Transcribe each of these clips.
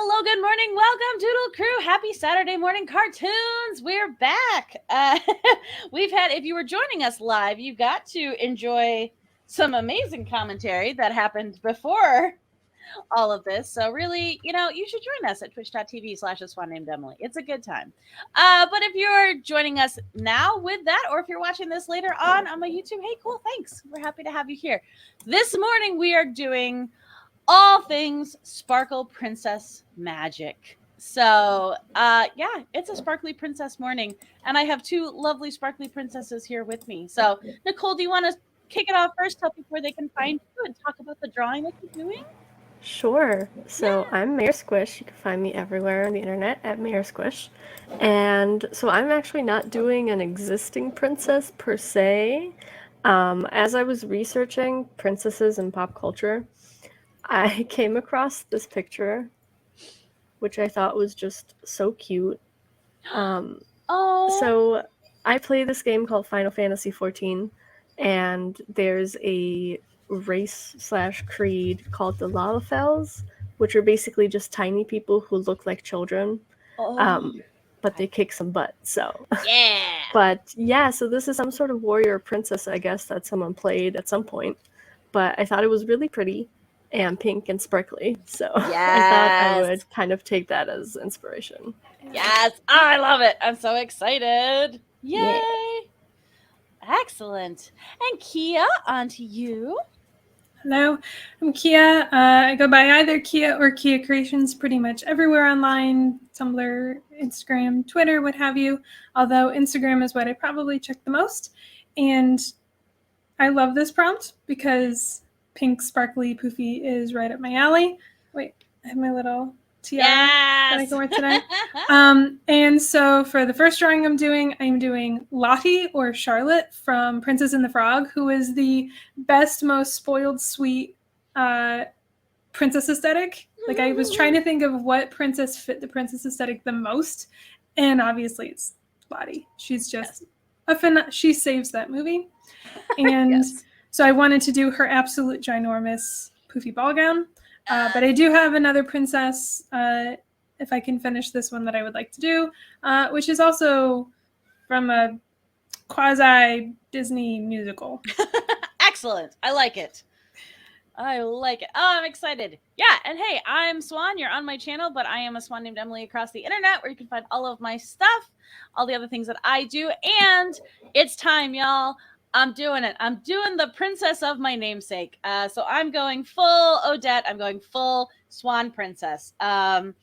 Hello, good morning. Welcome, Doodle Crew. Happy Saturday morning cartoons. We're back. We've had, if you were joining us live, you got to enjoy some amazing commentary that happened before all of this. So really, you should join us at twitch.tv/a swan named Emily. It's a good time. But if you're joining us now with that, or if you're watching this later on my YouTube, hey, cool, thanks. We're happy to have you here. This morning, we are doing all things Sparkle Princess magic. So, yeah, it's a sparkly princess morning, and I have two lovely sparkly princesses here with me. So, Nicole, do you want to kick it off first, tell people where they can find you, and talk about the drawing that you're doing? Sure. So I'm Mayor Squish. You can find me everywhere on the internet at Mayor Squish. And so I'm actually not doing an existing princess per se. As I was researching princesses in pop culture, I came across this picture, which I thought was just so cute. Oh, So I play this game called Final Fantasy XIV, and there's a race/creed called the Lalafels, which are basically just tiny people who look like children, but they kick some butt. So yeah. But yeah, so this is some sort of warrior princess, I guess, that someone played at some point. But I thought it was really pretty and pink and sparkly, so I thought I would kind of take that as inspiration. Yes, I love it. I'm so excited. Yay. Yeah. Excellent. And Kia, on to you. Hello, I'm Kia. I go by either Kia or Kia Creations pretty much everywhere online, Tumblr, Instagram, Twitter, what have you. Although Instagram is what I probably check the most. And I love this prompt because pink, sparkly, poofy is right up my alley. Wait, I have my little tiara that I can wear today. And so for the first drawing I'm doing Lottie, or Charlotte, from Princess and the Frog, who is the best, most spoiled, sweet princess aesthetic. Like, I was trying to think of what princess fit the princess aesthetic the most, and obviously it's Lottie. She's just she saves that movie. And so I wanted to do her absolute ginormous poofy ball gown. But I do have another princess, if I can finish this one, that I would like to do, which is also from a quasi-Disney musical. Excellent. I like it. Oh, I'm excited. Yeah, and hey, I'm Swan. You're on my channel, but I am a swan named Emily across the internet, where you can find all of my stuff, all the other things that I do, and it's time, y'all. I'm doing it. I'm doing the princess of my namesake. So I'm going full Odette. I'm going full Swan Princess. And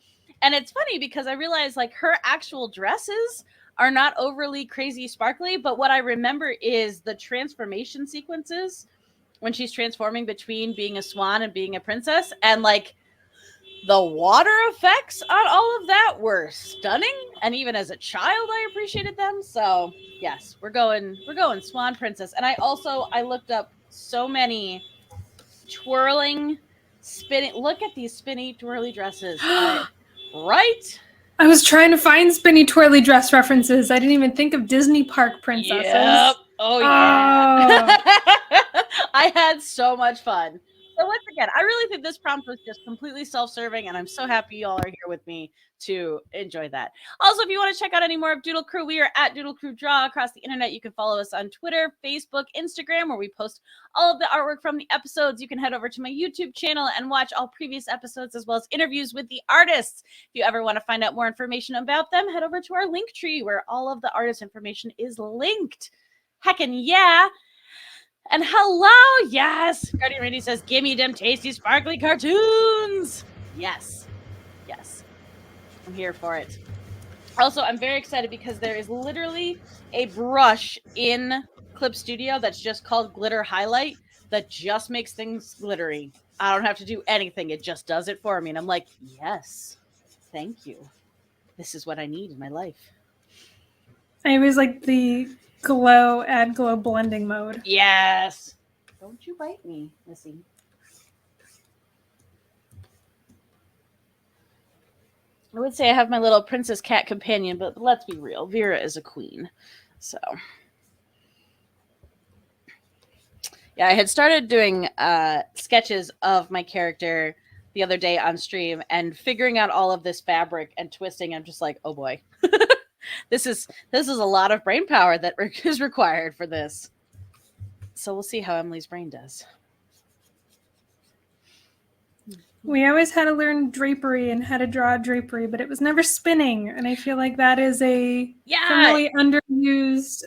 it's funny because I realized, like, her actual dresses are not overly crazy sparkly, but what I remember is the transformation sequences when she's transforming between being a swan and being a princess, and like the water effects on all of that were stunning, and even as a child I appreciated them. So yes, we're going Swan Princess. And I looked up so many twirling, spinning, look at these spinny twirly dresses. Right? I was trying to find spinny twirly dress references. I didn't even think of Disney park princesses. Yep. Oh yeah. I had so much fun. So once again, I really think this prompt was just completely self-serving, and I'm so happy you all are here with me to enjoy that. Also, if you want to check out any more of Doodle Crew, we are at Doodle Crew Draw across the internet. You can follow us on Twitter, Facebook, Instagram, where we post all of the artwork from the episodes. You can head over to my YouTube channel and watch all previous episodes, as well as interviews with the artists. If you ever want to find out more information about them, head over to our link tree, where all of the artist information is linked. Heckin' yeah. And hello, yes. Guardian Randy says, give me them tasty, sparkly cartoons. Yes. Yes. I'm here for it. Also, I'm very excited because there is literally a brush in Clip Studio that's just called Glitter Highlight that just makes things glittery. I don't have to do anything. It just does it for me. And I'm like, yes, thank you. This is what I need in my life. I always like the add glow blending mode. Yes. Don't you bite me, Missy. I would say I have my little princess cat companion, but let's be real. Vera is a queen. So yeah, I had started doing sketches of my character the other day on stream and figuring out all of this fabric and twisting. I'm just like, oh boy, this is a lot of brain power that is required for this. So we'll see how Emily's brain does. We always had to learn drapery and how to draw drapery, but it was never spinning. And I feel like that is a really underused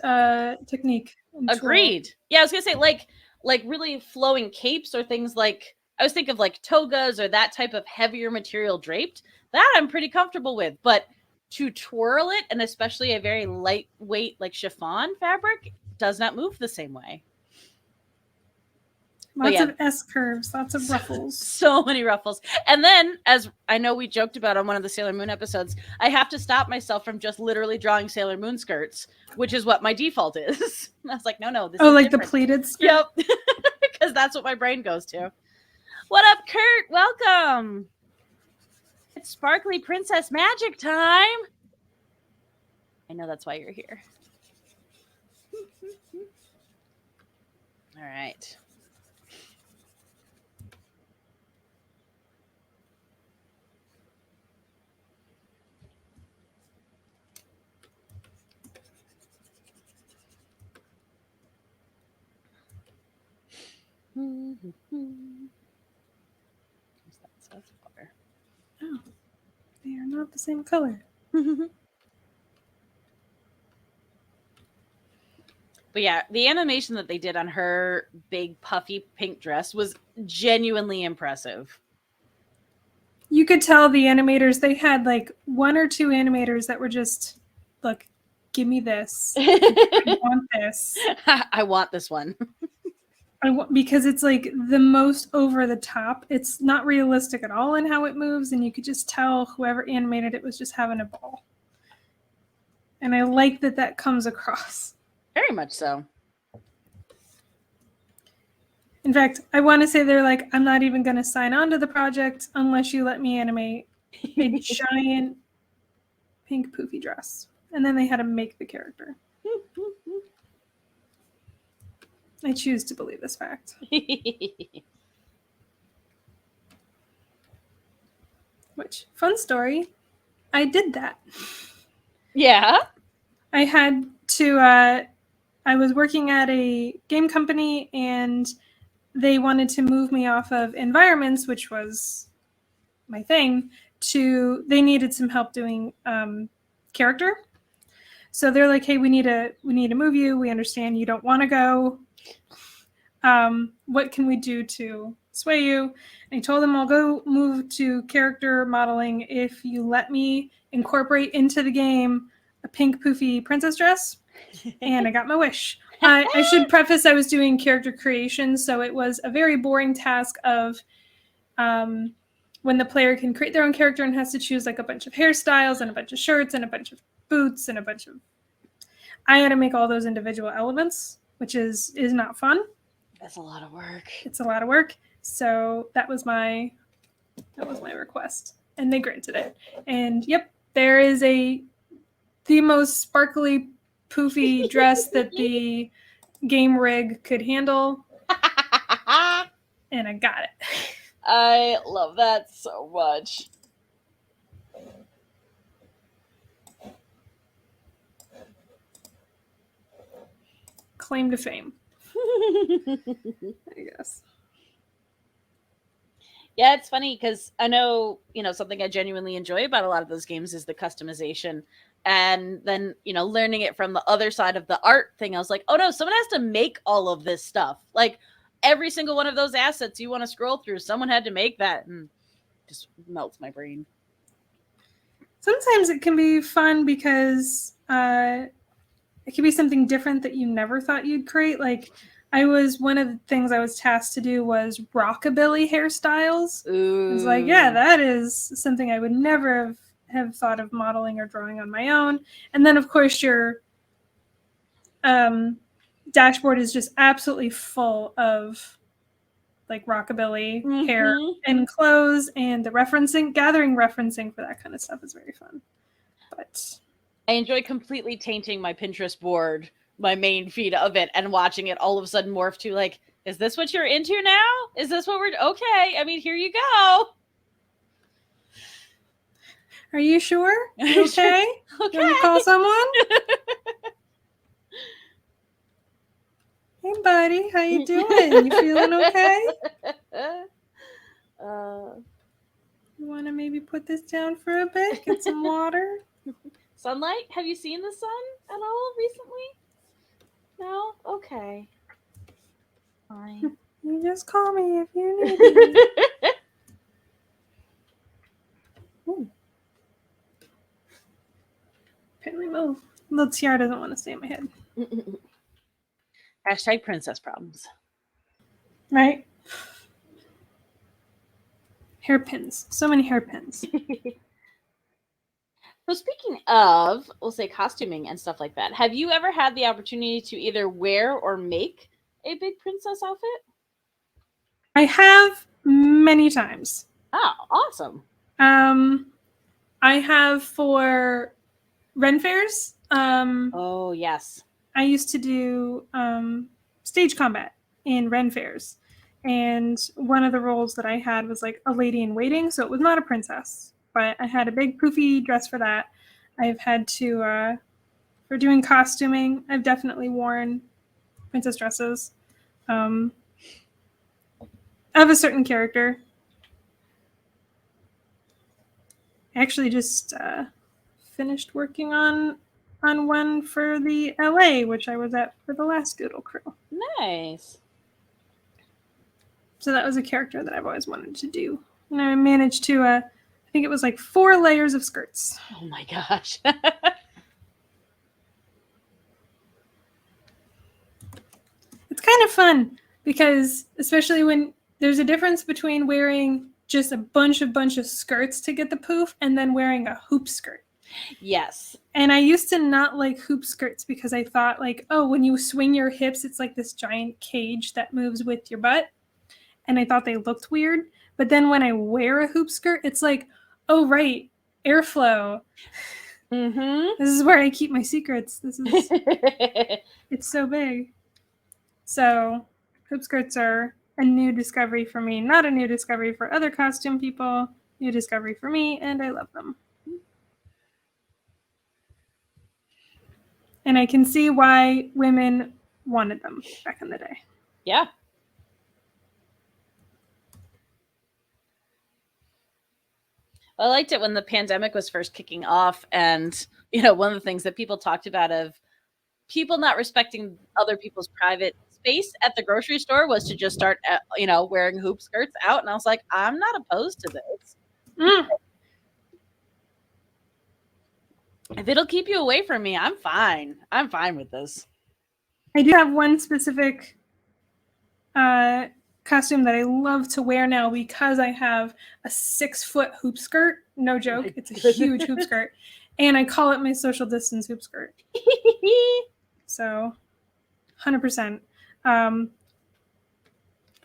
technique. Agreed. Yeah, I was gonna say like really flowing capes or things like, I was thinking of like togas or that type of heavier material draped. That I'm pretty comfortable with, but to twirl it, and especially a very lightweight like chiffon fabric, does not move the same way. Lots of S curves, lots of ruffles. So many ruffles. And then, as I know we joked about on one of the Sailor Moon episodes, I have to stop myself from just literally drawing Sailor Moon skirts, which is what my default is. I was like, no, this is like different. The pleated skirt? Yep. Because that's what my brain goes to. What up, Kurt? Welcome. It's Sparkly Princess Magic time. I know that's why you're here. All right. Oh, they are not the same color. But yeah, the animation that they did on her big puffy pink dress was genuinely impressive. You could tell the animators, they had like one or two animators that were just, look, give me this. I want this. I want this one. Because it's like the most over the top. It's not realistic at all in how it moves, and you could just tell whoever animated it was just having a ball. And I like that comes across. Very much so. In fact, I want to say they're like, I'm not even going to sign on to the project unless you let me animate a giant pink poofy dress. And then they had to make the character. I choose to believe this fact. Which, fun story, I did that. Yeah. I had to, I was working at a game company and they wanted to move me off of environments, which was my thing, to, they needed some help doing character. So they're like, hey, we need to move you. We understand you don't want to go. What can we do to sway you? And I told them I'll go move to character modeling if you let me incorporate into the game a pink poofy princess dress. And I got my wish. I should preface I was doing character creation, so it was a very boring task of when the player can create their own character and has to choose like a bunch of hairstyles and a bunch of shirts and a bunch of boots and a bunch of... I had to make all those individual elements, which is not fun. That's a lot of work. It's a lot of work. So that was my request, and they granted it. And yep, there is the most sparkly, poofy dress that the game rig could handle, and I got it. I love that so much. Claim to fame. I guess. Yeah, it's funny because I know, something I genuinely enjoy about a lot of those games is the customization. And then, learning it from the other side of the art thing, I was like, oh no, someone has to make all of this stuff. Like every single one of those assets you want to scroll through, someone had to make that, and just melts my brain. Sometimes it can be fun because it can be something different that you never thought you'd create. Like one of the things I was tasked to do was rockabilly hairstyles. Ooh. I was like, yeah, that is something I would never have thought of modeling or drawing on my own. And then of course your dashboard is just absolutely full of like rockabilly hair and clothes, and the gathering referencing for that kind of stuff is very fun. But I enjoy completely tainting my Pinterest board, my main feed of it, and watching it all of a sudden morph to like, is this what you're into now? Is this what we're okay? I mean, here you go. Are you sure? You okay? Okay. Want me to call someone? Hey, buddy, how you doing? You feeling okay? You want to maybe put this down for a bit? Get some water? Sunlight? Have you seen the sun at all recently? No? Okay. Fine. You just call me if you need me. Ooh. Apparently, little tiara doesn't want to stay in my head. Hashtag princess problems. Right? Hairpins. So many hairpins. So speaking of, we'll say costuming and stuff like that, have you ever had the opportunity to either wear or make a big princess outfit? I have many times. Oh, awesome. I have for Ren fairs. Oh, yes. I used to do stage combat in Ren fairs. And one of the roles that I had was like a lady in waiting. So it was not a princess, but I had a big poofy dress for that. I've had to, for doing costuming, I've definitely worn princess dresses of a certain character. I actually just finished working on one for the LA, which I was at for the last Doodle Crew. Nice. So that was a character that I've always wanted to do. And I managed to, I think it was like 4 layers of skirts. Oh my gosh. It's kind of fun because, especially when there's a difference between wearing just a bunch of skirts to get the poof and then wearing a hoop skirt. Yes. And I used to not like hoop skirts because I thought like, oh, when you swing your hips, it's like this giant cage that moves with your butt. And I thought they looked weird. But then when I wear a hoop skirt, it's like, oh, right, airflow. Mm-hmm. This is where I keep my secrets. It's so big. So hoop skirts are a new discovery for me. Not a new discovery for other costume people. New discovery for me, and I love them. And I can see why women wanted them back in the day. Yeah. I liked it when the pandemic was first kicking off, and one of the things that people talked about of people not respecting other people's private space at the grocery store was to just start wearing hoop skirts out, and I was like, I'm not opposed to this. If it'll keep you away from me, I'm fine with this. I do have one specific costume that I love to wear now because I have a 6-foot hoop skirt. No joke. It's a huge hoop skirt. And I call it my social distance hoop skirt. So 100%.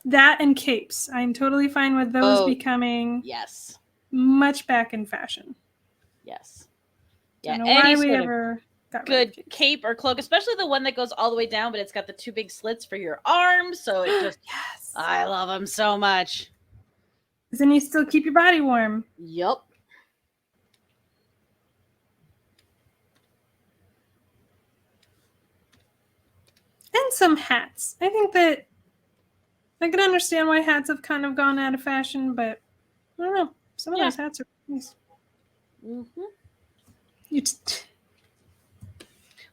That and capes. I'm totally fine with those becoming much back in fashion. Yes. Yeah. I don't know why we ever got good cape or cloak, especially the one that goes all the way down, but it's got the 2 big slits for your arms. So it just, I love them so much. Because then you still keep your body warm. Yup. And some hats. I think that I can understand why hats have kind of gone out of fashion, but I don't know. Some of those hats are nice. Mm-hmm.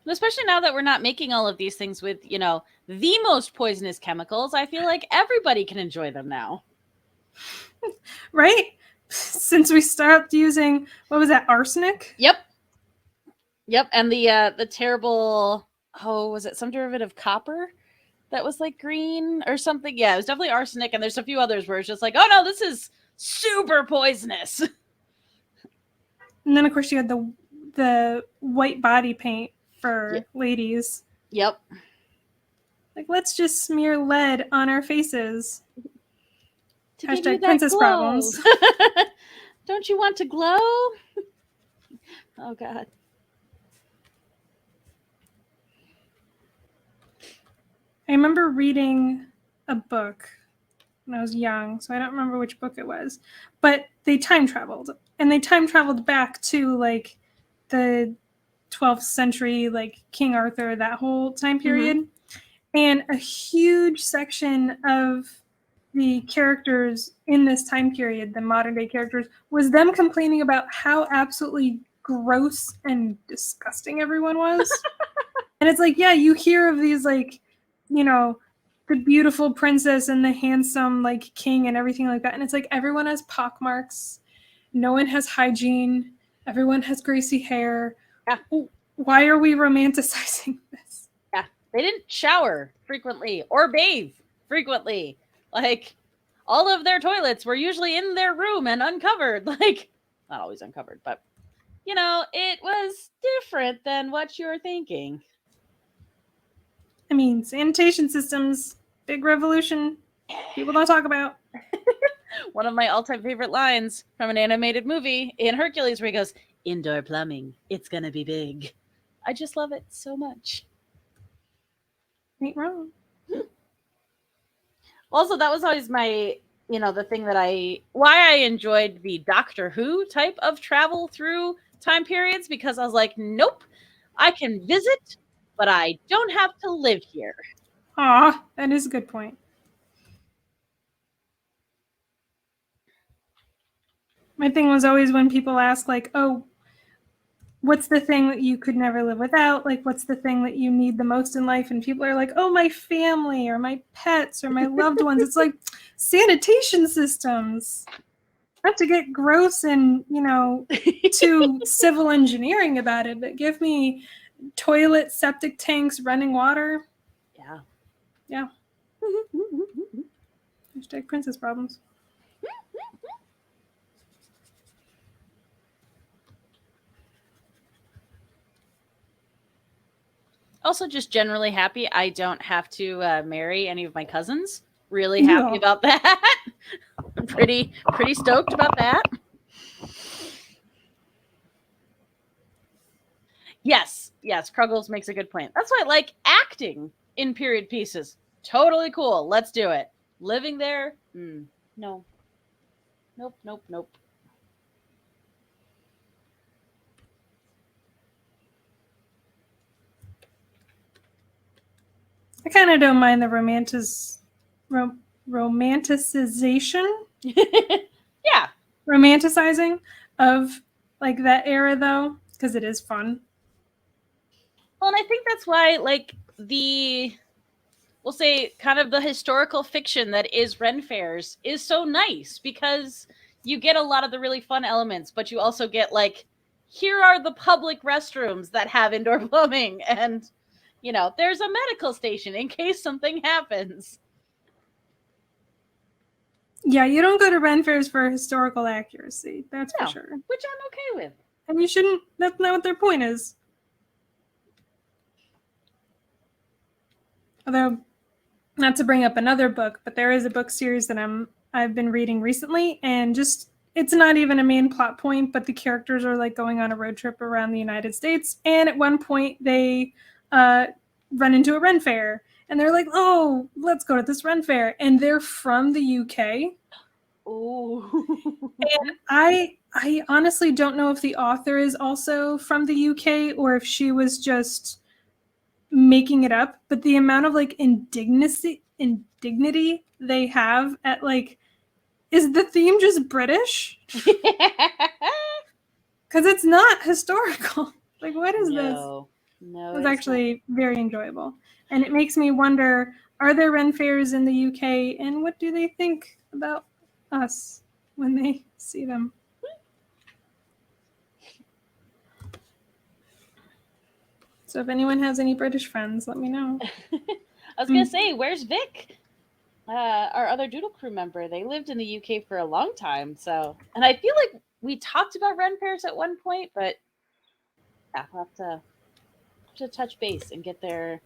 Especially now that we're not making all of these things with, the most poisonous chemicals, I feel like everybody can enjoy them now. Right? Since we stopped using, what was that, arsenic? Yep. And the terrible, was it some derivative of copper that was like green or something? Yeah, it was definitely arsenic, and there's a few others where it's just like, oh no, this is super poisonous. And then of course you had the white body paint for ladies. Yep. Like, let's just smear lead on our faces. To Hashtag princess glow. Problems. Don't you want to glow? Oh God. I remember reading a book when I was young, so I don't remember which book it was, but they time traveled. and they time traveled back to like the 12th century, like King Arthur, that whole time period. Mm-hmm. And a huge section of the characters in this time period, the modern day characters, was them complaining about how absolutely gross and disgusting everyone was. And it's like, yeah, you hear of these, like, you know, the beautiful princess and the handsome, like, king and everything like that. And it's like, everyone has pockmarks. No one has hygiene. Everyone has greasy hair. Yeah. Why are we romanticizing this? Yeah. They didn't shower frequently or bathe frequently. Like, all of their toilets were usually in their room and uncovered. Like, not always uncovered, but, you know, it was different than what you're thinking. I mean, sanitation systems, big revolution, people don't talk about. One of my all-time favorite lines from an animated movie in Hercules where he goes, "Indoor plumbing, it's gonna be big." I just love it so much. Ain't wrong. Also, that was always my, the thing that why I enjoyed the Doctor Who type of travel through time periods, because I was like, nope, I can visit, but I don't have to live here. Aw, that is a good point. My thing was always when people ask, like, oh, what's the thing that you could never live without? Like, what's the thing that you need the most in life? And people are like, oh, my family or my pets or my loved ones. It's like sanitation systems. Not to get gross and, to civil engineering about it, but give me toilet, septic tanks, running water. Yeah. Yeah. Hashtag princess problems. Also, just generally happy I don't have to marry any of my cousins. Really happy about that. I'm pretty stoked about that. Yes, Kruggles makes a good point. That's why I like acting in period pieces. Totally cool. Let's do it. Living there? No. Nope. I kind of don't mind the romanticization. Yeah. Romanticizing of like that era though, because it is fun. Well, and I think that's why like we'll say kind of the historical fiction that is Ren Fairs is so nice, because you get a lot of the really fun elements, but you also get like, here are the public restrooms that have indoor plumbing, and there's a medical station in case something happens. Yeah, you don't go to Ren Fairs for historical accuracy, that's for sure. Which I'm okay with. And you shouldn't, that's not what their point is. Although, not to bring up another book, but there is a book series that I've been reading recently, and just, it's not even a main plot point, but the characters are like going on a road trip around the United States, and at one point they run into a Ren Fair, and they're like, oh, let's go to this Ren Fair, and they're from the UK. Ooh. And I honestly don't know if the author is also from the UK or if she was just making it up, but the amount of like indignity they have at like, is the theme just British? Because it's not historical. Like, what is this? No, it's actually not. Very enjoyable. And it makes me wonder, are there Ren Fairs in the UK, and what do they think about us when they see them? So if anyone has any British friends, let me know. I was going to say, where's Vic? Our other Doodle Crew member. They lived in the UK for a long time. So, and I feel like we talked about Ren Fairs at one point, but yeah, we'll have to touch base and get their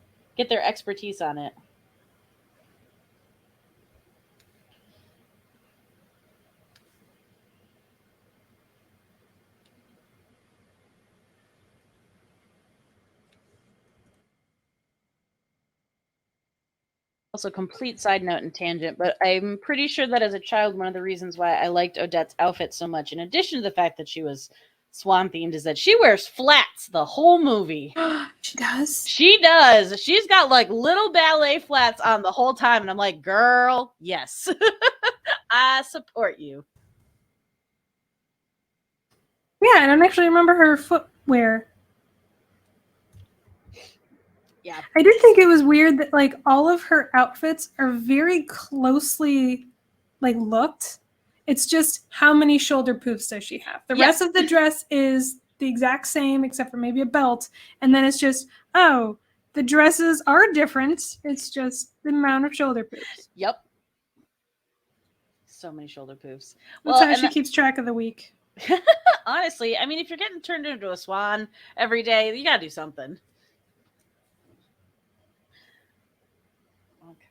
expertise on it. Also, complete side note and tangent, but I'm pretty sure that as a child, one of the reasons why I liked Odette's outfit so much, in addition to the fact that she was swan themed, is that she wears flats the whole movie. She does? She does. She's got like little ballet flats on the whole time. And I'm like, girl, yes. I support you. Yeah, I don't actually remember her footwear. Yeah. I did think it was weird that like all of her outfits are very closely like looked. It's just how many shoulder poofs does she have? The rest of the dress is the exact same except for maybe a belt. And then it's just, oh, the dresses are different. It's just the amount of shoulder poofs. Yep. So many shoulder poofs. That's how she keeps track of the week. Honestly, I mean, if you're getting turned into a swan every day, you gotta do something. Okay.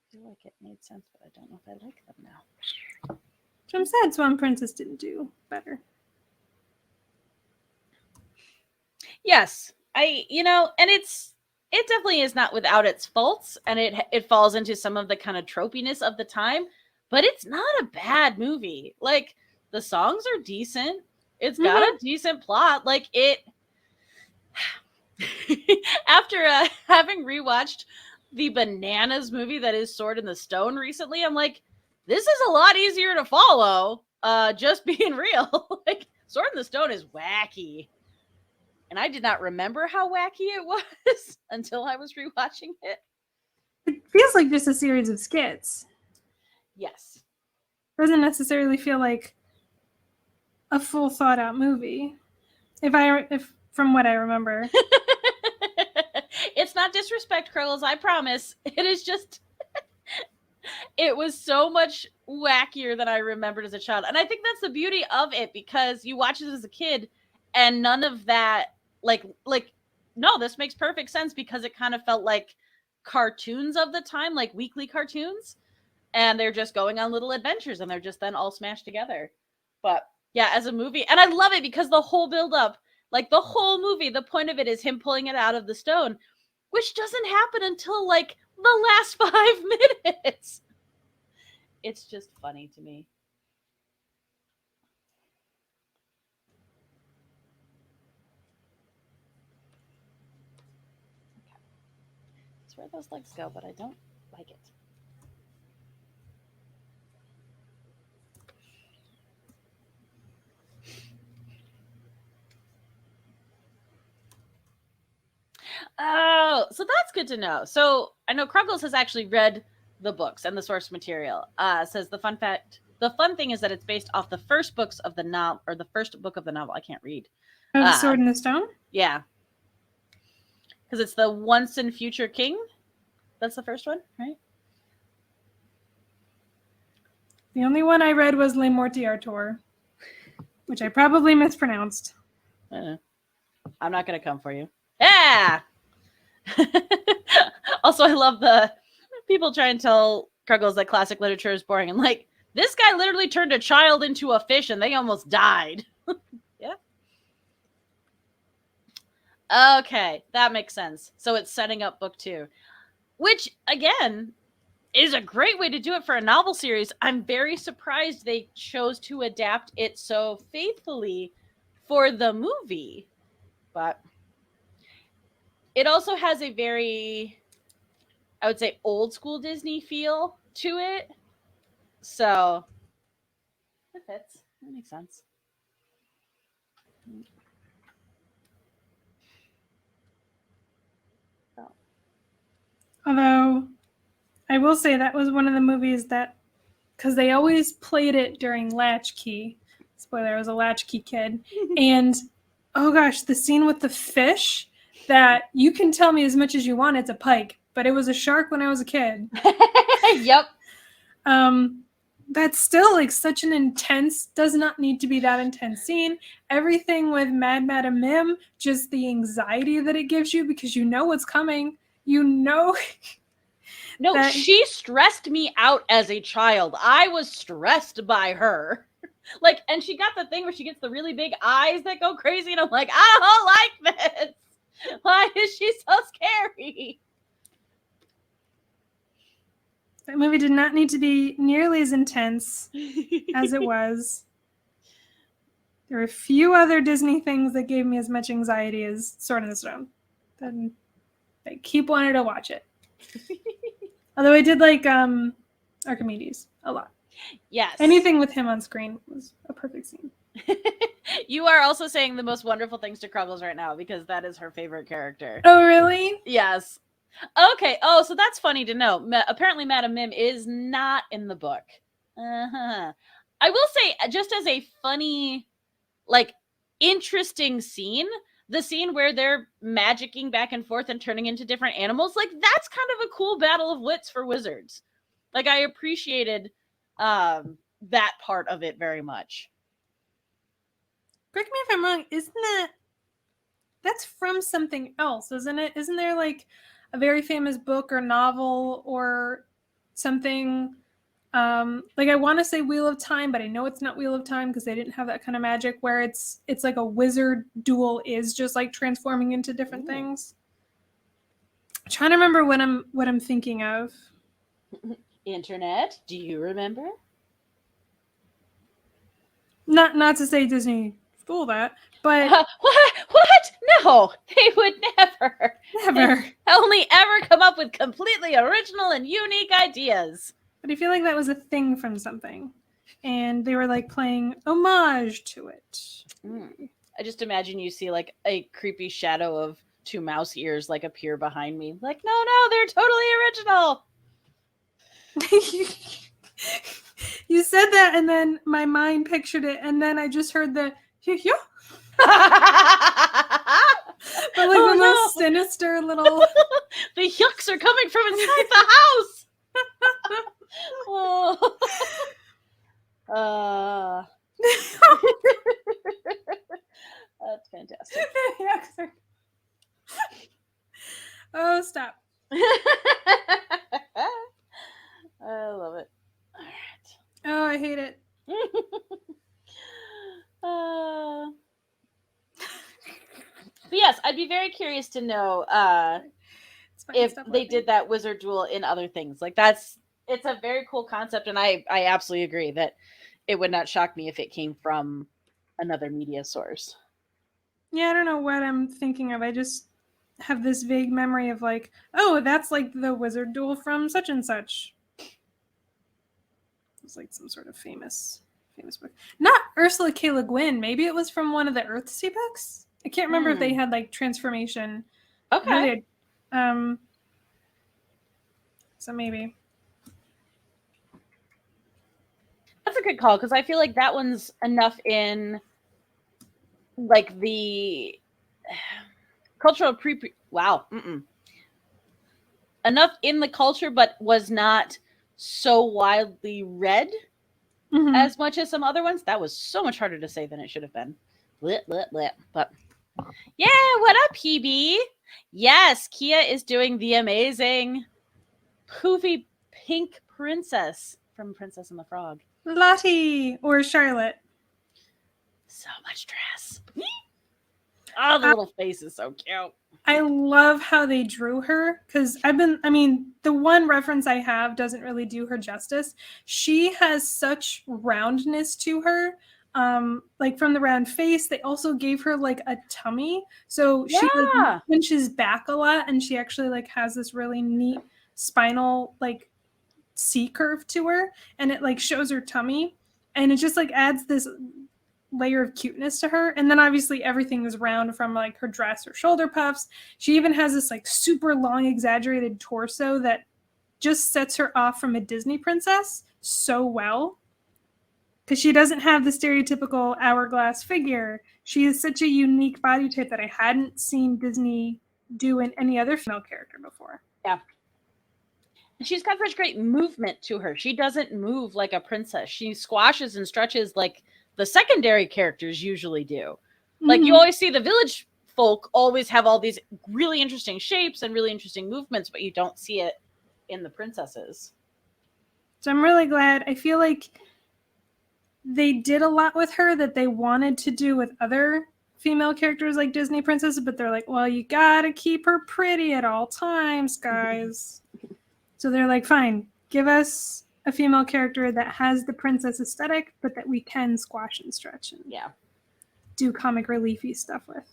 I feel like it made sense, but I don't know if I like them now. So I'm sad Swan Princess didn't do better. Yes, and it definitely is not without its faults, and it falls into some of the kind of tropiness of the time, but it's not a bad movie. Like, the songs are decent. It's got a decent plot. Like, it after having rewatched the Bananas movie that is Sword in the Stone recently, I'm like, this is a lot easier to follow, just being real. Like, Sword in the Stone is wacky. And I did not remember how wacky it was until I was rewatching it. It feels like just a series of skits. Yes. Doesn't necessarily feel like a full thought out movie. If from what I remember. It's not disrespect, Curls, I promise. It is just it was so much wackier than I remembered as a child. And I think that's the beauty of it, because you watch it as a kid and none of that no, this makes perfect sense, because it kind of felt like cartoons of the time, like weekly cartoons, and they're just going on little adventures and they're just then all smashed together. But yeah, as a movie, and I love it because the whole build up, like the whole movie, the point of it is him pulling it out of the stone, which doesn't happen until like the last 5 minutes. It's just funny to me. That's where those legs go, but I don't like it. Oh, so that's good to know. So I know Kruggles has actually read the books and the source material. Says the fun thing is that it's based off the first books of the novel, or the first book of the novel. I can't read. Of Sword in the Stone? Yeah. Because it's the Once and Future King. That's the first one, right? The only one I read was Le Morte Arthur, which I probably mispronounced. I'm not going to come for you. Yeah! Also, I love the people try and tell Kruggles that classic literature is boring. And like, this guy literally turned a child into a fish and they almost died. Yeah. Okay, that makes sense. So it's setting up book 2, which, again, is a great way to do it for a novel series. I'm very surprised they chose to adapt it so faithfully for the movie. But it also has a very, I would say, old school Disney feel to it. So it fits. That makes sense. Although, I will say that was one of the movies that, because they always played it during Latchkey. Spoiler, I was a Latchkey kid. And, oh gosh, the scene with the fish, that you can tell me as much as you want it's a pike, but it was a shark when I was a kid. Yep. That's still like such an intense, does not need to be that intense scene. Everything with Mad Madam Mim, just the anxiety that it gives you because you know what's coming. You know. No, she stressed me out as a child. I was stressed by her. Like, and she got the thing where she gets the really big eyes that go crazy, and I'm like, I don't like this. Why is she so scary? That movie did not need to be nearly as intense as it was. There were a few other Disney things that gave me as much anxiety as Sword in the Stone. Then I keep wanting to watch it. Although I did like Archimedes a lot. Yes. Anything with him on screen was a perfect scene. You are also saying the most wonderful things to Kruggles right now because that is her favorite character. Oh, really? Yes. Okay. Oh, so that's funny to know. Apparently, Madame Mim is not in the book. I will say, just as a funny, like, interesting scene, the scene where they're magicking back and forth and turning into different animals, like, that's kind of a cool battle of wits for wizards. Like, I appreciated that part of it very much. Correct me if I'm wrong, isn't that's from something else, isn't it? Isn't there like a very famous book or novel or something? Like I want to say Wheel of Time, but I know it's not Wheel of Time because they didn't have that kind of magic where it's like a wizard duel is just like transforming into different things. I'm trying to remember what I'm thinking of. Internet, do you remember? Not to say Disney stole that, but what? No, they would never. Never. They only ever come up with completely original and unique ideas. But I feel like that was a thing from something, and they were like playing homage to it. I just imagine you see like a creepy shadow of two mouse ears like appear behind me. Like, no, they're totally original. You said that, and then my mind pictured it, and then I just heard the yeah. But like the most sinister little. The yucks are coming from inside the house. That's fantastic. Oh, stop. I love it. All right. Oh, I hate it. But yes, I'd be very curious to know if they did that wizard duel in other things. Like it's a very cool concept, and I absolutely agree that it would not shock me if it came from another media source. Yeah, I don't know what I'm thinking of. I just have this vague memory of like, oh, that's like the wizard duel from such and such. It's like some sort of famous book. Not Ursula K. Le Guin. Maybe it was from one of the Earthsea books. I can't remember if they had like transformation. Okay. So maybe. That's a good call, because I feel like that one's enough in like the cultural enough in the culture, but was not so widely read as much as some other ones. That was so much harder to say than it should have been. But yeah, what up, PB? Yes, Kia is doing the amazing poofy pink princess from Princess and the Frog. Lottie or Charlotte. So much dress. Oh, the little face is so cute. I love how they drew her, because the one reference I have doesn't really do her justice. She has such roundness to her. Like from the round face, they also gave her like a tummy. So she like pinches back a lot, and she actually like has this really neat spinal like C curve to her, and it like shows her tummy, and it just like adds this layer of cuteness to her. And then obviously everything is round from like her dress or shoulder puffs. She even has this like super long exaggerated torso that just sets her off from a Disney princess so well, because she doesn't have the stereotypical hourglass figure. She is such a unique body type that I hadn't seen Disney do in any other female character before. Yeah. She's got such great movement to her. She doesn't move like a princess. She squashes and stretches like the secondary characters usually do. Like you always see the village folk always have all these really interesting shapes and really interesting movements, but you don't see it in the princesses. So I'm really glad. I feel like they did a lot with her that they wanted to do with other female characters like Disney princesses, but they're like, well, you gotta keep her pretty at all times, guys. So they're like, fine, give us a female character that has the princess aesthetic, but that we can squash and stretch and do comic reliefy stuff with.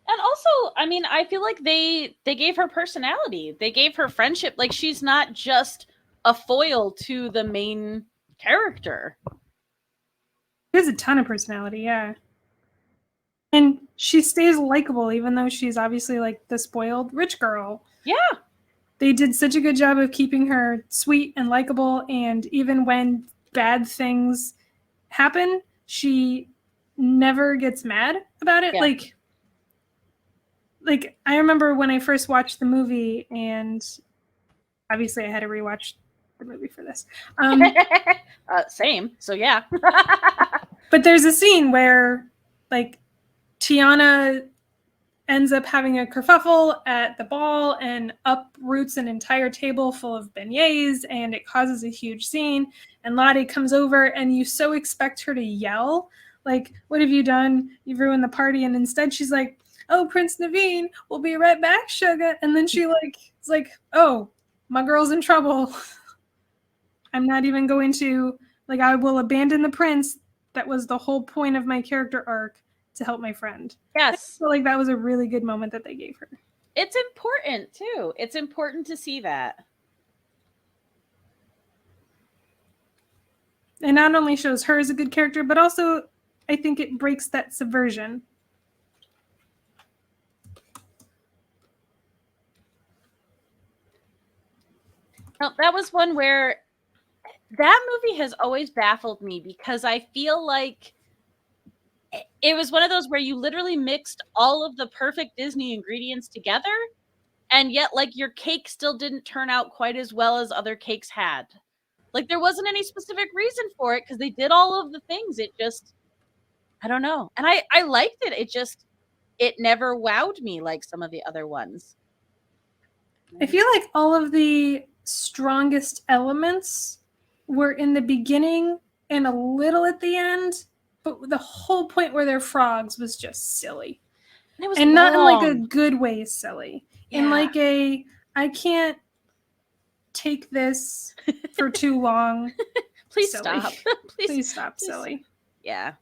And also, I mean, I feel like they gave her personality. They gave her friendship. Like, she's not just a foil to the main character. She has a ton of personality, yeah. And she stays likable, even though she's obviously like the spoiled rich girl. Yeah. They did such a good job of keeping her sweet and likable, and even when bad things happen, she never gets mad about it. Yeah. Like I remember when I first watched the movie, and obviously I had to rewatch the movie for this. Same. So yeah. But there's a scene where like Tiana ends up having a kerfuffle at the ball and uproots an entire table full of beignets, and it causes a huge scene. And Lottie comes over, and you so expect her to yell, like, what have you done? You've ruined the party. And instead she's like, oh, Prince Naveen, we'll be right back, sugar. And then she is like, oh, my girl's in trouble. I'm not even going to, like, I will abandon the prince. That was the whole point of my character arc, to help my friend. Yes. I feel like that was a really good moment that they gave her. It's important, too. It's important to see that. It not only shows her as a good character, but also I think it breaks that subversion. Now, that was one where that movie has always baffled me, because I feel like it was one of those where you literally mixed all of the perfect Disney ingredients together, and yet like your cake still didn't turn out quite as well as other cakes had. Like, there wasn't any specific reason for it, because they did all of the things. It just, I don't know. And I liked it. It never wowed me like some of the other ones. I feel like all of the strongest elements were in the beginning and a little at the end, but the whole point where they're frogs was just silly. And it was not in like a long. good way silly. Yeah. In like a, I can't take this for too long. Please silly. stop. Please stop, silly. Yeah.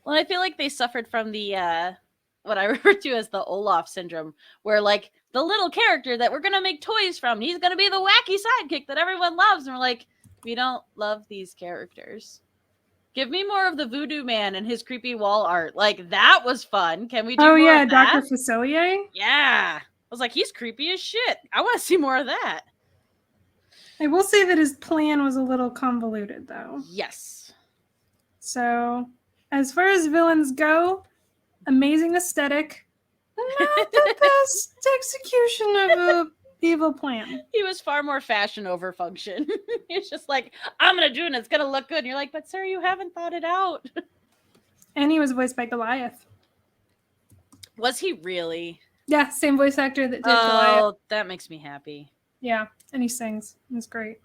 Well, I feel like they suffered from the what I refer to as the Olaf syndrome, where like the little character that we're gonna make toys from, he's gonna be the wacky sidekick that everyone loves, and we're like, we don't love these characters. Give me more of the Voodoo Man and his creepy wall art. Like, that was fun. Can we do more of that? Dr. Facilier? Yeah. I was like, he's creepy as shit. I want to see more of that. I will say that his plan was a little convoluted, though. Yes. So, as far as villains go, amazing aesthetic. Not the best execution of a evil plan. He was far more fashion over function. He's just like, I'm going to do it and it's going to look good. And you're like, but sir, you haven't thought it out. And he was voiced by Goliath. Was he really? Yeah, same voice actor that did Goliath. Oh, that makes me happy. Yeah, and he sings. It's great.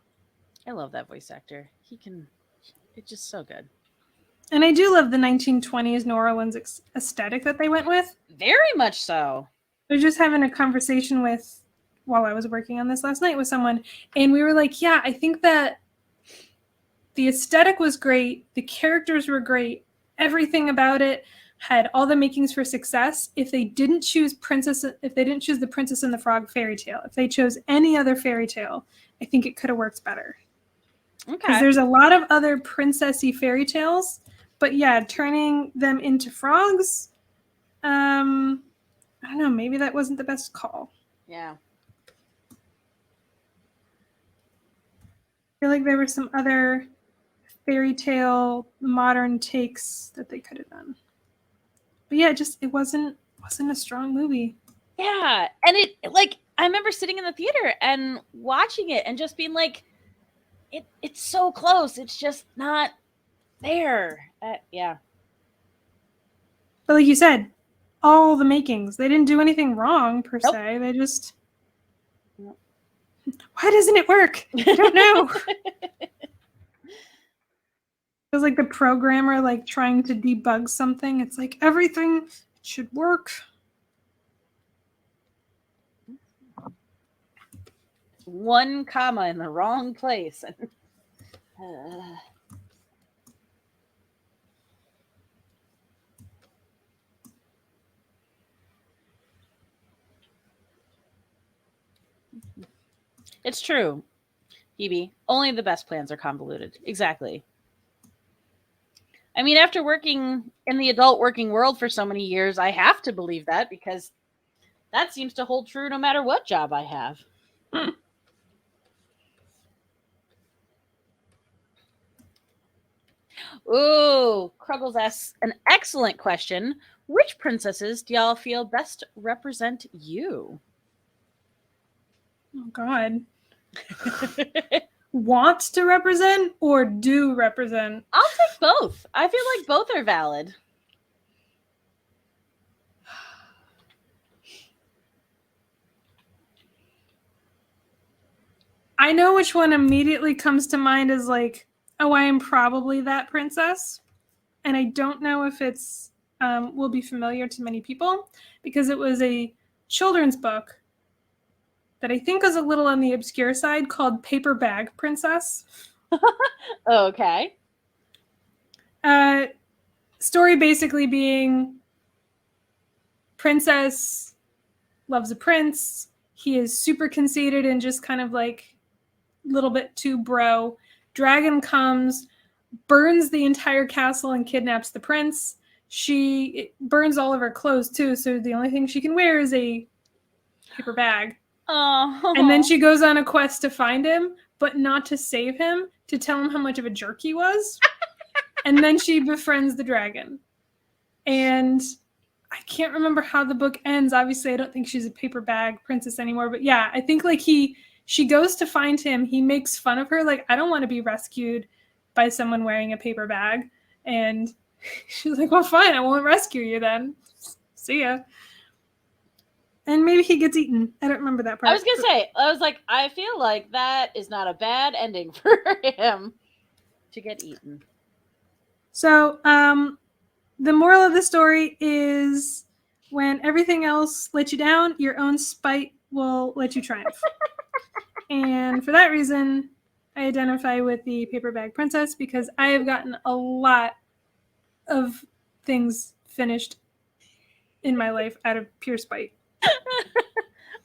I love that voice actor. It's just so good. And I do love the 1920s New Orleans aesthetic that they went with. Very much so. I was just having a conversation while I was working on this last night with someone, and we were like, yeah, I think that the aesthetic was great, the characters were great, everything about it had all the makings for success. If they didn't choose the Princess and the Frog fairy tale, if they chose any other fairy tale, I think it could have worked better. Okay. Because there's a lot of other princessy fairy tales, but yeah, turning them into frogs, I don't know, maybe that wasn't the best call. Yeah. I feel like there were some other fairy tale modern takes that they could have done. But yeah, it wasn't a strong movie. Yeah. And I remember sitting in the theater and watching it and just being like, it's so close. It's just not there. Yeah. But like you said, all the makings. They didn't do anything wrong per se. They just... Why doesn't it work? I don't know. was like the programmer like trying to debug something. It's like everything should work. One comma in the wrong place. It's true, Hebe. Only the best plans are convoluted. Exactly. I mean, after working in the adult working world for so many years, I have to believe that because that seems to hold true no matter what job I have. Ooh, Kruggles asks an excellent question. Which princesses do y'all feel best represent you? Oh, God. Want to represent or do represent? I'll take both. I feel like both are valid. I know which one immediately comes to mind as like, oh, I am probably that princess. And I don't know if it's will be familiar to many people because it was a children's book that I think is a little on the obscure side called Paper Bag Princess. Okay. Story basically being princess loves a prince. He is super conceited and just kind of like a little bit too bro. Dragon comes, burns the entire castle and kidnaps the prince. She burns all of her clothes too, so the only thing she can wear is a paper bag. Oh. And then she goes on a quest to find him, but not to save him, to tell him how much of a jerk he was. And then she befriends the dragon. And I can't remember how the book ends. Obviously, I don't think she's a paper bag princess anymore. But yeah, I think like she goes to find him. He makes fun of her. Like, I don't want to be rescued by someone wearing a paper bag. And she's like, well, fine. I won't rescue you then. See ya. And maybe he gets eaten. I don't remember that part. I was going to say, I was like, I feel like that is not a bad ending for him to get eaten. So, the moral of the story is when everything else lets you down, your own spite will let you triumph. And for that reason, I identify with the paper bag princess because I have gotten a lot of things finished in my life out of pure spite.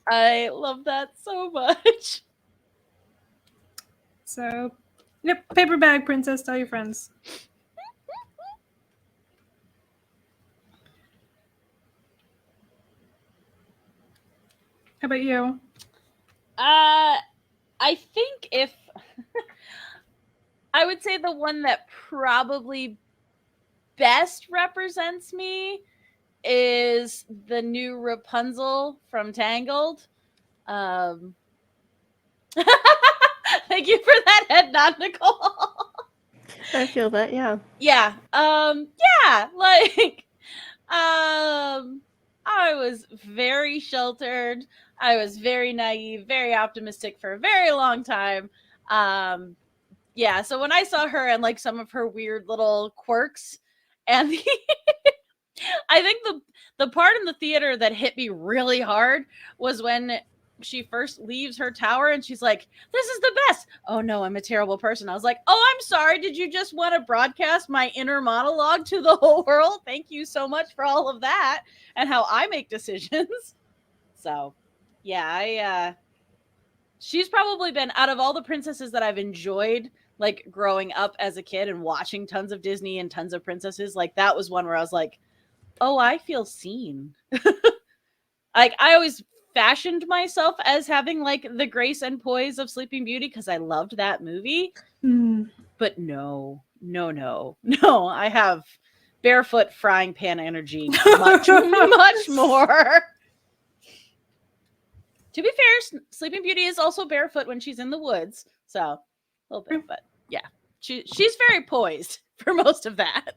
I love that so much. So, yep, paper bag princess, tell your friends. How about you? I think if I would say the one that probably best represents me is the new Rapunzel from Tangled. Thank you for that head nod, Nicole. I feel that, yeah. Yeah. Yeah, like I was very sheltered. I was very naive, very optimistic for a very long time. Yeah, so when I saw her and like some of her weird little quirks and I think the part in the theater that hit me really hard was when she first leaves her tower and she's like, this is the best. Oh no, I'm a terrible person. I was like, oh, I'm sorry. Did you just want to broadcast my inner monologue to the whole world? Thank you so much for all of that and how I make decisions. So yeah, she's probably been, out of all the princesses that I've enjoyed, like growing up as a kid and watching tons of Disney and tons of princesses, like that was one where I was like, oh, I feel seen. Like I always fashioned myself as having like the grace and poise of Sleeping Beauty because I loved that movie. But no, I have barefoot frying pan energy much more. To be fair, Sleeping Beauty is also barefoot when she's in the woods, so a little bit, but yeah, she's very poised for most of that.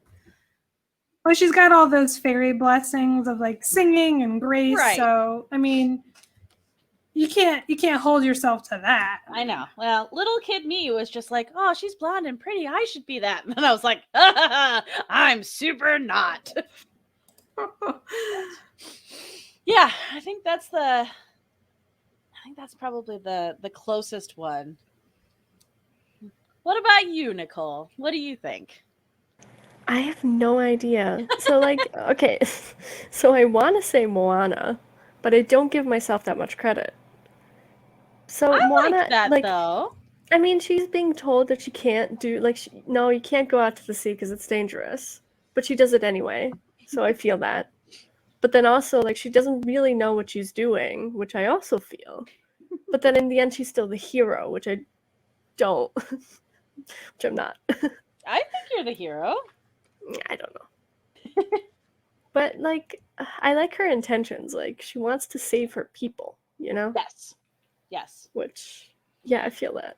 Well, she's got all those fairy blessings of like singing and grace. Right. So, I mean, You can't hold yourself to that. I know. Well, little kid me was just like, oh, she's blonde and pretty. I should be that. And then I was like, I'm super not. Yeah, I think that's probably the closest one. What about you, Nicole? What do you think? I have no idea. So, like, okay, so I want to say Moana, but I don't give myself that much credit. So, I Moana, like that like, though. I mean, she's being told that she can't do, like, no, you can't go out to the sea because it's dangerous. But she does it anyway. So I feel that. But then also, like, she doesn't really know what she's doing, which I also feel. But then in the end, she's still the hero, which I don't. Which I'm not. I think you're the hero. I don't know. But, like, I like her intentions. Like, she wants to save her people, you know? Yes. Yes. Which, yeah, I feel that.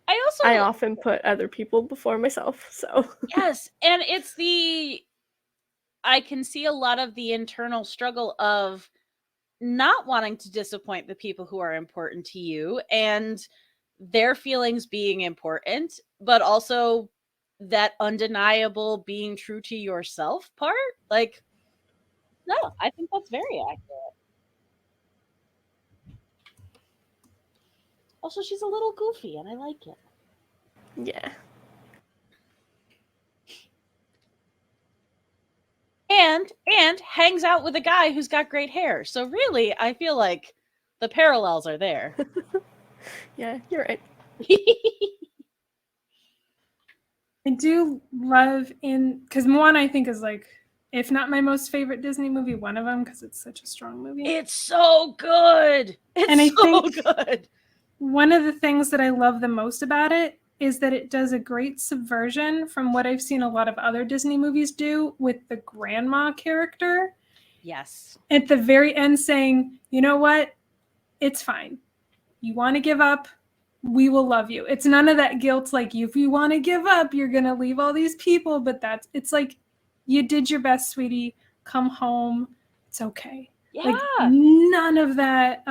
I I often put other people before myself, so. Yes, and it's I can see a lot of the internal struggle of not wanting to disappoint the people who are important to you and their feelings being important, but also that undeniable being true to yourself part. Like, no, I think that's very accurate. Also, she's a little goofy and I like it. Yeah. And hangs out with a guy who's got great hair. So really, I feel like the parallels are there. Yeah, you're right. I do love because Moana, I think, is like, if not my most favorite Disney movie, one of them, because it's such a strong movie. It's so good. It's so good. One of the things that I love the most about it is that it does a great subversion from what I've seen a lot of other Disney movies do with the grandma character. Yes. At the very end saying, you know what? It's fine. You want to give up? We will love you. It's none of that guilt, like, if you want to give up, you're going to leave all these people. But it's like, you did your best, sweetie. Come home. It's okay. Yeah. Like, none of that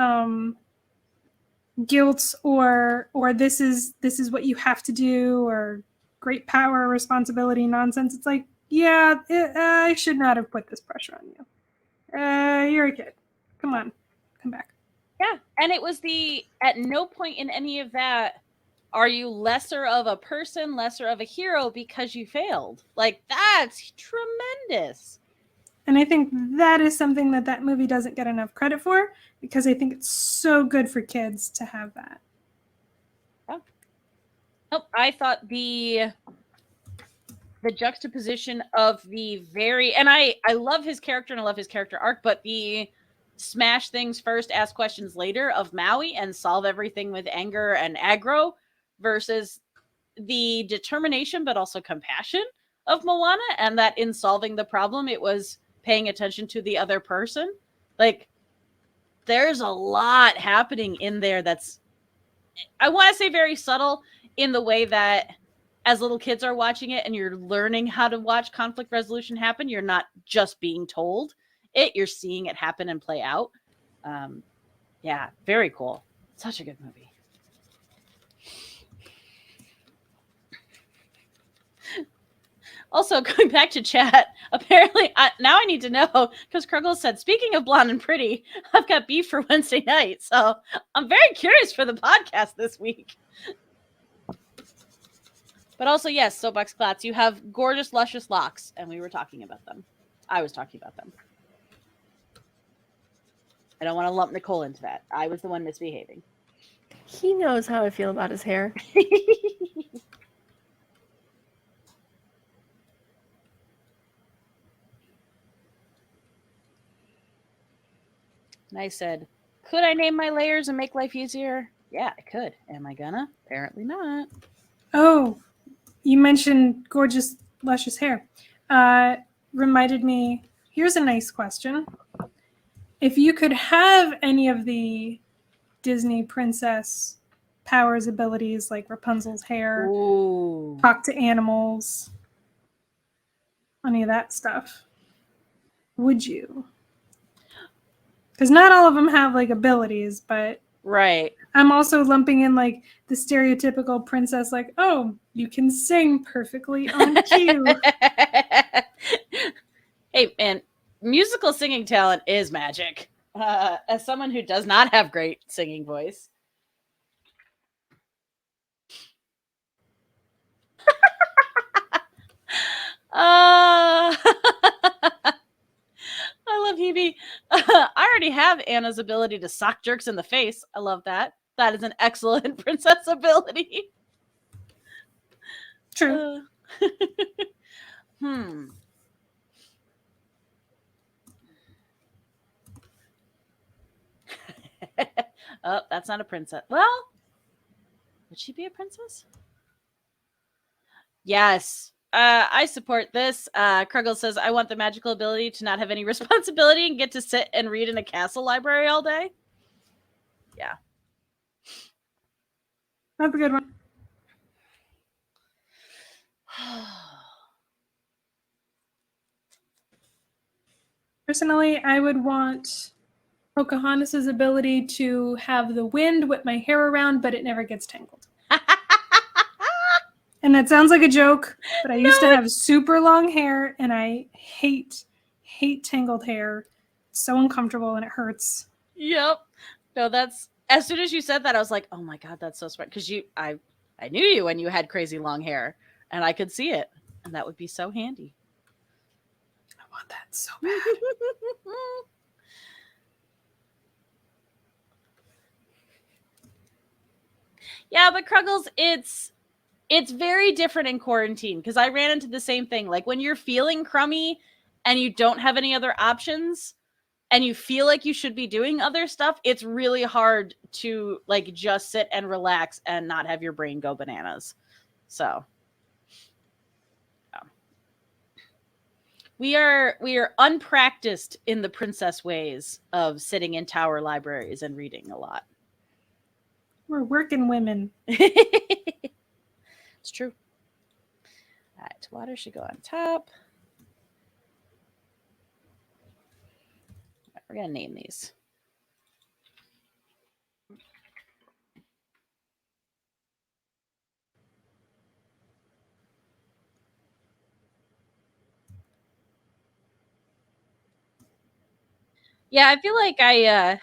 guilt or this is what you have to do, or great power, responsibility nonsense. It's like, yeah, I should not have put this pressure on you. You're a kid. Come on. Come back. Yeah. And it was at no point in any of that are you lesser of a person, lesser of a hero because you failed. Like, that's tremendous. And I think that is something that movie doesn't get enough credit for, because I think it's so good for kids to have that. Yeah. Nope. I thought the juxtaposition of and I love his character and I love his character arc, but the smash things first, ask questions later of Maui and solve everything with anger and aggro versus the determination but also compassion of Moana, and that in solving the problem it was paying attention to the other person. Like, there's a lot happening in there that's, I want to say, very subtle in the way that as little kids are watching it and you're learning how to watch conflict resolution happen, you're not just being told it, you're seeing it happen and play out. Yeah, very cool. Such a good movie. Also, going back to chat, apparently, now I need to know, because Kruggle said, speaking of blonde and pretty, I've got beef for Wednesday night. So I'm very curious for the podcast this week. But also, yes, Soapbox Clats, you have gorgeous, luscious locks, and we were talking about them. I was talking about them. I don't want to lump Nicole into that. I was the one misbehaving. He knows how I feel about his hair. And I said, could I name my layers and make life easier? Yeah, I could. Am I gonna? Apparently not. Oh, you mentioned gorgeous, luscious hair. Reminded me, here's a nice question. If you could have any of the Disney princess powers, abilities, like Rapunzel's hair, Ooh. talk to animals, any of that stuff, would you? Because not all of them have, like, abilities, but Right. I'm also lumping in like the stereotypical princess, like, oh, you can sing perfectly on cue. Hey, man, musical singing talent is magic. As someone who does not have great singing voice. I love Hebe. I already have Anna's ability to sock jerks in the face. I love that. That is an excellent princess ability. True. Oh, that's not a princess. Well, would she be a princess? Yes. I support this. Kruggle says, I want the magical ability to not have any responsibility and get to sit and read in a castle library all day. Yeah. That's a good one. Personally, I would want Pocahontas' ability to have the wind whip my hair around, but it never gets tangled. And that sounds like a joke, but I used to have super long hair, and I hate tangled hair. It's so uncomfortable and it hurts. Yep. No, that's as soon as you said that, I was like, oh my god, that's so smart. Because I knew you when you had crazy long hair, and I could see it, and that would be so handy. I want that so bad. Yeah, but Kruggles, it's very different in quarantine because I ran into the same thing. Like when you're feeling crummy and you don't have any other options and you feel like you should be doing other stuff, it's really hard to like just sit and relax and not have your brain go bananas. So we are unpracticed in the princess ways of sitting in tower libraries and reading a lot. We're working women. It's true. All right, water should go on top. Right, we're gonna name these. Yeah, I feel like I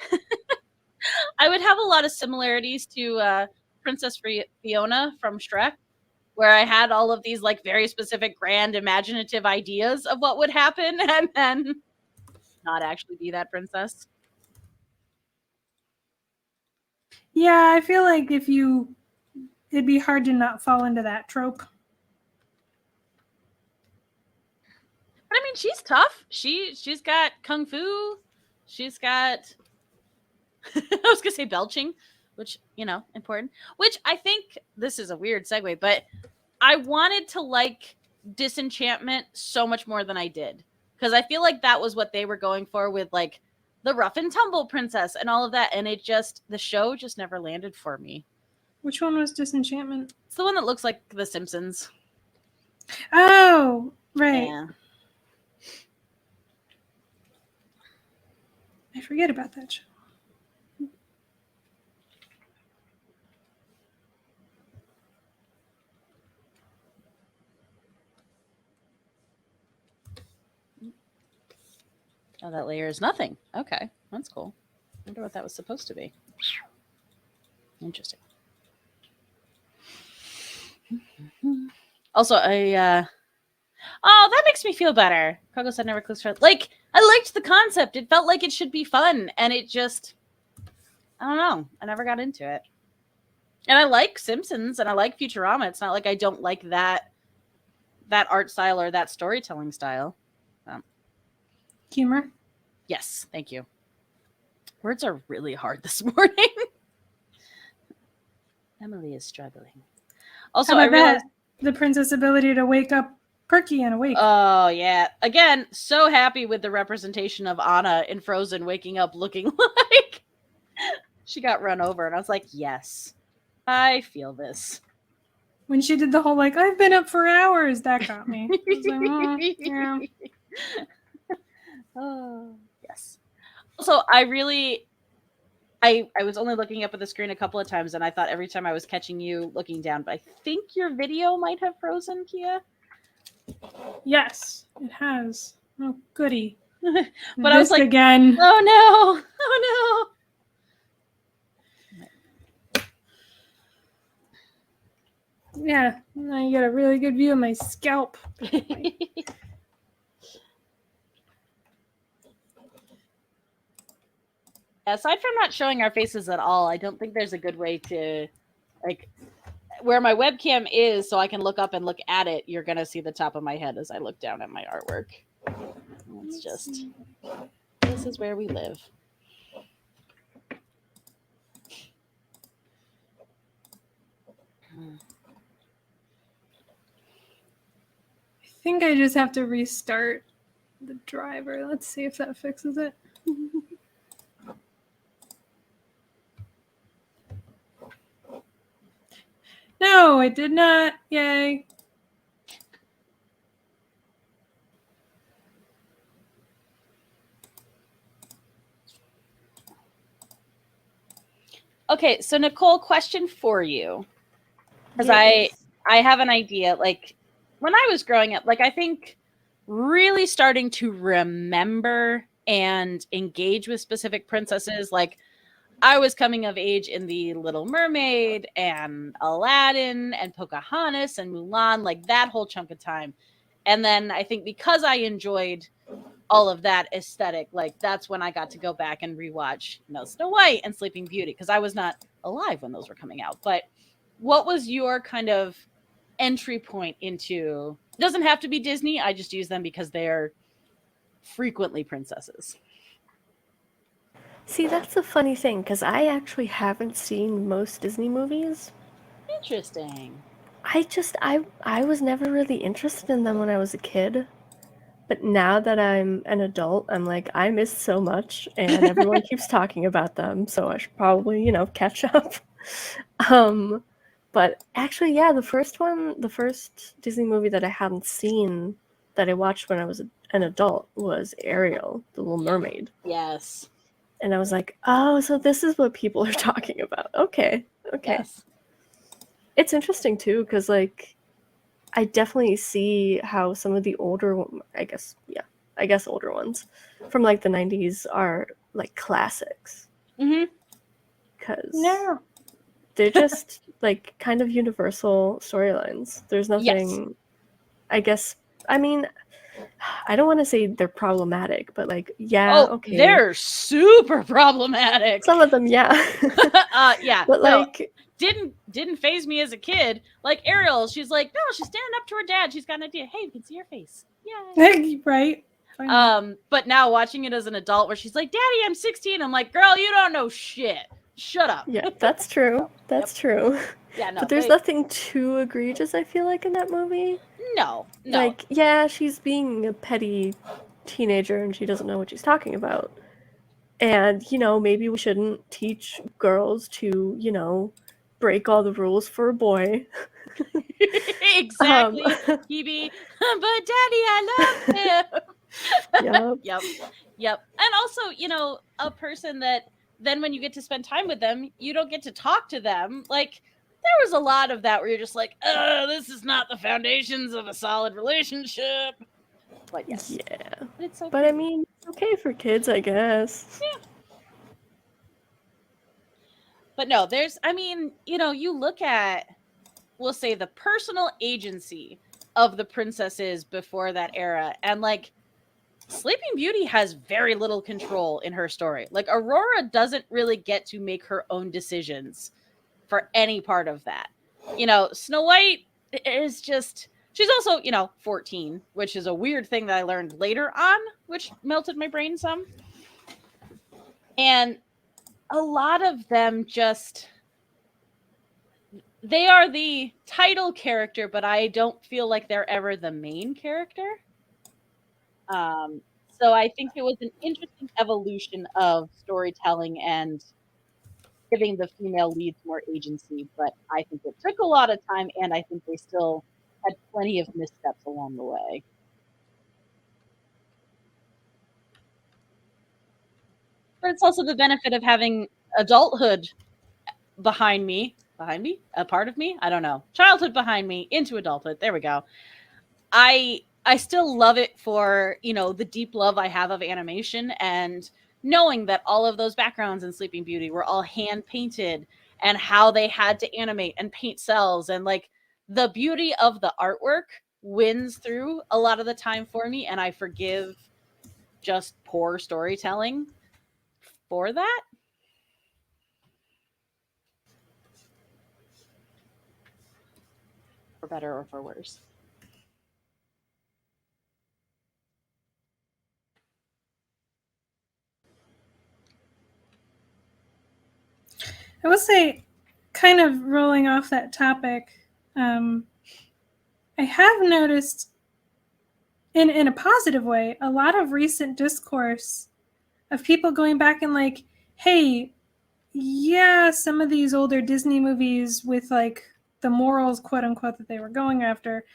would have a lot of similarities to Princess Fiona from Shrek, where I had all of these like very specific, grand, imaginative ideas of what would happen, and then not actually be that princess. Yeah, I feel like it'd be hard to not fall into that trope. But I mean, she's tough. She's got kung fu. She's got I was gonna say belching, which important. Which I think this is a weird segue, but I wanted to like Disenchantment so much more than I did because I feel like that was what they were going for with like the rough and tumble princess and all of that, and the show just never landed for me. Which one was Disenchantment? It's the one that looks like The Simpsons. Oh, right. Yeah. I forget about that show. Oh, that layer is nothing. Okay, that's cool. I wonder what that was supposed to be. Interesting. Also, oh, that makes me feel better. Kogo said never clicks for like. I liked the concept. It felt like it should be fun, and it just, I don't know. I never got into it. And I like Simpsons, and I like Futurama. It's not like I don't like that art style or that storytelling style. Humor. Yes, thank you. Words are really hard this morning. Emily is struggling. Also, I realized the princess' ability to wake up perky and awake. Oh, yeah. Again, so happy with the representation of Anna in Frozen waking up looking like she got run over. And I was like, yes, I feel this. When she did the whole, like, I've been up for hours, that got me. I was like, oh, yeah. Oh, yes. Also, I really I was only looking up at the screen a couple of times, and I thought every time I was catching you looking down, but I think your video might have frozen, Kia. Yes, it has. Oh, goody. But I was like, again. Oh no! Oh no! Yeah, now you get a really good view of my scalp. Aside from not showing our faces at all, I don't think there's a good way to, like, where my webcam is, so I can look up and look at it. You're gonna see the top of my head as I look down at my artwork. It's just, this is where we live. I think I just have to restart the driver. Let's see if that fixes it. No, it did not. Yay. Okay, so Nicole, question for you. Because Yes. I have an idea. Like, when I was growing up, like, I think really starting to remember and engage with specific princesses, like, I was coming of age in The Little Mermaid and Aladdin and Pocahontas and Mulan, like that whole chunk of time. And then I think because I enjoyed all of that aesthetic, like that's when I got to go back and rewatch, Snow White and Sleeping Beauty, because I was not alive when those were coming out. But what was your kind of entry point into, it doesn't have to be Disney, I just use them because they're frequently princesses. See, that's a funny thing, because I actually haven't seen most Disney movies. Interesting. I was never really interested in them when I was a kid. But now that I'm an adult, I'm like, I missed so much, and everyone keeps talking about them, so I should probably, catch up. But actually, yeah, the first Disney movie that I hadn't seen that I watched when I was an adult was Ariel, the Little Mermaid. Yes. And I was like, oh, so this is what people are talking about. Okay. Yes. It's interesting, too, because, like, I definitely see how some of the older, I guess older ones from, like, the 90s are, like, classics. Mm-hmm. Because they're just, like, kind of universal storylines. There's nothing, Yes. I guess, I mean, I don't want to say they're problematic, but, like, yeah, okay. They're super problematic. Some of them, yeah. Yeah. But, like... Didn't phase me as a kid. Like Ariel, she's like, no, she's standing up to her dad. She's got an idea. Hey, we can see your face. Yeah. Right. But now watching it as an adult where she's like, Daddy, I'm 16. I'm like, girl, you don't know shit. Shut up. Yeah, that's true. That's true. Yeah, no. But there's nothing too egregious, I feel like, in that movie. No. Like, yeah, she's being a petty teenager and she doesn't know what she's talking about. And, maybe we shouldn't teach girls to, break all the rules for a boy. Exactly, Hebe. But Daddy, I love him. Yep. And also, a person that then when you get to spend time with them, you don't get to talk to them. Like, there was a lot of that where you're just like, this is not the foundations of a solid relationship. But yes. Yeah. It's okay. But I mean, it's okay for kids, I guess. Yeah. But no, you look at, we'll say, the personal agency of the princesses before that era, and like Sleeping Beauty has very little control in her story. Like Aurora doesn't really get to make her own decisions for any part of that. Snow White is just, she's also, 14, which is a weird thing that I learned later on, which melted my brain some. And a lot of them just, they are the title character, but I don't feel like they're ever the main character. So I think it was an interesting evolution of storytelling and giving the female leads more agency, but I think it took a lot of time, and I think they still had plenty of missteps along the way. But it's also the benefit of having adulthood behind me, a part of me, I don't know, childhood behind me into adulthood. There we go. I still love it for, the deep love I have of animation, and knowing that all of those backgrounds in Sleeping Beauty were all hand painted, and how they had to animate and paint cells, and like the beauty of the artwork wins through a lot of the time for me, and I forgive just poor storytelling for that. For better or for worse. I will say, kind of rolling off that topic, I have noticed, in a positive way, a lot of recent discourse of people going back and like, hey, yeah, some of these older Disney movies with like the morals, quote unquote, that they were going after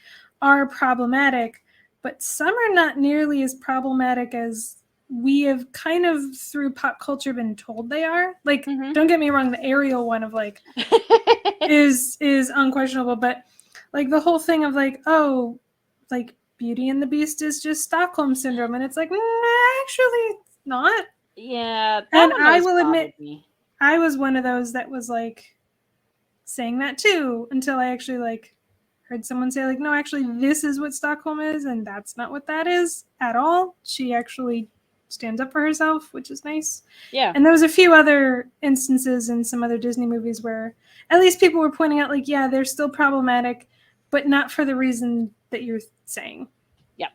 are problematic, but some are not nearly as problematic as we have kind of through pop culture been told they are. Like, don't get me wrong, the Ariel one of like is unquestionable, but like the whole thing of like, oh, like Beauty and the Beast is just Stockholm syndrome, and it's like, actually it's not. Yeah, and I will admit, I was one of those that was like saying that too, until I actually like heard someone say like, no, actually this is what Stockholm is, and that's not what that is at all. She actually stands up for herself, which is nice. Yeah. And there was a few other instances in some other Disney movies where at least people were pointing out like, yeah, they're still problematic, but not for the reason that you're saying. Yeah.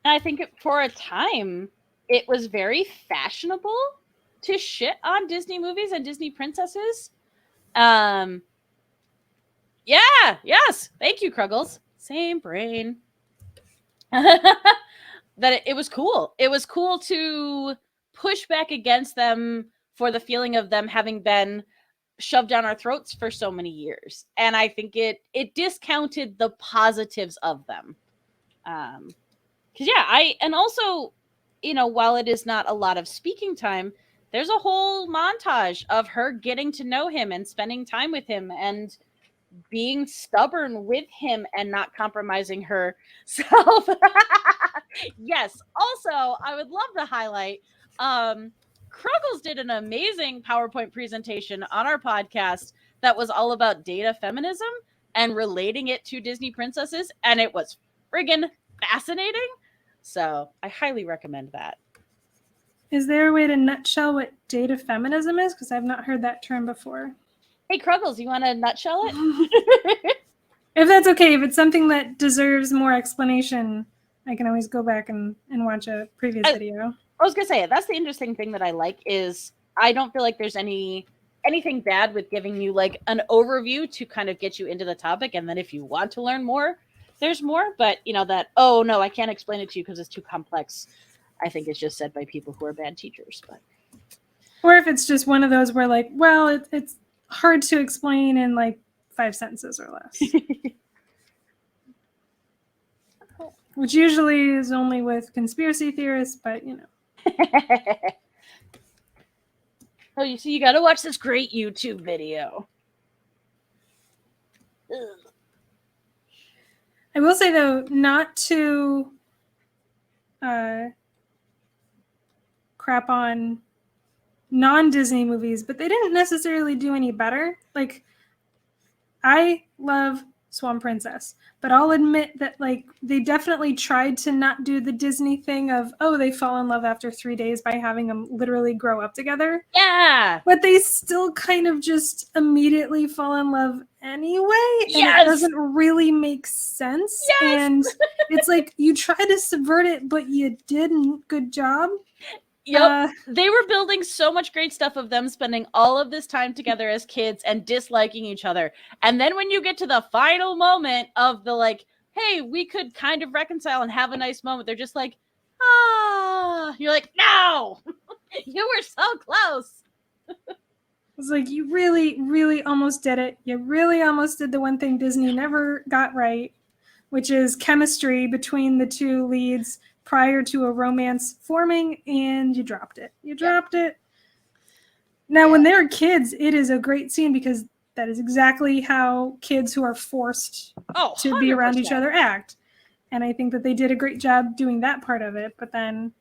And I think for a time it was very fashionable to shit on Disney movies and Disney princesses. Yeah, yes. Thank you, Kruggles. Same brain. That it was cool. It was cool to push back against them for the feeling of them having been shoved down our throats for so many years. And I think it discounted the positives of them. Because and also, while it is not a lot of speaking time, there's a whole montage of her getting to know him and spending time with him and being stubborn with him and not compromising herself. Yes. Also, I would love to highlight, Kruggles did an amazing PowerPoint presentation on our podcast that was all about data feminism and relating it to Disney princesses, and it was friggin' fascinating. So I highly recommend that. Is there a way to nutshell what data feminism is? Because I've not heard that term before. Hey, Kruggles, you want to nutshell it? If that's okay, if it's something that deserves more explanation, I can always go back and watch a previous video. I was going to say, that's the interesting thing that I like is I don't feel like there's anything bad with giving you like an overview to kind of get you into the topic. And then if you want to learn more, there's more. But, that, oh, no, I can't explain it to you because it's too complex, I think it's just said by people who are bad teachers. But or if it's just one of those where like, well, it's hard to explain in like 5 sentences or less. Which usually is only with conspiracy theorists, but Oh, you got to watch this great YouTube video. Ugh. I will say though, not to crap on non-Disney movies, but they didn't necessarily do any better. Like, I love Swan Princess, but I'll admit that like they definitely tried to not do the Disney thing of, oh, they fall in love after 3 days by having them literally grow up together. Yeah. But they still kind of just immediately fall in love anyway. And yes. It doesn't really make sense. Yes. And it's like you try to subvert it, but you didn't. Good job. Yep. They were building so much great stuff of them spending all of this time together as kids and disliking each other. And then when you get to the final moment of the like, hey, we could kind of reconcile and have a nice moment, they're just like, you're like, no, you were so close. It's like, you really, really almost did it. You really almost did the one thing Disney never got right, which is chemistry between the two leads prior to a romance forming, and you dropped it. You dropped it. Now, when they're kids, it is a great scene because that is exactly how kids who are forced to be around each other act. And I think that they did a great job doing that part of it. But then,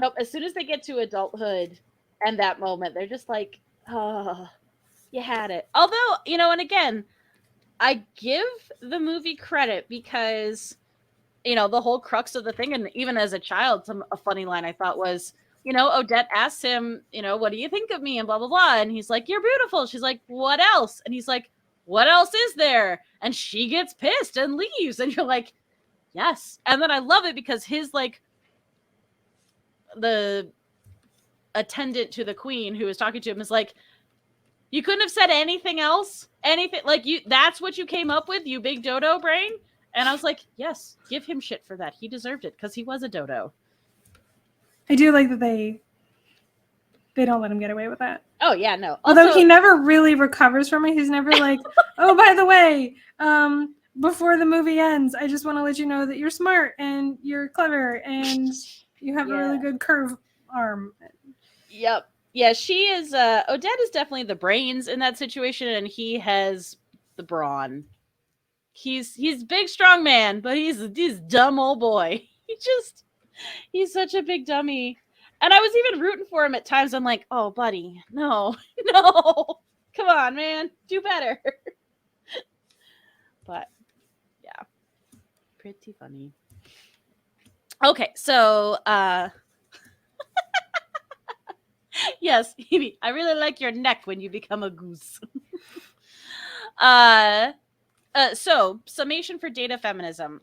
Nope. As soon as they get to adulthood and that moment, they're just like, oh, you had it. Although, and again, I give the movie credit because, the whole crux of the thing, and even as a child, a funny line I thought was, Odette asks him, what do you think of me? And blah, blah, blah. And he's like, you're beautiful. She's like, what else? And he's like, what else is there? And she gets pissed and leaves. And you're like, yes. And then I love it because his, like, the attendant to the queen who was talking to him is like, you couldn't have said anything else? Anything? Like, that's what you came up with, you big dodo brain? And I was like, yes, give him shit for that. He deserved it because he was a dodo. I do like that they don't let him get away with that. Oh, yeah, no. Although he never really recovers from it. He's never like, oh, by the way, before the movie ends, I just want to let you know that you're smart and you're clever and you have a really good curve arm. Yep. Yeah, she is, Odette is definitely the brains in that situation, and he has the brawn. He's big, strong man, but he's dumb old boy. He's such a big dummy. And I was even rooting for him at times. I'm like, oh, buddy, no. Come on, man. Do better. But, yeah. Pretty funny. Okay, so, yes, Hebe, I really like your neck when you become a goose. So, summation for data feminism.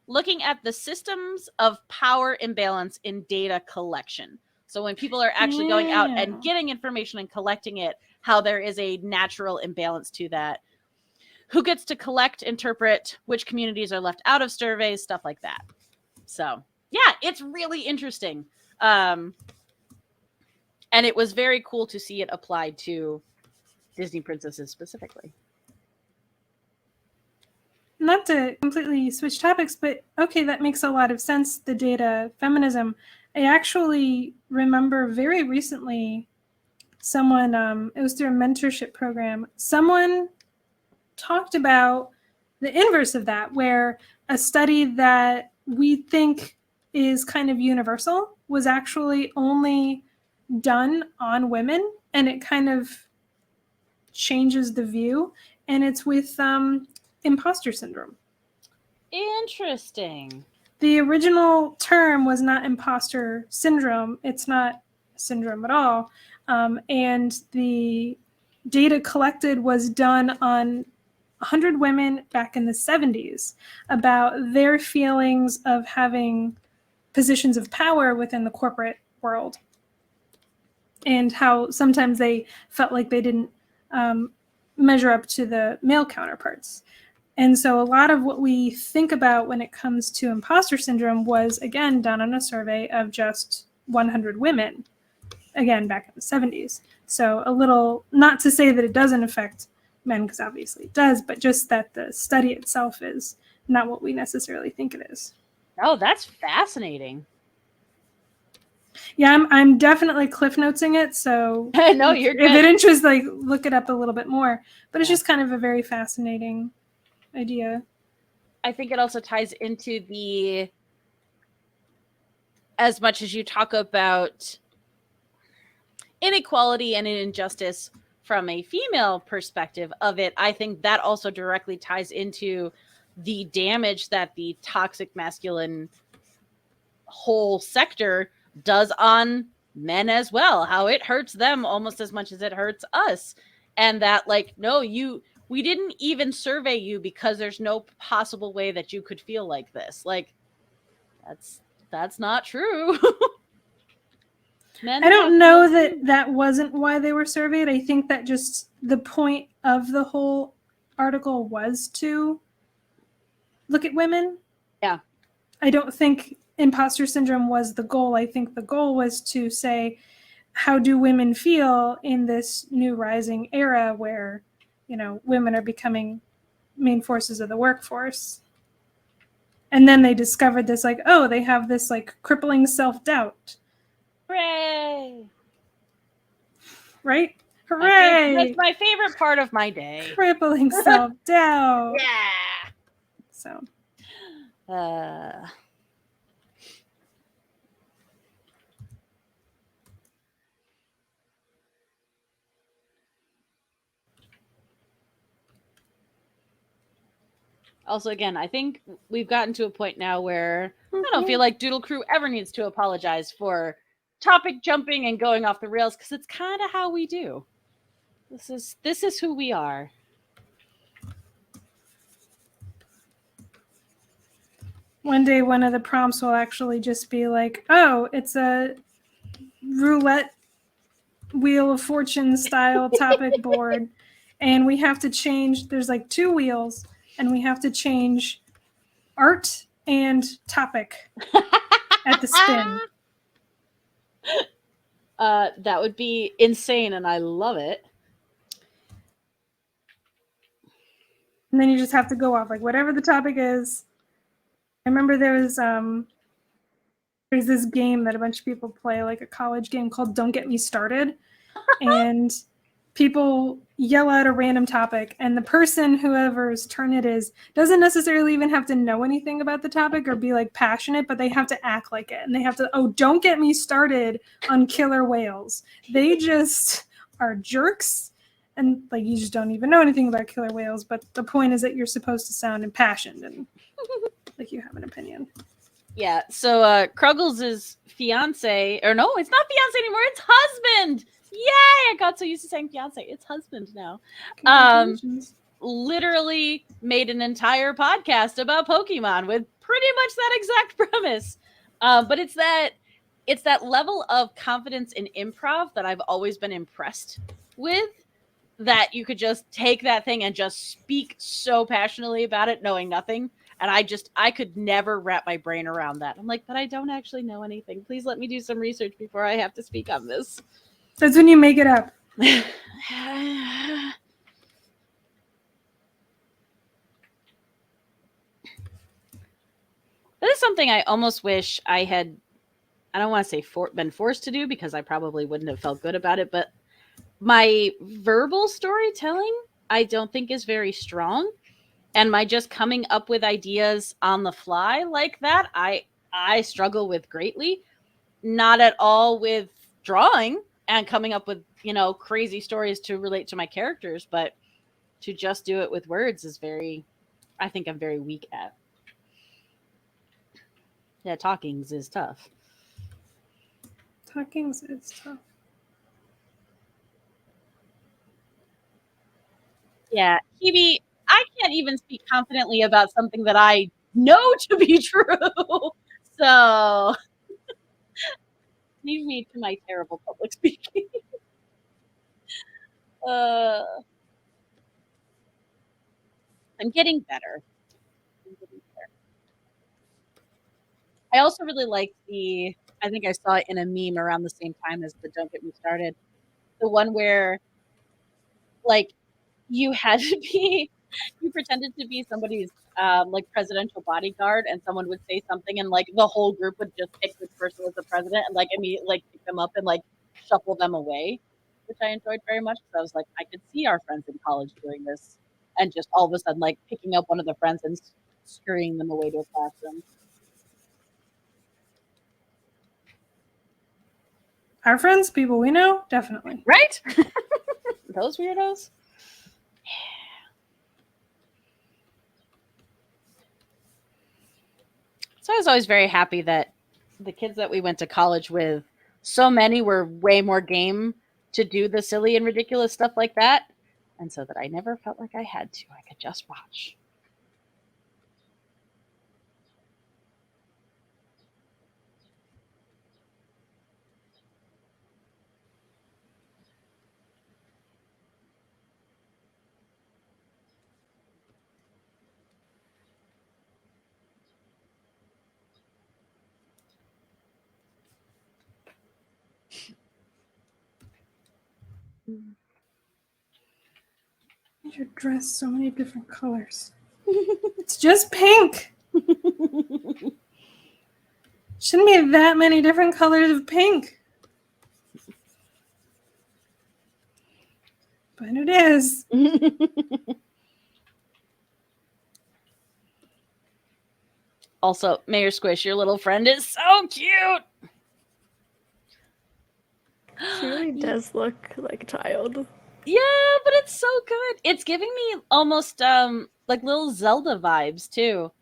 Looking at the systems of power imbalance in data collection. So when people are actually going out and getting information and collecting it, how there is a natural imbalance to that. Who gets to collect, interpret, which communities are left out of surveys, stuff like that. So, yeah, it's really interesting. And it was very cool to see it applied to Disney princesses specifically. Not to completely switch topics, but okay, that makes a lot of sense, the data feminism. I actually remember very recently someone, it was through a mentorship program, someone talked about the inverse of that, where a study that we think is kind of universal was actually only done on women, and it kind of changes the view. And it's with imposter syndrome. Interesting. The original term was not imposter syndrome. It's not a syndrome at all. And the data collected was done on 100 women back in the 70s about their feelings of having positions of power within the corporate world, and how sometimes they felt like they didn't measure up to the male counterparts. And so a lot of what we think about when it comes to imposter syndrome was, again, done on a survey of just 100 women, again, back in the 70s. So a little, not to say that it doesn't affect men, because obviously it does, but just that the study itself is not what we necessarily think it is. Oh, that's fascinating. Yeah, I'm definitely cliff noting it, so no, you're good. If it interests, like, look it up a little bit more. But it's just kind of a very fascinating idea. I think it also ties into the, as much as you talk about inequality and injustice from a female perspective of it, I think that also directly ties into the damage that the toxic masculine whole sector does on men as well, how it hurts them almost as much as it hurts us. And that, like, no, we didn't even survey you because there's no possible way that you could feel like this. Like, that's not true. I don't know that wasn't why they were surveyed. I think that just the point of the whole article was to look at women. Yeah. I don't think imposter syndrome was the goal. I think the goal was to say, how do women feel in this new rising era where, women are becoming main forces of the workforce? And then they discovered this, like, oh, they have this, like, crippling self-doubt. Hooray! right? Hooray! That's my favorite part of my day. Crippling self-doubt. Yeah. So. Also, again, I think we've gotten to a point now where I don't feel like Doodle Crew ever needs to apologize for topic jumping and going off the rails, because it's kind of how we do. This is who we are. One day, one of the prompts will actually just be like, "Oh, it's a roulette wheel of fortune style topic board, and we have to change. There's like 2 wheels, and we have to change art and topic at the spin." That would be insane, and I love it. And then you just have to go off like whatever the topic is. I remember there's this game that a bunch of people play, like a college game called Don't Get Me Started. And people yell out a random topic, and the person, whoever's turn it is, doesn't necessarily even have to know anything about the topic or be like passionate, but they have to act like it. And they have to, oh, don't get me started on killer whales. They just are jerks. And like, you just don't even know anything about killer whales, but the point is that you're supposed to sound impassioned and like you have an opinion. Yeah, so Kruggles' fiance, or no, it's not fiance anymore, it's husband! Yay! I got so used to saying fiance. It's husband now. Literally made an entire podcast about Pokemon with pretty much that exact premise. But it's that level of confidence in improv that I've always been impressed with, that you could just take that thing and just speak so passionately about it, knowing nothing. And I could never wrap my brain around that. I'm like, but I don't actually know anything. Please let me do some research before I have to speak on this. That's when you make it up. That is something I almost wish I had, I don't want to say been forced to do, because I probably wouldn't have felt good about it, but my verbal storytelling, I don't think is very strong. And my just coming up with ideas on the fly like that, I struggle with greatly. Not at all with drawing and coming up with, crazy stories to relate to my characters, but to just do it with words is I think I'm very weak at. Yeah, talkings is tough. Talkings is tough. Yeah, Hebe, I can't even speak confidently about something that I know to be true. So leave me to my terrible public speaking. I'm getting better. I also really like I think I saw it in a meme around the same time as the Don't Get Me Started. The one where, like, you pretended to be somebody's like presidential bodyguard, and someone would say something, and like the whole group would just pick this person as the president and like immediately like pick them up and like shuffle them away, which I enjoyed very much. So I was like, I could see our friends in college doing this, and just all of a sudden like picking up one of the friends and scurrying them away to a classroom. Our friends, people we know, definitely. Right? Those weirdos. So I was always very happy that the kids that we went to college with, so many were way more game to do the silly and ridiculous stuff like that. And so that I never felt like I had to. I could just watch. Your dress so many different colors. It's just pink. Shouldn't be that many different colors of pink. but it is. Also, Mayor Squish, your little friend is so cute. She really does look like a child. Yeah, but it's so good. It's giving me almost like little Zelda vibes too,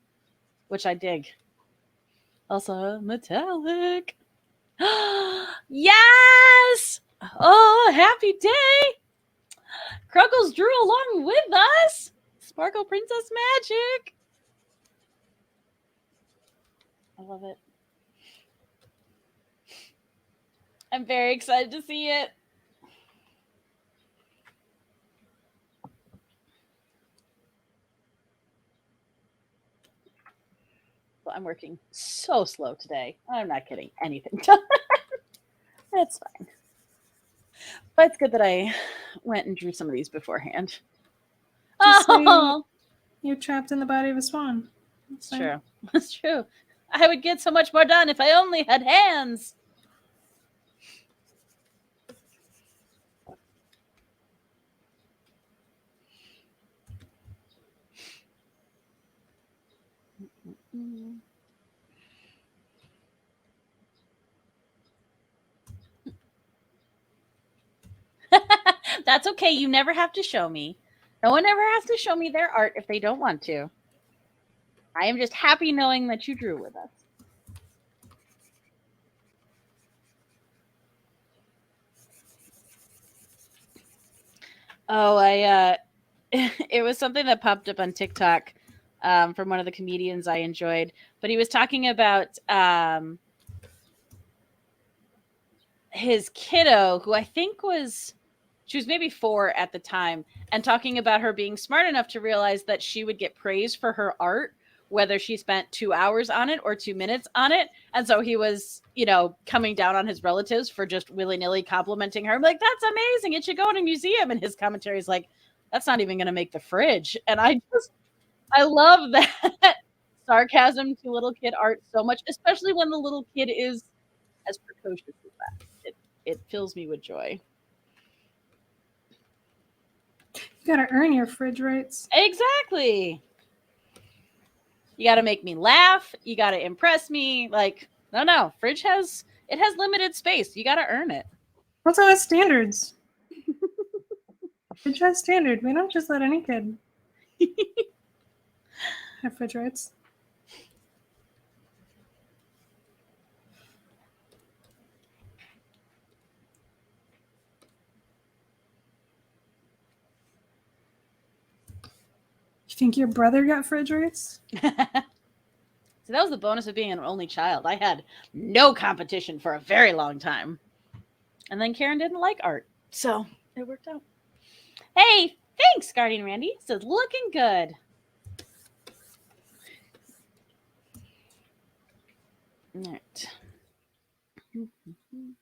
which I dig. Also metallic. Yes! Oh, happy day! Kruggles drew along with us. Sparkle Princess magic. I love it. I'm very excited to see it. Well, I'm working so slow today. I'm not getting anything done. That's fine. But it's good that I went and drew some of these beforehand. Just Oh, you're trapped in the body of a swan. that's true. That's true. I would get so much more done if I only had hands. That's okay. You never have to show me. No one ever has to show me their art if they don't want to. I am just happy knowing that you drew with us. Oh, it was something that popped up on TikTok from one of the comedians I enjoyed, but he was talking about his kiddo, who I think she was maybe 4 at the time, and talking about her being smart enough to realize that she would get praised for her art, whether she spent 2 hours on it or 2 minutes on it. And so he was, coming down on his relatives for just willy-nilly complimenting her. I'm like, that's amazing. It should go in a museum. And his commentary is like, that's not even going to make the fridge. And I love that sarcasm to little kid art so much, especially when the little kid is as precocious as that. It fills me with joy. You gotta earn your fridge rights. Exactly. You got to make me laugh. You got to impress me. Like, no. Fridge has limited space. You got to earn it. Also has standards. Fridge has standard. We don't just let any kid have fridge rights. You think your brother got fridge rights? So that was the bonus of being an only child. I had no competition for a very long time. And then Karen didn't like art. So it worked out. Hey, thanks, Guardian Randy. This is looking good. All right. There we go.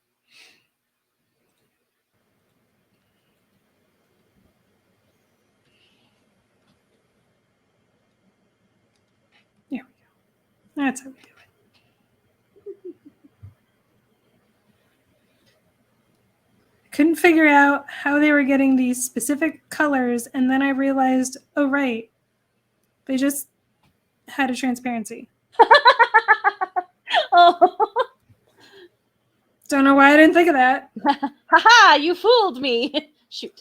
That's how we do it. Couldn't figure out how they were getting these specific colors, and then I realized, oh right, they just had a transparency. Oh. Don't know why I didn't think of that. Haha, you fooled me. Shoot.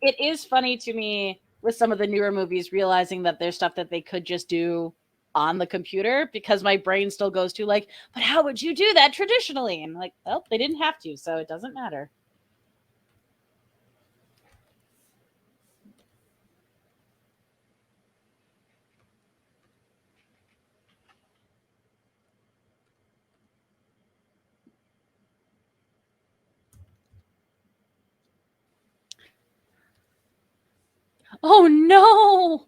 It is funny to me with some of the newer movies realizing that there's stuff that they could just do on the computer, because my brain still goes to like, but how would you do that traditionally? And like, well, they didn't have to, so it doesn't matter. Oh no!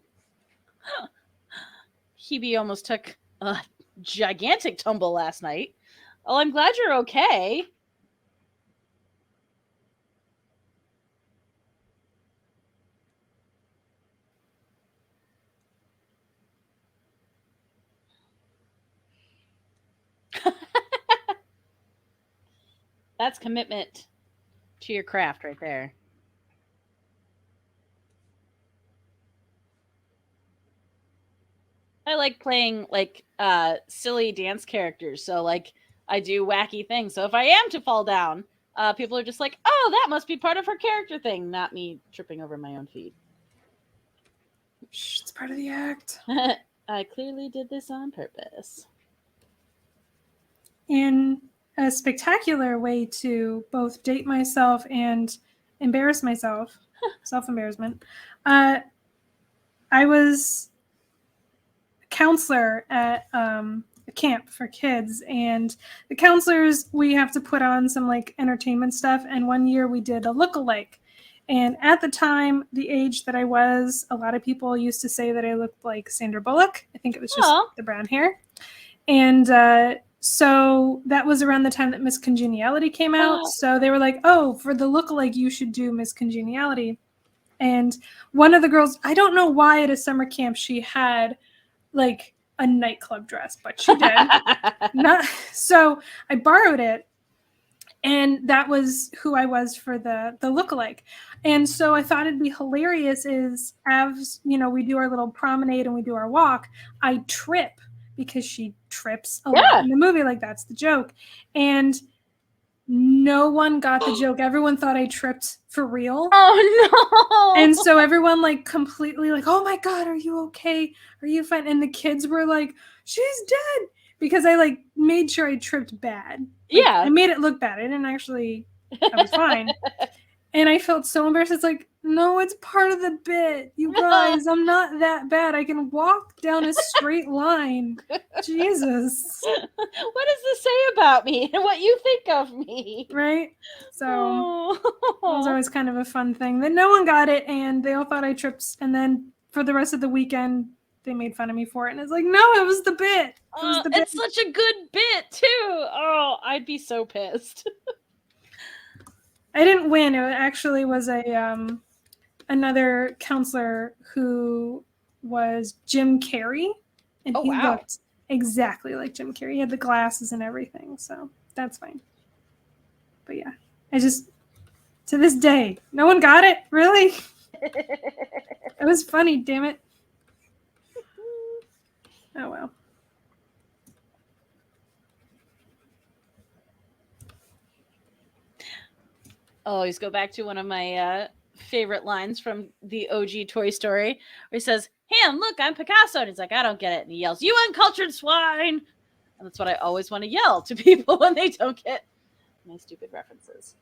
Hebe almost took a gigantic tumble last night. Oh, I'm glad you're okay. That's commitment to your craft right there. I like playing like silly dance characters. So like I do wacky things. So if I am to fall down, people are just like, "Oh, that must be part of her character thing," not me tripping over my own feet. Shh, it's part of the act. I clearly did this on purpose. In a spectacular way to both date myself and embarrass myself, self-embarrassment, I was a counselor at a camp for kids, and the counselors, we have to put on some like entertainment stuff, and one year we did a look-alike. And at the time, the age that I was, a lot of people used to say that I looked like Sandra Bullock. I think it was just the brown hair. And so that was around the time that Miss Congeniality came out. So they were like, oh, for the lookalike, you should do Miss Congeniality. And one of the girls, I don't know why at a summer camp she had like a nightclub dress, but she did. So I borrowed it. And that was who I was for the lookalike. And so I thought it'd be hilarious is as, you know, we do our little promenade and we do our walk, I trip because she trips a lot in the movie. Like, that's the joke. And no one got the joke. Everyone thought I tripped for real. Oh, no. And so everyone, like, completely like, oh, my God, are you okay? Are you fine? And the kids were like, she's dead. Because I, like, made sure I tripped bad. Like, yeah. I made it look bad. I didn't actually, I was fine. And I felt so embarrassed. It's like, no, it's part of the bit. You guys, I'm not that bad. I can walk down a straight line. Jesus. What does this say about me and what you think of me? Right? So it was always kind of a fun thing. Then no one got it, and they all thought I tripped. And then for the rest of the weekend, they made fun of me for it. And it's like, no, it was the bit. It was the bit. It's such a good bit, too. Oh, I'd be so pissed. I didn't win. It actually was a another counselor who was Jim Carrey, and he looked exactly like Jim Carrey. He had the glasses and everything, so that's fine. But yeah, I just, to this day, no one got it. Really? It was funny, damn it. Oh well. I'll always go back to one of my favorite lines from the OG Toy Story, where he says, "Ham, look, I'm Picasso." And he's like, "I don't get it." And he yells, "You uncultured swine!" And that's what I always want to yell to people when they don't get my stupid references.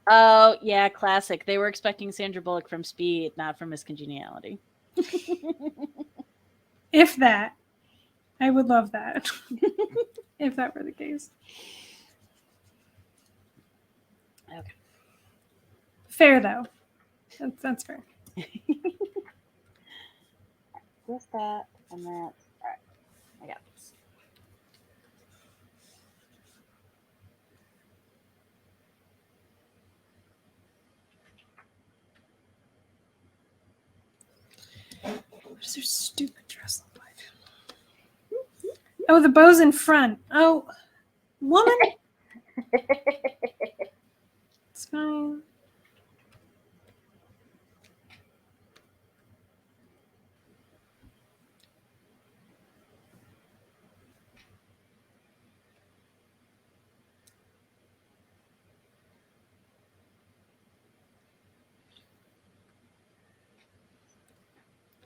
Oh, yeah, classic. They were expecting Sandra Bullock from Speed, not from Miss Congeniality. If that. I would love that. If that were the case. Okay. Fair, though. That's fair. This, that, and that. All right. I got this. What does her stupid dress look like? Oh, the bow's in front. Oh, woman. It's fine.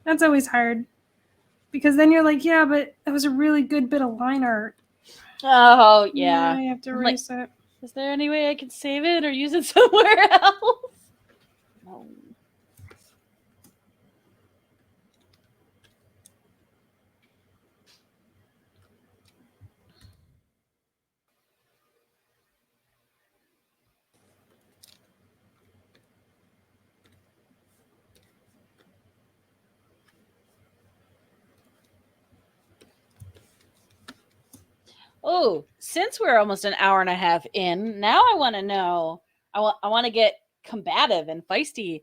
That's always hard. Because then you're like, yeah, but that was a really good bit of line art. Oh, yeah. I have to erase it. Is there any way I can save it or use it somewhere else? No. Oh, since we're almost an hour and a half in, now I want to know. I want to get combative and feisty.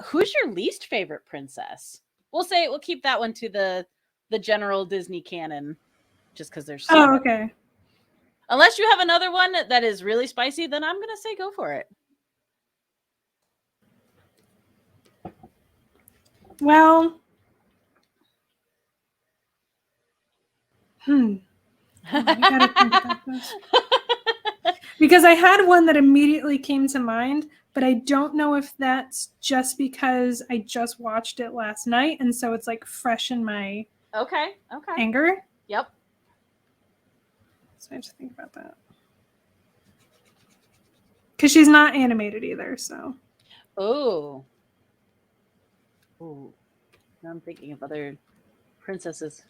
Who's your least favorite princess? We'll keep that one to the the general Disney canon, just because there's so Oh, many. okay. Unless you have another one that is really spicy, then I'm gonna say go for it. Well, I gotta think about this. Because I had one that immediately came to mind, but I don't know if that's just because I just watched it last night, and so it's like fresh in my Okay. anger. Yep. So I have to think about that. Because she's not animated either, so. Oh. Ooh. Now I'm thinking of other princesses.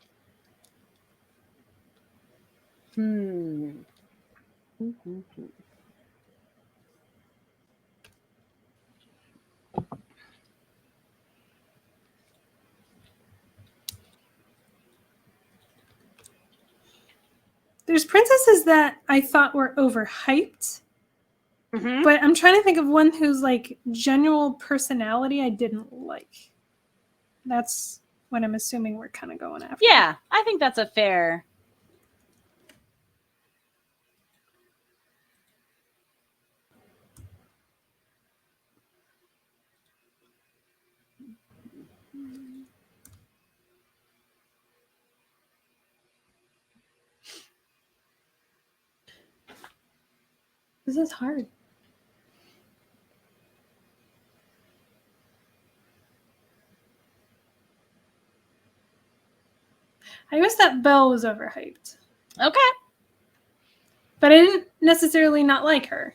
There's princesses that I thought were overhyped, but I'm trying to think of one whose like general personality I didn't like. That's what I'm assuming we're kind of going after. Yeah, I think that's a fair. This is hard. I guess that Belle was overhyped. Okay. But I didn't necessarily not like her.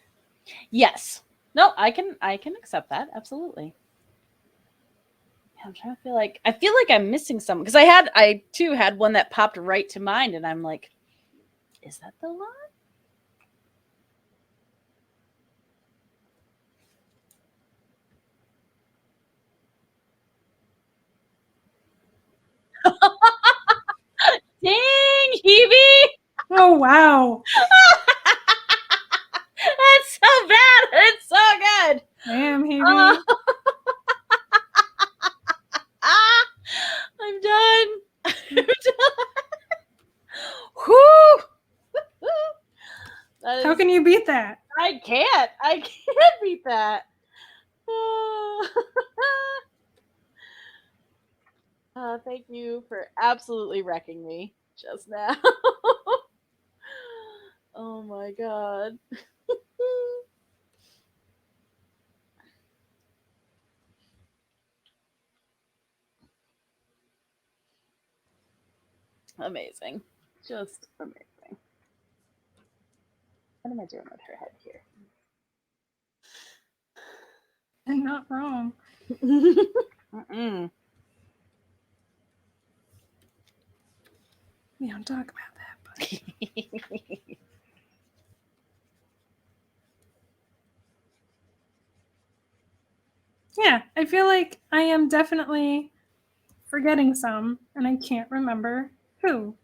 Yes. No, I can accept that. Absolutely. Yeah, I'm trying to feel like I'm missing some because I too had one that popped right to mind, and I'm like, is that the one? Dang, Hebe! Oh, wow. That's so bad. It's so good. Damn, Hebe. I'm done. I'm done. Whew. How can you beat that? I can't beat that. Thank you for absolutely wrecking me just now. Oh my god. Amazing. Just amazing. What am I doing with her head here? I'm not wrong. Mm-mm. We don't talk about that, but yeah, I feel like I am definitely forgetting some, and I can't remember who.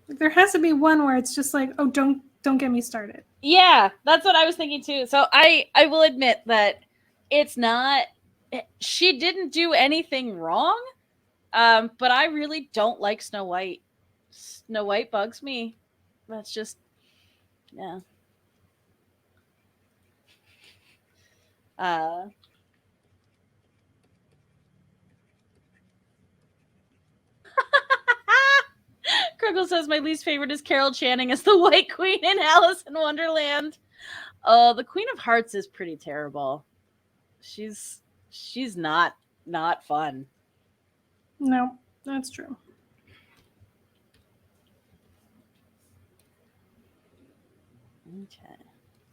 There has to be one where it's just like, oh, don't get me started. Yeah, that's what I was thinking too. So I will admit that it's not. She didn't do anything wrong, but I really don't like Snow White. Snow White bugs me. That's just, yeah. Krugel says my least favorite is Carol Channing as the White Queen in Alice in Wonderland. The Queen of Hearts is pretty terrible. She's not fun. No, that's true. Okay.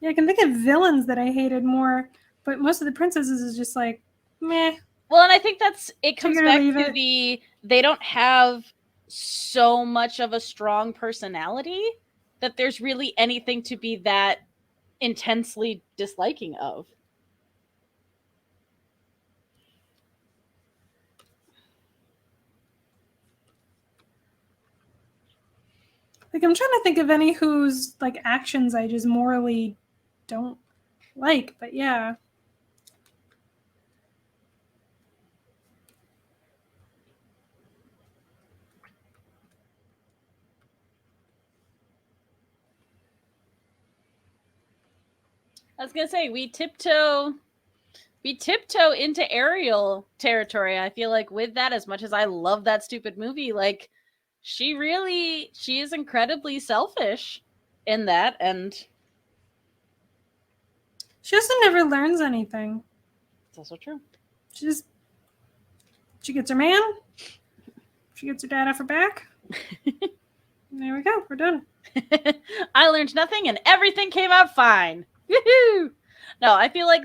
Yeah, I can think of villains that I hated more, but most of the princesses is just like, meh. Well, and I think it comes Take it or back leave to it. they don't have so much of a strong personality that there's really anything to be that intensely disliking of. Like, I'm trying to think of any whose like actions I just morally don't like, but yeah. I was gonna say we tiptoe into Ariel territory. I feel like with that, as much as I love that stupid movie, like she is incredibly selfish in that, and She also never learns anything. it's also true. She gets her man. She gets her dad off her back. There we go. We're done. I learned nothing, and everything came out fine. Woohoo! No, I feel like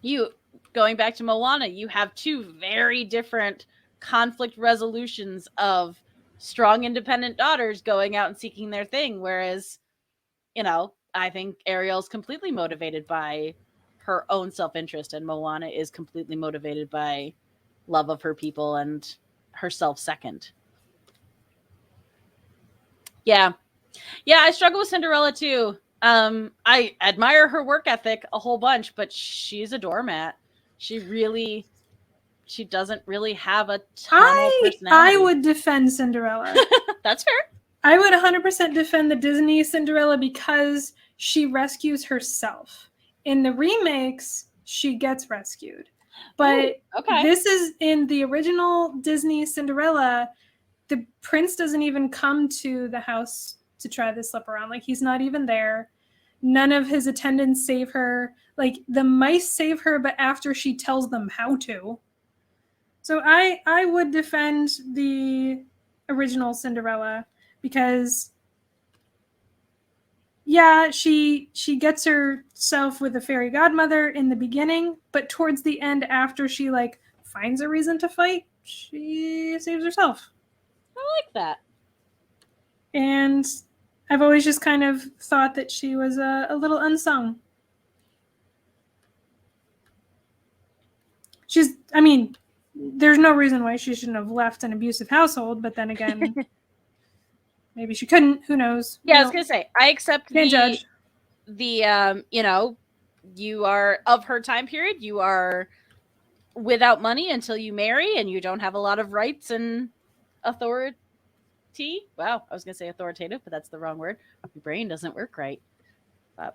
you going back to Moana, you have two very different conflict resolutions of strong independent daughters going out and seeking their thing, whereas I think Ariel's completely motivated by her own self-interest, and Moana is completely motivated by love of her people and herself second. Yeah, I struggle with Cinderella too. I admire her work ethic a whole bunch, but she's a doormat. She doesn't really have a ton of personality. I would defend Cinderella. That's fair. I would 100% defend the Disney Cinderella because she rescues herself. In the remakes, she gets rescued. But This is in the original Disney Cinderella, the prince doesn't even come to the house to try to slip around. Like, he's not even there. None of his attendants save her. Like, the mice save her, but after she tells them how to. So I would defend the original Cinderella because, yeah, she gets herself with a fairy godmother in the beginning, but towards the end, after she like finds a reason to fight, she saves herself. I like that. And I've always just kind of thought that she was a little unsung. There's no reason why she shouldn't have left an abusive household, but then again, maybe she couldn't. Who knows? Yeah, I was gonna say, I accept can't judge. You are of her time period. You are without money until you marry, and you don't have a lot of rights and authority. Wow, I was gonna say authoritative, but that's the wrong word. My brain doesn't work right. Yeah.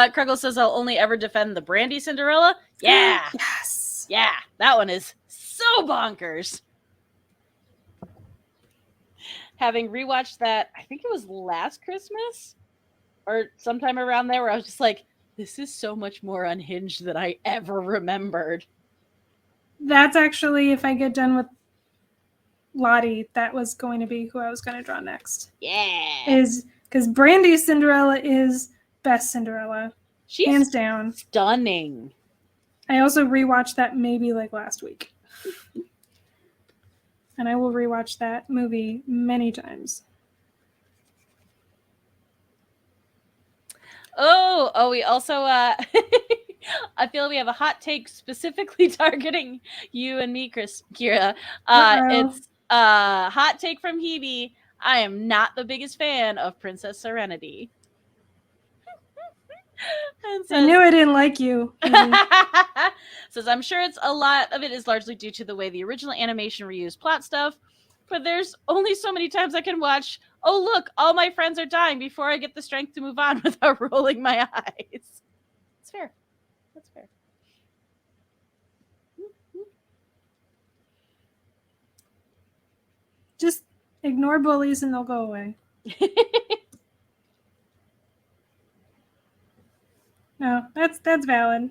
Kruggle says I'll only ever defend the Brandy Cinderella. Yeah. Yes. Yeah, that one is so bonkers. Having rewatched that, I think it was last Christmas or sometime around there, where I was just like, this is so much more unhinged than I ever remembered. That's actually, if I get done with Lottie, that was going to be who I was going to draw next. Yeah. Is because Brandy's Cinderella is best Cinderella. She's hands down. Stunning. I also rewatched that maybe like last week. And I will rewatch that movie many times. Oh, we also I feel we have a hot take specifically targeting you and me, Kira. It's a hot take from Hebe. I am not the biggest fan of Princess Serenity. Says, I knew I didn't like you. Says, I'm sure a lot of it is largely due to the way the original animation reused plot stuff, but there's only so many times I can watch, oh, look, all my friends are dying before I get the strength to move on without rolling my eyes. It's fair. That's fair. Just ignore bullies and they'll go away. No, that's valid.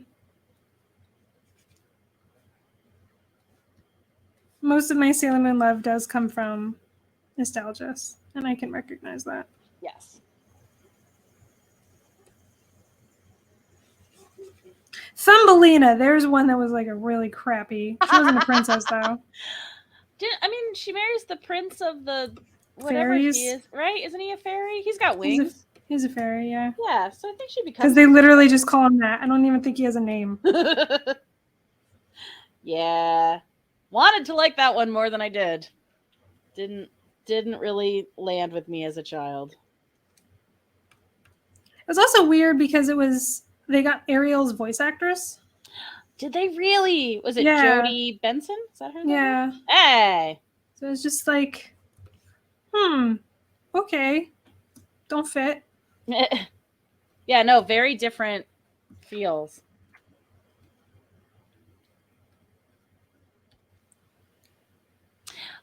Most of my Sailor Moon love does come from nostalgia, and I can recognize that. Yes. Thumbelina, there's one that was like a really crappy. She wasn't a princess though. She marries the prince of the whatever fairies. He is, right? Isn't he a fairy? He's got wings. He's a fairy, yeah. Yeah, so I think she becomes. Because they literally just call him that. I don't even think he has a name. Yeah, wanted to like that one more than I did. Didn't really land with me as a child. It was also weird because they got Ariel's voice actress. Did they really? Was it Jodie Benson? Is that her name? Yeah. Hey. So it's just like, okay, don't fit. Yeah, no, very different feels.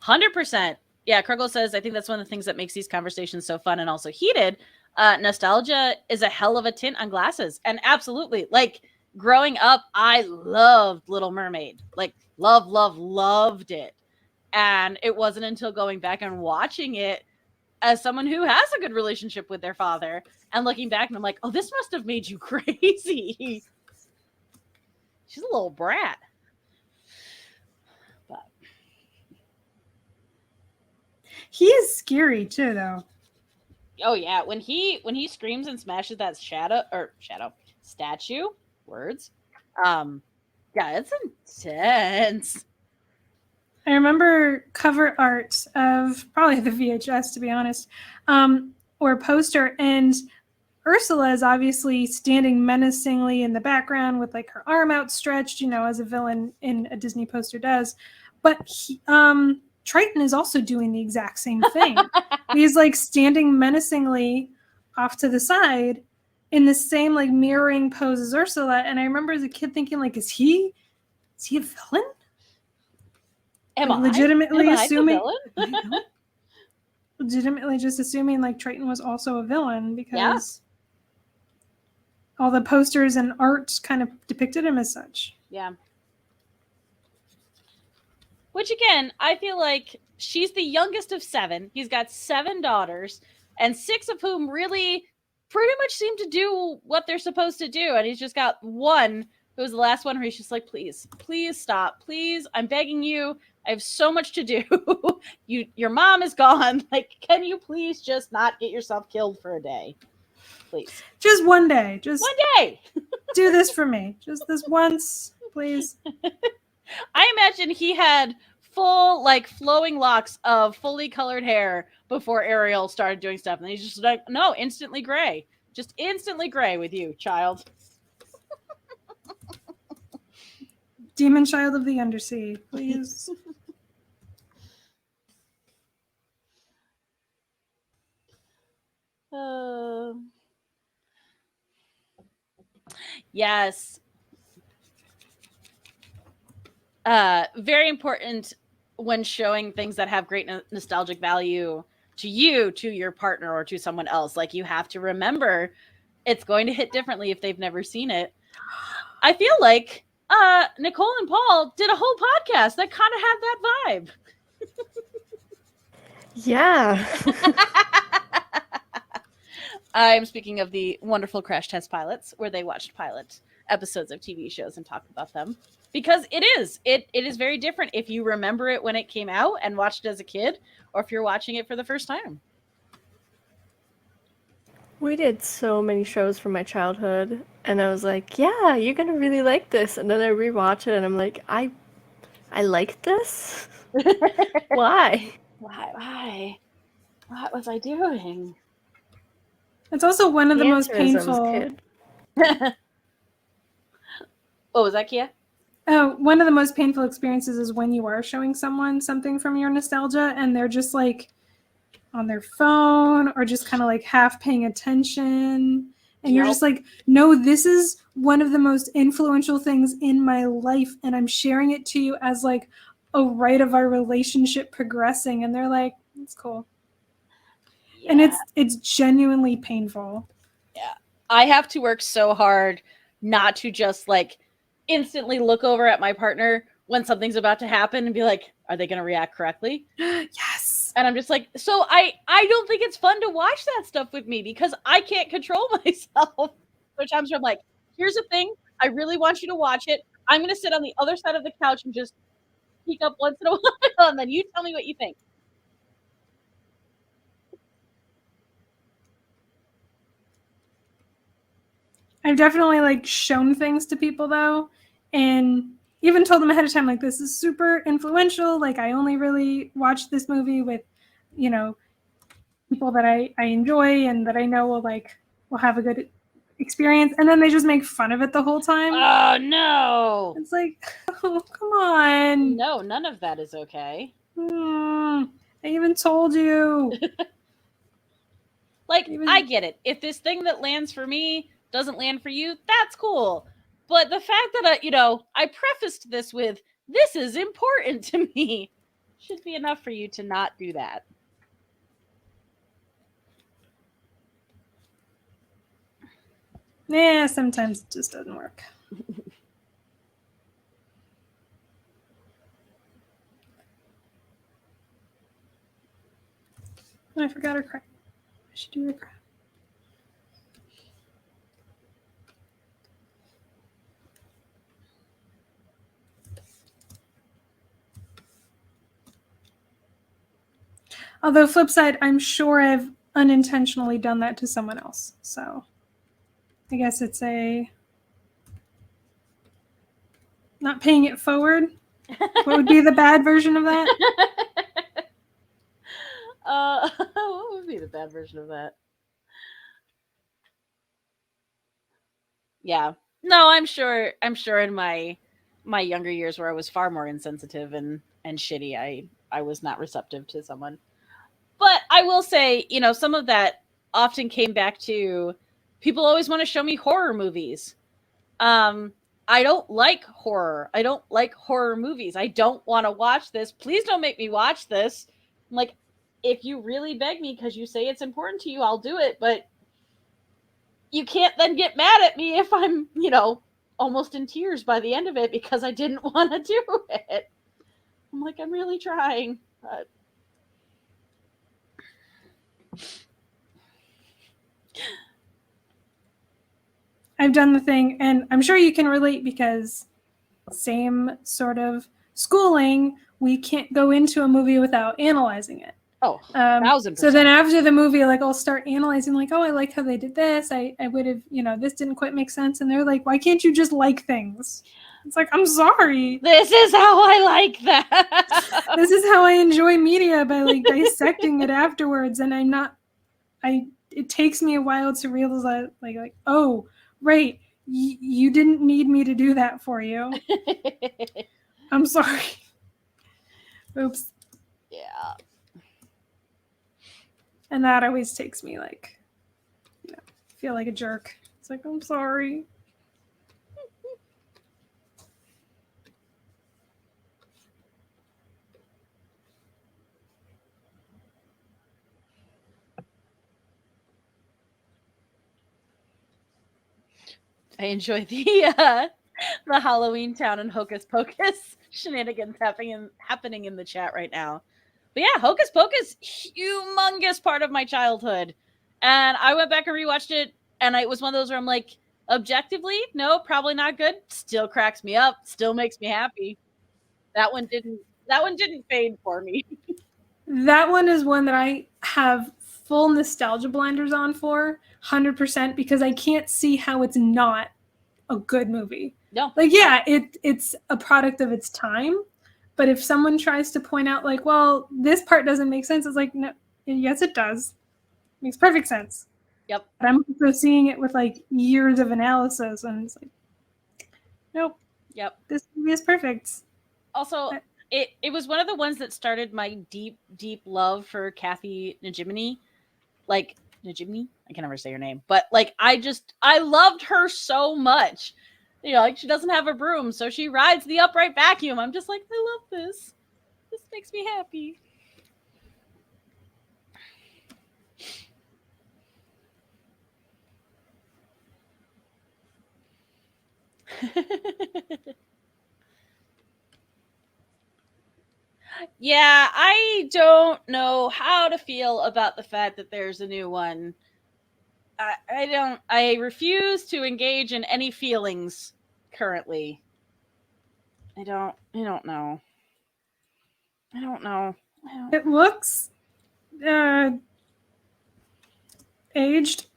%. Yeah, Krugel says, I think that's one of the things that makes these conversations so fun and also heated. Nostalgia is a hell of a tint on glasses. And absolutely, like growing up, I loved Little Mermaid. Like, loved it. And it wasn't until going back and watching it as someone who has a good relationship with their father and looking back, and I'm like, oh, this must have made you crazy. She's a little brat. But he is scary too, though. Oh yeah, when he screams and smashes that statue, words. Yeah, it's intense. I remember cover art of probably the VHS, to be honest, or a poster, and Ursula is obviously standing menacingly in the background with like her arm outstretched, as a villain in a Disney poster does. But Triton is also doing the exact same thing. He's like standing menacingly off to the side in the same like mirroring pose as Ursula. And I remember as a kid thinking, like, is he a villain? Am like, I legitimately assuming the villain? legitimately just assuming like Triton was also a villain because all the posters and art kind of depicted him as such. Yeah. Which again, I feel like she's the youngest of 7. He's got 7 daughters, and 6 of whom really pretty much seem to do what they're supposed to do. And he's just got one who was the last one where he's just like, please stop. Please, I'm begging you. I have so much to do. Your mom is gone. Like, can you please just not get yourself killed for a day? Please. Just one day. Just one day. Do this for me. Just this once, please. I imagine he had full, like, flowing locks of fully colored hair before Ariel started doing stuff. And he's just like, no, instantly gray. Just instantly gray with you, child. Demon child of the undersea, please. Yes. Very important when showing things that have great nostalgic value to you, to your partner, or to someone else. Like, you have to remember it's going to hit differently if they've never seen it. I feel like Nicole and Paul did a whole podcast that kind of had that vibe. Yeah. I'm speaking of the wonderful Crash Test Pilots, where they watched pilot episodes of TV shows and talked about them. Because it is very different if you remember it when it came out and watched it as a kid, or if you're watching it for the first time. We did so many shows from my childhood, and I was like, yeah, you're going to really like this. And then I rewatch it, and I'm like, I like this? Why? Why? What was I doing? It's also one of the most painful... What was that, Kia? One of the most painful experiences is when you are showing someone something from your nostalgia, and they're just like on their phone or just kind of like half paying attention. And you're just like, no, this is one of the most influential things in my life, and I'm sharing it to you as like a rite of our relationship progressing. And they're like, it's cool. Yeah. And it's genuinely painful. Yeah. I have to work so hard not to just like instantly look over at my partner when something's about to happen and be like, are they going to react correctly? Yes. And I'm just like, so I don't think it's fun to watch that stuff with me because I can't control myself. Which I'm sure I'm like, here's the thing. I really want you to watch it. I'm going to sit on the other side of the couch and just peek up once in a while, and then you tell me what you think. I've definitely like shown things to people though, and even told them ahead of time, like, this is super influential. Like, I only really watch this movie with, people that I enjoy and that I know will have a good experience. And then they just make fun of it the whole time. Oh, no. It's like, oh, come on. No, none of that is okay. I even told you. Like, I get it. If this thing that lands for me doesn't land for you, that's cool. But the fact that I prefaced this with, this is important to me, should be enough for you to not do that. Yeah, sometimes it just doesn't work. I forgot her crap. I should do her crap. Although, flip side, I'm sure I've unintentionally done that to someone else. So I guess it's a not paying it forward. What would be the bad version of that? What would be the bad version of that? Yeah. No, I'm sure in my younger years where I was far more insensitive and shitty, I was not receptive to someone. But I will say, some of that often came back to people always want to show me horror movies. I don't like horror. I don't like horror movies. I don't want to watch this. Please don't make me watch this. I'm like, if you really beg me because you say it's important to you, I'll do it. But you can't then get mad at me if I'm, almost in tears by the end of it because I didn't want to do it. I'm like, I'm really trying. But I've done the thing, and I'm sure you can relate because same sort of schooling, we can't go into a movie without analyzing it. Oh, 1000%. So then after the movie, like, I'll start analyzing, like, oh, I like how they did this. I would have, this didn't quite make sense. And they're like, why can't you just like things? It's like, I'm sorry. This is how I like that. This is how I enjoy media, by like dissecting it afterwards. And it takes me a while to realize like, oh, right. You didn't need me to do that for you. I'm sorry. Oops. Yeah. And that always takes me like, feel like a jerk. It's like, I'm sorry. I enjoy the Halloween Town and Hocus Pocus shenanigans happening in the chat right now. But yeah, Hocus Pocus, humongous part of my childhood. And I went back and rewatched it, and it was one of those where I'm like, objectively, no, probably not good. Still cracks me up, still makes me happy. That one didn't fade for me. That one is one that I have full nostalgia blinders on for 100% because I can't see how it's not a good movie. No. Like, yeah, it's a product of its time. But if someone tries to point out, like, well, this part doesn't make sense, it's like, no, yes, it does. It makes perfect sense. Yep. But I'm also seeing it with, like, years of analysis, and it's like, nope. Yep. This movie is perfect. Also, it was one of the ones that started my deep, deep love for Kathy Najimy. Like, Najimy? I can never say her name. But, like, I loved her so much. Like, she doesn't have a broom, so she rides the upright vacuum. I'm just like, I love this. This makes me happy. Yeah, I don't know how to feel about the fact that there's a new one. I refuse to engage in any feelings currently. I don't know. It looks aged.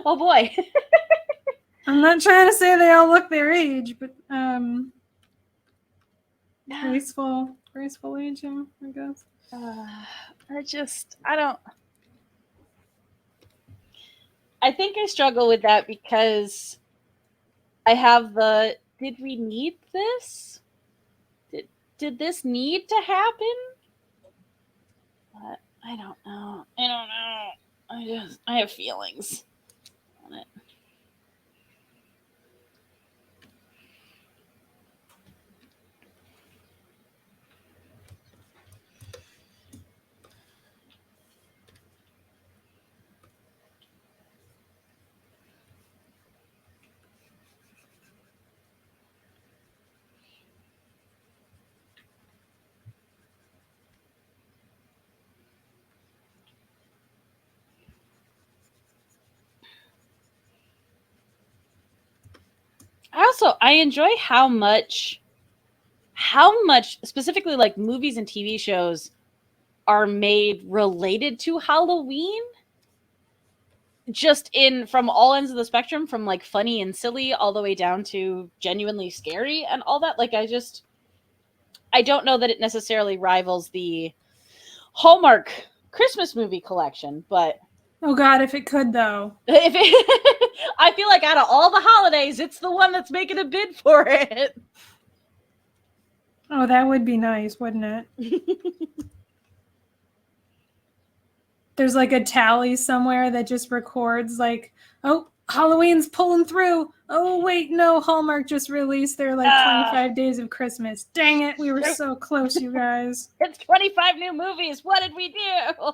Oh boy. I'm not trying to say they all look their age, but graceful aging, I guess. I think I struggle with that because I have did we need this? Did this need to happen? But I don't know. I have feelings on it. I enjoy how much specifically like movies and TV shows are made related to Halloween, just in from all ends of the spectrum, from like funny and silly all the way down to genuinely scary and all that. Like I don't know that it necessarily rivals the Hallmark Christmas movie collection, but Oh God, if it could though. I feel like out of all the holidays, it's the one that's making a bid for it. Oh, that would be nice, wouldn't it? There's like a tally somewhere that just records like, oh, Halloween's pulling through. Oh wait, no, Hallmark just released their like 25 Days of Christmas. Dang it, we were so close, you guys. It's 25 new movies. What did we do?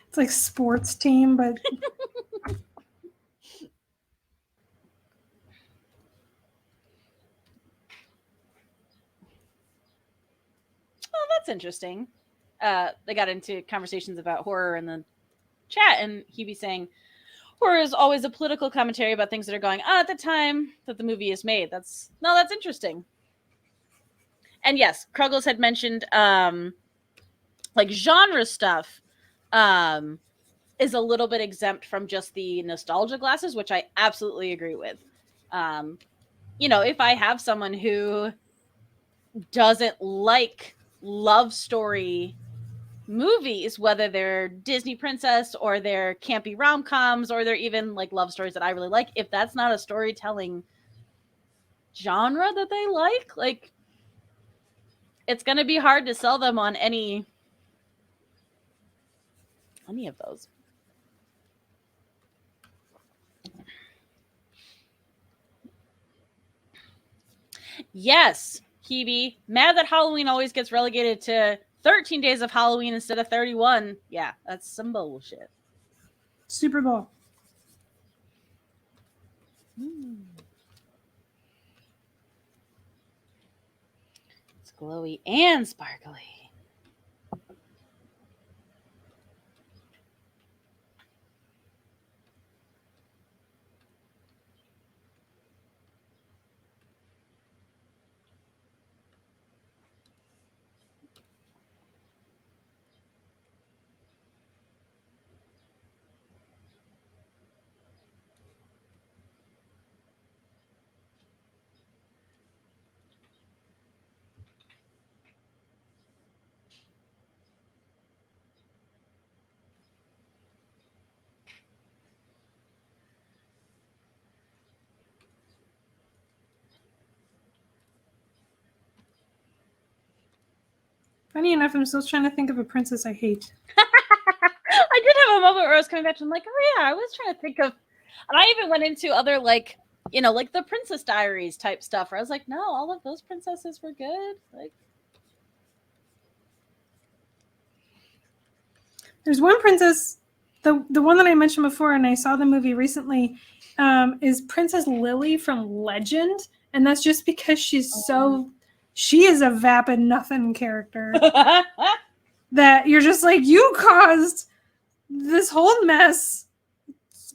It's like sports team, but Oh, that's interesting. They got into conversations about horror in the chat, and he'd be saying horror is always a political commentary about things that are going on at the time that the movie is made. That's interesting. And yes, Kruggles had mentioned like genre stuff is a little bit exempt from just the nostalgia glasses, which I absolutely agree with. If I have someone who doesn't like love story movies, whether they're Disney princess or they're campy rom-coms or they're even like love stories that I really like, if that's not a storytelling genre that they like it's going to be hard to sell them on any of those. Yes, Hebe, mad that Halloween always gets relegated to 13 days of Halloween instead of 31. Yeah, that's some bullshit. Super Bowl. It's glowy and sparkly. Funny enough, I'm still trying to think of a princess I hate. I did have a moment where I was coming back to, I'm like, oh yeah, I was trying to think of, and I even went into other like the Princess Diaries type stuff where I was like, no, all of those princesses were good. Like, there's one princess, the one that I mentioned before, and I saw the movie recently, is Princess Lily from Legend, and that's just because she is a vapid nothing character that you're just like, you caused this whole mess.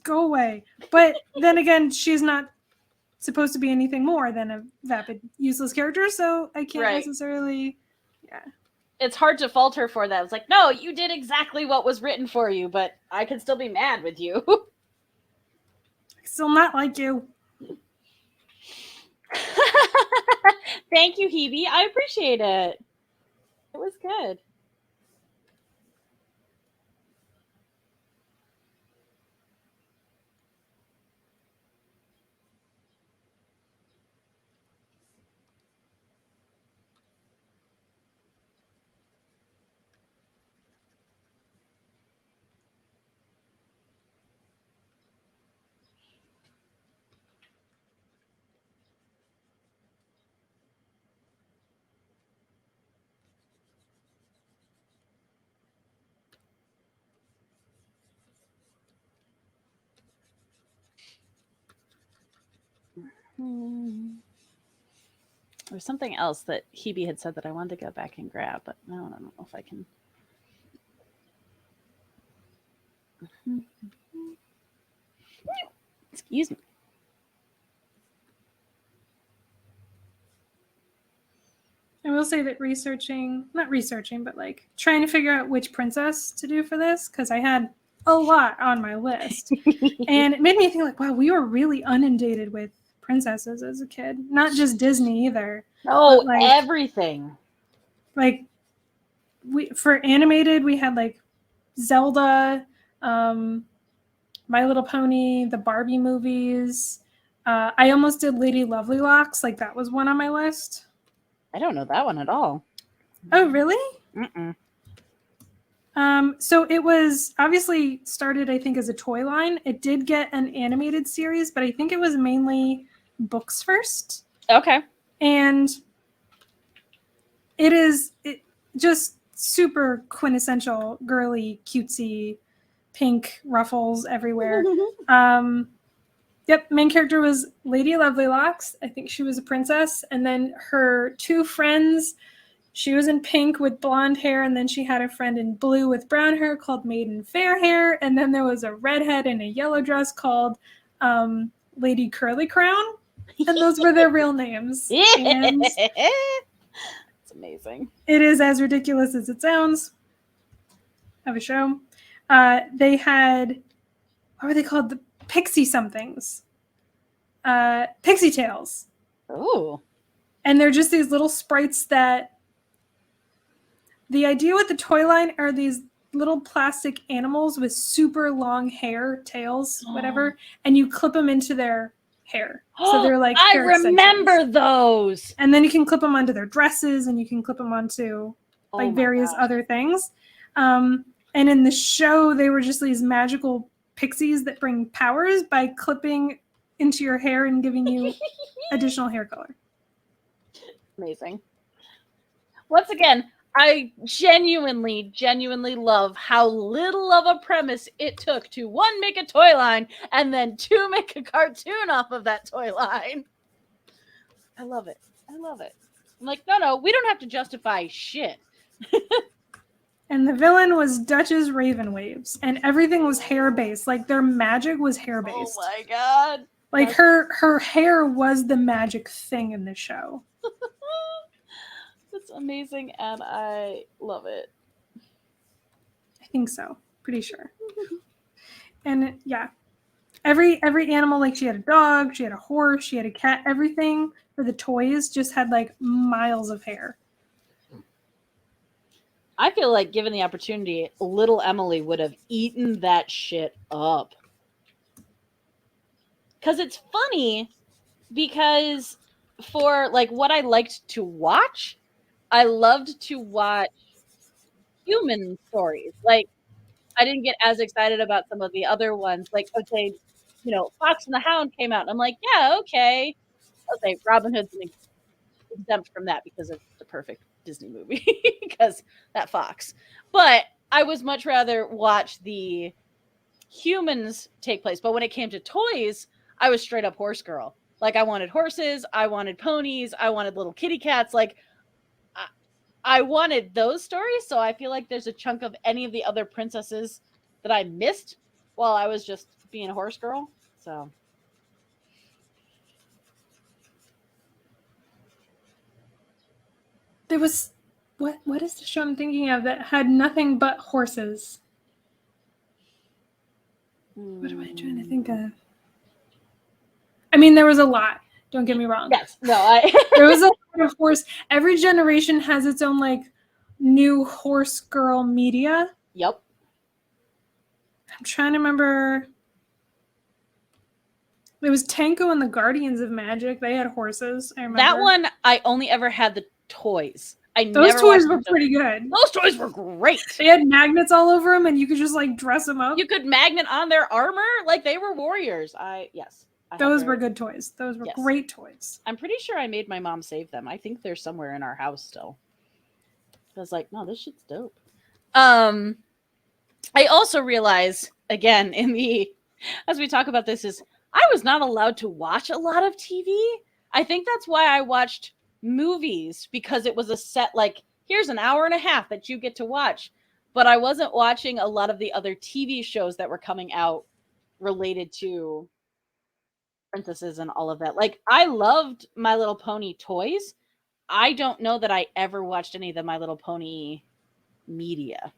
Go away. But then again, she's not supposed to be anything more than a vapid, useless character, so I can't necessarily. Yeah. It's hard to fault her for that. It's like, no, you did exactly what was written for you, but I can still be mad with you. Still not like you. Thank you, Hebe. I appreciate it. It was good. There's something else that Hebe had said that I wanted to go back and grab, but no, I don't know if I can. Excuse me. I will say that not researching, but like trying to figure out which princess to do for this, because I had a lot on my list. And it made me think like, wow, we were really inundated with princesses as a kid. Not just Disney either. Oh, like, everything. Like for animated, we had like Zelda, My Little Pony, the Barbie movies. I almost did Lady Lovely Locks. Like that was one on my list. I don't know that one at all. Oh, really? Mm-mm. So it was obviously started, I think, as a toy line. It did get an animated series, but I think it was mainly books first. Okay. And it just super quintessential, girly, cutesy, pink ruffles everywhere. Yep, main character was Lady Lovelocks. I think she was a princess. And then her two friends, she was in pink with blonde hair, and then she had a friend in blue with brown hair called Maiden Fairhair. And then there was a redhead in a yellow dress called Lady Curly Crown. And those were their real names. And it's amazing. It is as ridiculous as it sounds of a show. They had, what were they called? The Pixie somethings. Pixie Tales. Ooh. And they're just these little sprites that the idea with the toy line are these little plastic animals with super long hair, tails, whatever, and you clip them into their hair. So they're like I remember those. And then you can clip them onto their dresses, and you can clip them onto like various other things. And in the show, they were just these magical pixies that bring powers by clipping into your hair and giving you additional hair color. Amazing. Once again, I genuinely love how little of a premise it took to one, make a toy line, and then two, make a cartoon off of that toy line. I love it. I'm like, no, we don't have to justify shit. And the villain was Duchess Ravenwaves, and everything was hair-based. Like, their magic was hair-based. Oh my god. Like, her hair was the magic thing in the show. That's amazing, and I love it. I think so. Pretty sure. And, yeah. Every animal, like, she had a dog, she had a horse, she had a cat. Everything for the toys just had, like, miles of hair. I feel like, given the opportunity, little Emily would have eaten that shit up. Because it's funny, because for, like, what I liked to watch, I loved to watch human stories. Like, I didn't get as excited about some of the other ones. Like, okay, Fox and the Hound came out, and I'm like, yeah, okay. Okay, Robin Hood's exempt from that because it's the perfect Disney movie because that Fox. But I was much rather watch the humans take place. But when it came to toys, I was straight up horse girl. Like, I wanted horses, I wanted ponies, I wanted little kitty cats. Like, I wanted those stories. So I feel like there's a chunk of any of the other princesses that I missed while I was just being a horse girl. So There was what is the show I'm thinking of that had nothing but horses? What am I trying to think of? I mean, there was a lot. Don't get me wrong. Yes. No, there was a lot of horse. Every generation has its own like new horse girl media. Yep. I'm trying to remember. It was Tanko and the Guardians of Magic. They had horses. I remember. That one, I only ever had the toys. Those toys were pretty good. Those toys were great. They had magnets all over them, and you could just like dress them up. You could magnet on their armor like they were warriors. Those were good toys. Those were great toys. I'm pretty sure I made my mom save them. I think they're somewhere in our house still. I was like, no, this shit's dope. I also realize, again, as we talk about this, is I was not allowed to watch a lot of TV. I think that's why I watched movies, because it was a set, like, here's an hour and a half that you get to watch. But I wasn't watching a lot of the other TV shows that were coming out related to princesses and all of that. Like, I loved My Little Pony toys. I don't know that I ever watched any of the My Little Pony media.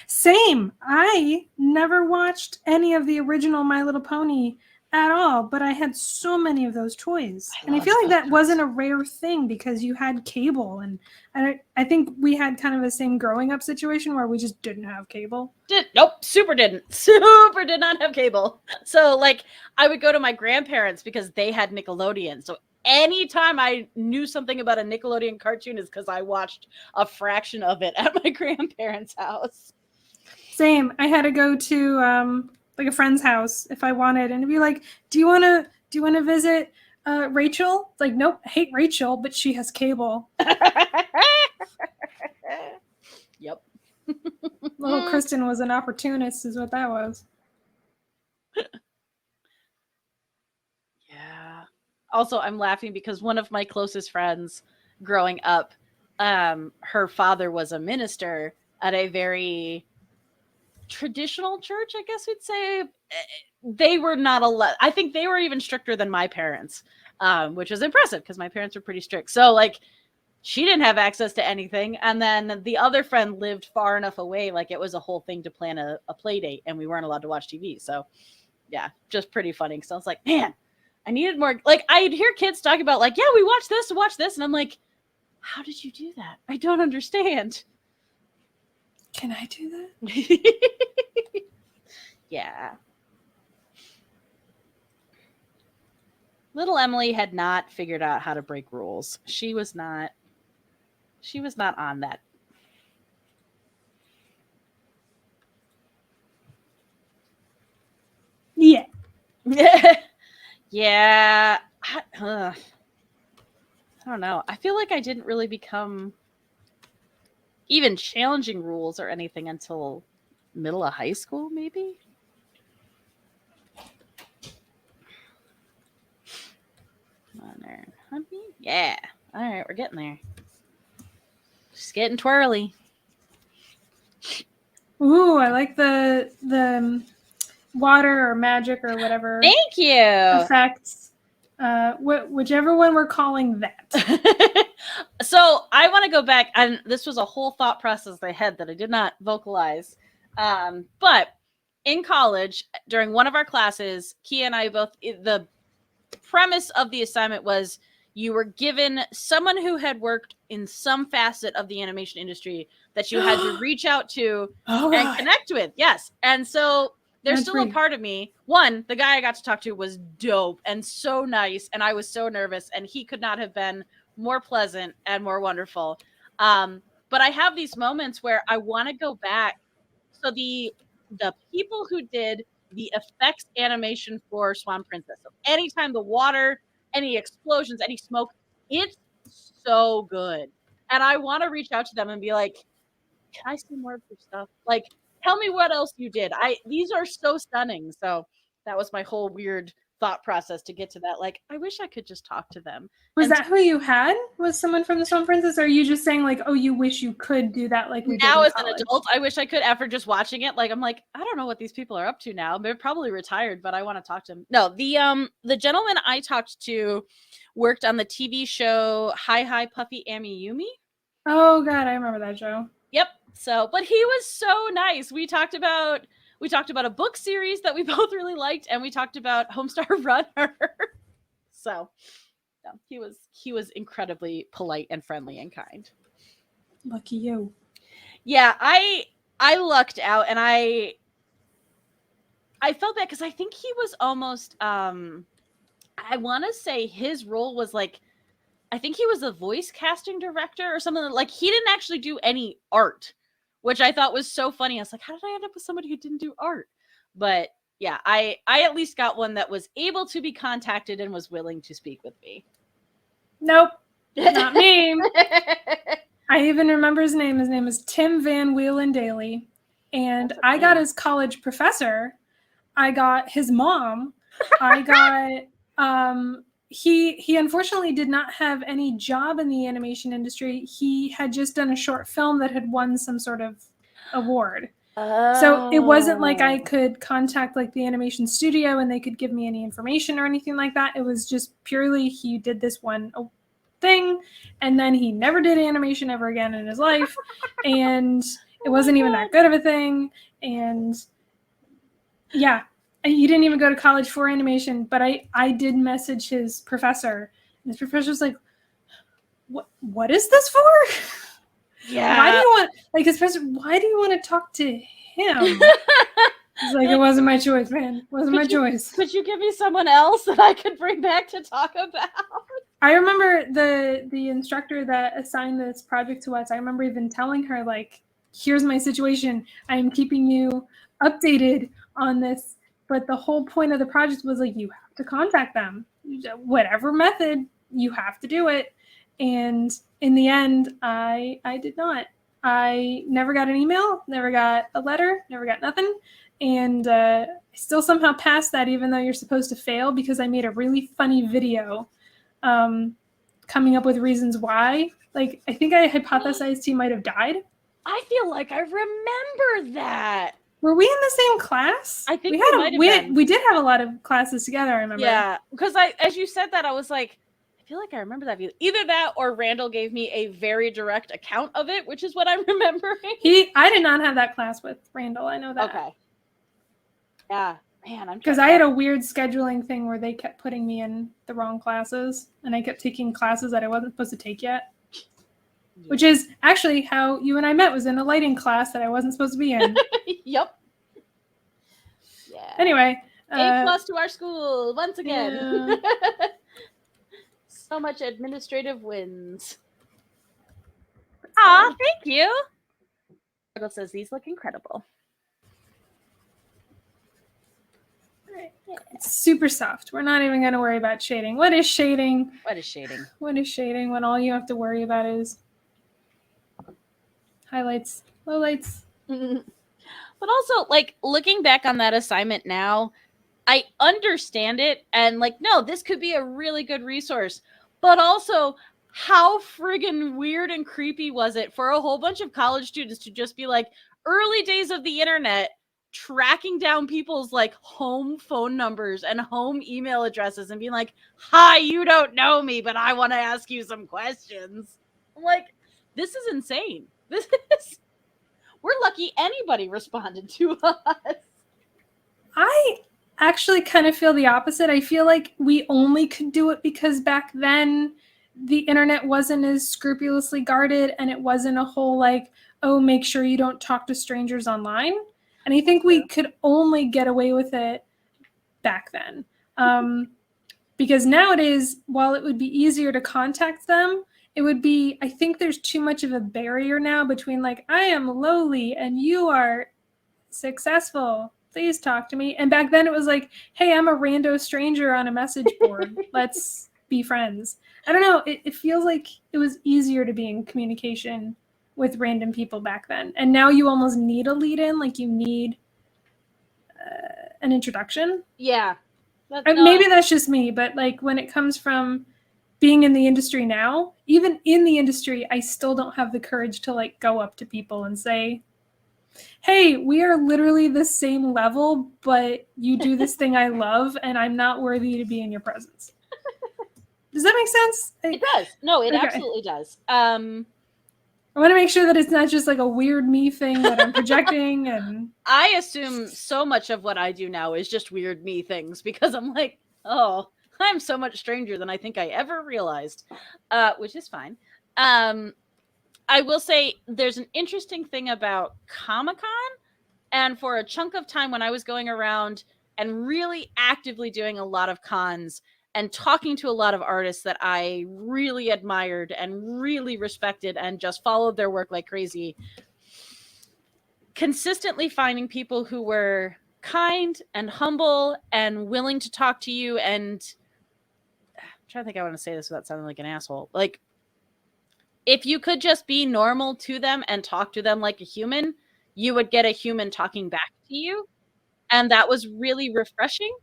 Same. I never watched any of the original My Little Pony at all, but I had so many of those toys. And I feel like that wasn't a rare thing because you had cable. And I think we had kind of the same growing up situation where we just didn't have cable. Nope, super didn't. Super did not have cable. So, like, I would go to my grandparents because they had Nickelodeon. So anytime I knew something about a Nickelodeon cartoon is because I watched a fraction of it at my grandparents' house. Same. I had to go to like a friend's house if I wanted, and it'd be like, do you want to visit Rachel? Like, nope, I hate Rachel, but she has cable. Yep. Little Kristen was an opportunist, is what that was. Yeah. Also, I'm laughing because one of my closest friends growing up, her father was a minister at a very traditional church, I guess we'd say. They were not allowed. I think they were even stricter than my parents, which was impressive because my parents were pretty strict. So, like, she didn't have access to anything. And then the other friend lived far enough away, like, it was a whole thing to plan a play date, and we weren't allowed to watch TV. So, yeah, just pretty funny. Because I was like, man, I needed more. Like, I'd hear kids talk about, like, yeah, we watch this. And I'm like, how did you do that? I don't understand. Can I do that? Yeah. Little Emily had not figured out how to break rules. She was not on that. Yeah. Yeah. I don't know. I feel like I didn't really become even challenging rules or anything until middle of high school, maybe. Come on there, honey. Yeah. All right, we're getting there. Just getting twirly. Ooh, I like the water or magic or whatever. Thank you. Effects. Whichever one we're calling that. So I want to go back, and this was a whole thought process I had that I did not vocalize. But in college, during one of our classes, Kia and I both, the premise of the assignment was you were given someone who had worked in some facet of the animation industry that you had to reach out to and connect with. Yes. And so there's still a part of me. One, the guy I got to talk to was dope and so nice, and I was so nervous, and he could not have been more pleasant and more wonderful. But I have these moments where I want to go back. So the people who did the effects animation for Swan Princess, so anytime the water, any explosions, any smoke, it's so good. And I want to reach out to them and be like, can I see more of your stuff? Like, tell me what else you did. These are so stunning. So that was my whole weird thought process to get to that. Like, I wish I could just talk to them. Was that who you had? Was someone from the Swan Princess? Or are you just saying, like, oh, you wish you could do that like we did now in as college? an adult, I wish I could. After just watching it, like, I'm like, I don't know what these people are up to now. They're probably retired, but I want to talk to them. No, the gentleman I talked to worked on the TV show Hi Hi Puffy Amiyumi. Oh God, I remember that show. Yep. So, but he was so nice. We talked about a book series that we both really liked, and we talked about Homestar Runner. So, no, he was incredibly polite and friendly and kind. Lucky you. Yeah, I lucked out, and I felt bad because I think he was almost I want to say his role was like, I think he was a voice casting director or something. Like, he didn't actually do any art, which I thought was so funny. I was like, how did I end up with somebody who didn't do art? But yeah, I at least got one that was able to be contacted and was willing to speak with me. Nope, not me. I even remember his name. His name is Tim Van Wheelen Daly. And I got his college professor. I got his mom. I got he unfortunately did not have any job in the animation industry. He had just done a short film that had won some sort of award. So it wasn't like I could contact like the animation studio and they could give me any information or anything like that. It was just purely he did this one thing and then he never did animation ever again in his life. And it wasn't even that good of a thing. And yeah, he didn't even go to college for animation, but I did message his professor. And his professor was like, what is this for? Yeah. Why do you want, like, especially, why do you want to talk to him? He's like, it wasn't my choice, man. It wasn't my choice. Could you give me someone else that I could bring back to talk about? I remember the instructor that assigned this project to us, I remember even telling her, like, here's my situation. I am keeping you updated on this. But the whole point of the project was, like, you have to contact them. Whatever method, you have to do it. And in the end, I did not. I never got an email, never got a letter, never got nothing. And I still somehow passed that, even though you're supposed to fail, because I made a really funny video coming up with reasons why. Like, I think I hypothesized he might have died. I feel like I remember that. Were we in the same class? I think we did have a lot of classes together, I remember. Yeah, because as you said that, I was like, I feel like I remember that. Either that or Randall gave me a very direct account of it, which is what I'm remembering. I did not have that class with Randall. I know that. Okay. Yeah, man. Because I had a weird scheduling thing where they kept putting me in the wrong classes, and I kept taking classes that I wasn't supposed to take yet. Yeah. Which is actually how you and I met, was in a lighting class that I wasn't supposed to be in. Yep. Yeah. Anyway. A+ to our school, once again. Yeah. So much administrative wins. Aw, thank you. Randall says these look incredible. It's super soft. We're not even going to worry about shading. What is shading? What is shading? What is shading when all you have to worry about is highlights, lowlights? But also, like, looking back on that assignment now, I understand it. And, like, no, this could be a really good resource. But also, how friggin' weird and creepy was it for a whole bunch of college students to just be like, early days of the internet, tracking down people's like home phone numbers and home email addresses and being like, hi, you don't know me, but I want to ask you some questions. I'm like, this is insane. We're lucky anybody responded to us. I actually kind of feel the opposite. I feel like we only could do it because back then the internet wasn't as scrupulously guarded and it wasn't a whole like, oh, make sure you don't talk to strangers online. And I think we could only get away with it back then. Because nowadays, while it would be easier to contact them, it would be, I think there's too much of a barrier now between like, I am lowly and you are successful. Please talk to me. And back then it was like, hey, I'm a rando stranger on a message board. Let's be friends. I don't know. It feels like it was easier to be in communication with random people back then. And now you almost need a lead in, like you need an introduction. Yeah. Maybe that's just me, but like when it comes from being in the industry now, even in the industry, I still don't have the courage to like go up to people and say, hey, we are literally the same level, but you do this thing I love and I'm not worthy to be in your presence. Does that make sense? It does. No, it absolutely does. I want to make sure that it's not just like a weird me thing that I'm projecting. And I assume so much of what I do now is just weird me things because I'm like, oh, I'm so much stranger than I think I ever realized, which is fine. I will say there's an interesting thing about Comic-Con, and for a chunk of time when I was going around and really actively doing a lot of cons and talking to a lot of artists that I really admired and really respected and just followed their work like crazy, consistently finding people who were kind and humble and willing to talk to you. And I'm trying to think, I want to say this without sounding like an asshole. Like, if you could just be normal to them and talk to them like a human, you would get a human talking back to you. And that was really refreshing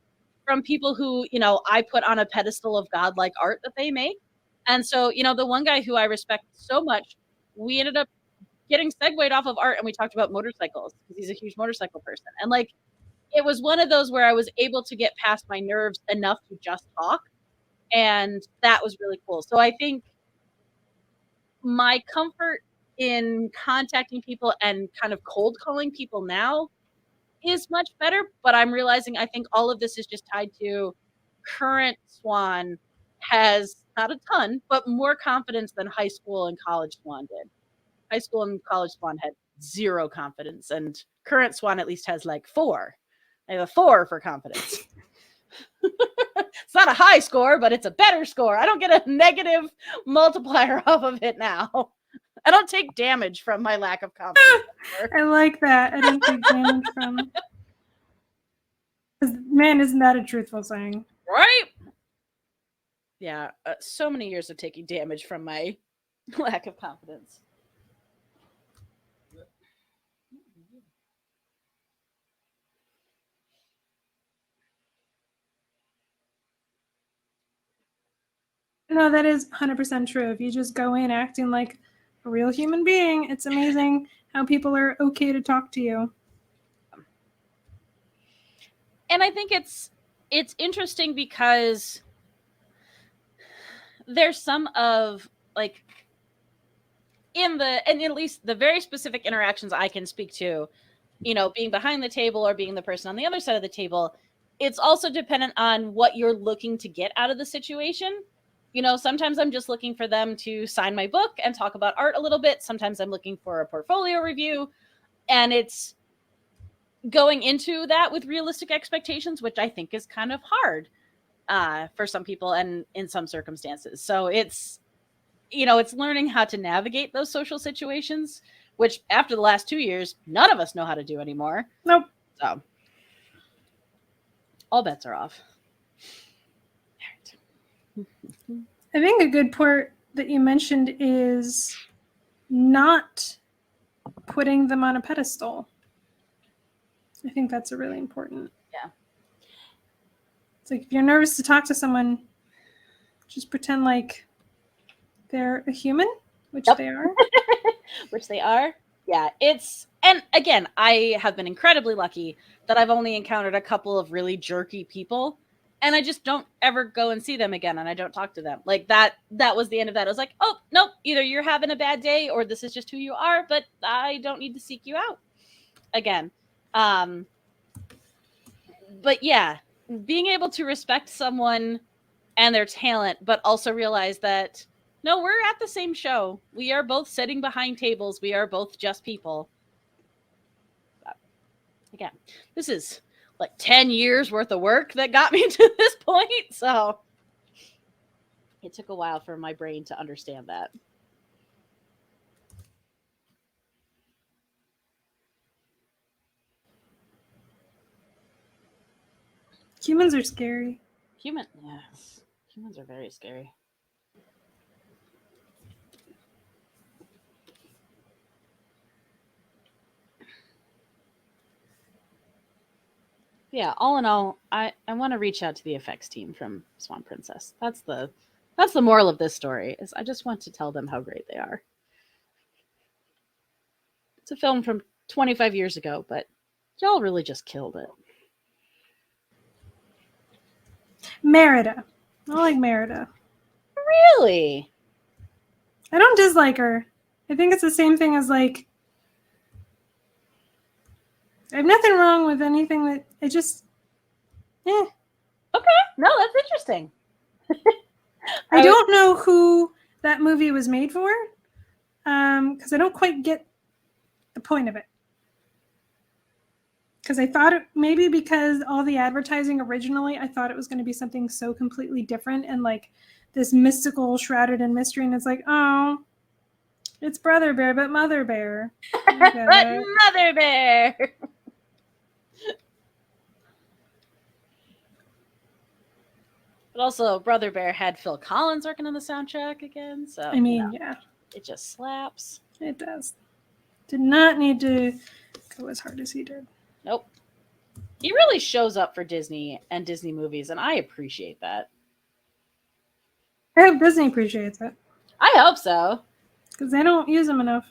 from people who, I put on a pedestal of godlike art that they make. And so, the one guy who I respect so much, we ended up getting segued off of art and we talked about motorcycles because he's a huge motorcycle person. And like, it was one of those where I was able to get past my nerves enough to just talk. And that was really cool. So I think my comfort in contacting people and kind of cold calling people now is much better, but I'm realizing I think all of this is just tied to current Swan has not a ton, but more confidence than high school and college Swan did. High school and college Swan had zero confidence, and current Swan at least has like 4. I have a 4 for confidence. It's not a high score, but it's a better score. I don't get a negative multiplier off of it now. I don't take damage from my lack of confidence. I like that. I don't take damage from. Man, isn't that a truthful saying? Right? Yeah, so many years of taking damage from my lack of confidence. No, that is 100% true. If you just go in acting like a real human being, it's amazing how people are okay to talk to you. And I think it's interesting because there's some of like and at least the very specific interactions I can speak to, being behind the table or being the person on the other side of the table, it's also dependent on what you're looking to get out of the situation. Sometimes I'm just looking for them to sign my book and talk about art a little bit. Sometimes I'm looking for a portfolio review, and it's going into that with realistic expectations, which I think is kind of hard for some people and in some circumstances. So it's learning how to navigate those social situations, which after the last 2 years, none of us know how to do anymore. Nope. So all bets are off. I think a good part that you mentioned is not putting them on a pedestal. I think that's a really important. Yeah. It's like if you're nervous to talk to someone, just pretend like they're a human, which they are. Which they are. Yeah, and again, I have been incredibly lucky that I've only encountered a couple of really jerky people, and I just don't ever go and see them again, and I don't talk to them. Like that was the end of that. I was like, oh, nope, either you're having a bad day or this is just who you are, but I don't need to seek you out again. But yeah, being able to respect someone and their talent, but also realize that no, we're at the same show. We are both sitting behind tables. We are both just people. Again, this is like 10 years worth of work that got me to this point. So it took a while for my brain to understand that. Humans are scary. Yes. Humans are very scary. Yeah, all in all, I want to reach out to the effects team from Swan Princess. That's the moral of this story, is I just want to tell them how great they are. It's a film from 25 years ago, but y'all really just killed it. Merida. I like Merida. Really? I don't dislike her. I think it's the same thing as like I have nothing wrong with anything that I just Okay. No, that's interesting. I don't know who that movie was made for. Because I don't quite get the point of it. Because I thought maybe because all the advertising originally, I thought it was going to be something so completely different and like this mystical, shrouded in mystery. And it's like, oh, it's Brother Bear, but Mother Bear. But Mother Bear. But also, Brother Bear had Phil Collins working on the soundtrack again. So I mean, yeah, it just slaps. It does. Did not need to go as hard as he did. Nope. He really shows up for Disney and Disney movies, and I appreciate that. I hope Disney appreciates it. I hope so. Because they don't use them enough.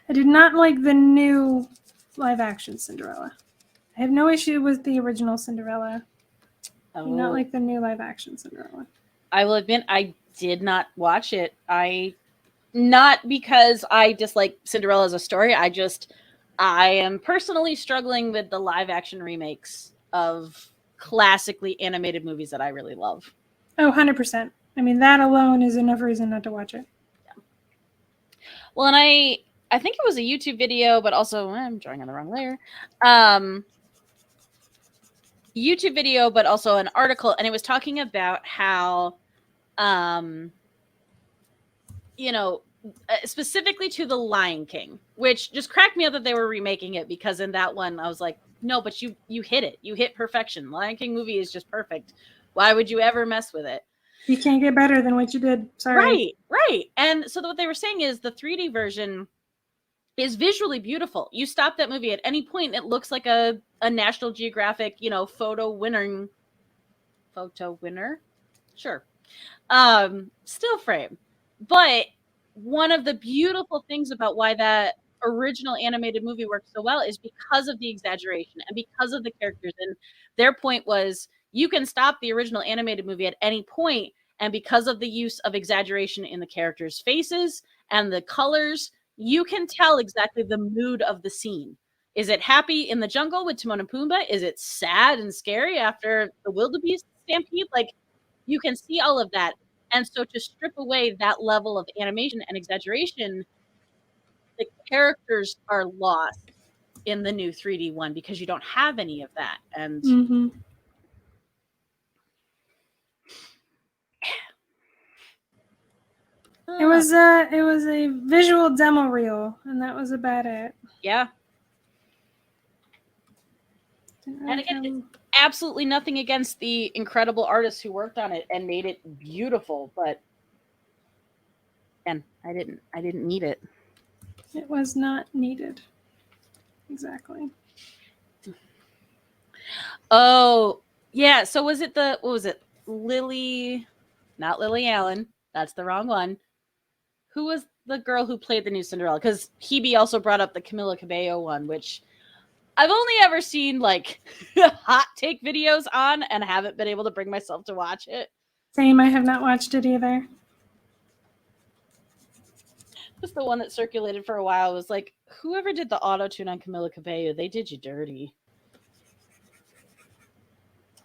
I did not like the new live action Cinderella. I have no issue with the original Cinderella. I do not like the new live action Cinderella. I will admit I did not watch it. Not because I dislike Cinderella as a story. I am personally struggling with the live action remakes of classically animated movies that I really love. Oh, 100%. I mean, that alone is enough reason not to watch it. Yeah. Well, and I think it was a YouTube video, but also I'm drawing on the wrong layer. YouTube video, but also an article, and it was talking about how, specifically to The Lion King, which just cracked me up that they were remaking it, because in that one I was like, no, but you hit it. You hit perfection. The Lion King movie is just perfect. Why would you ever mess with it? You can't get better than what you did. Sorry. Right. And so what they were saying is the 3D version is visually beautiful. You stop that movie at any point, it looks like a National Geographic, photo winner. Sure. Still frame. But one of the beautiful things about why that original animated movie works so well is because of the exaggeration and because of the characters. And their point was, you can stop the original animated movie at any point, and because of the use of exaggeration in the characters' faces and the colors, you can tell exactly the mood of the scene. Is it happy in the jungle with Timon and Pumbaa? Is it sad and scary after the wildebeest stampede? Like, you can see all of that. And so to strip away that level of animation and exaggeration, the characters are lost in the new 3D one because you don't have any of that. And it was a visual demo reel, and that was about it. Yeah. And again, it's absolutely nothing against the incredible artists who worked on it and made it beautiful, but again, I didn't need it. It was not needed. Exactly. Oh, yeah. So was it what was it? Lily, not Lily Allen. That's the wrong one. Who was the girl who played the new Cinderella? Because Hebe also brought up the Camila Cabello one, which I've only ever seen like hot take videos on and haven't been able to bring myself to watch it. Same, I have not watched it either. Was the one that circulated for a while. Was like, whoever did the auto-tune on Camila Cabello, they did you dirty.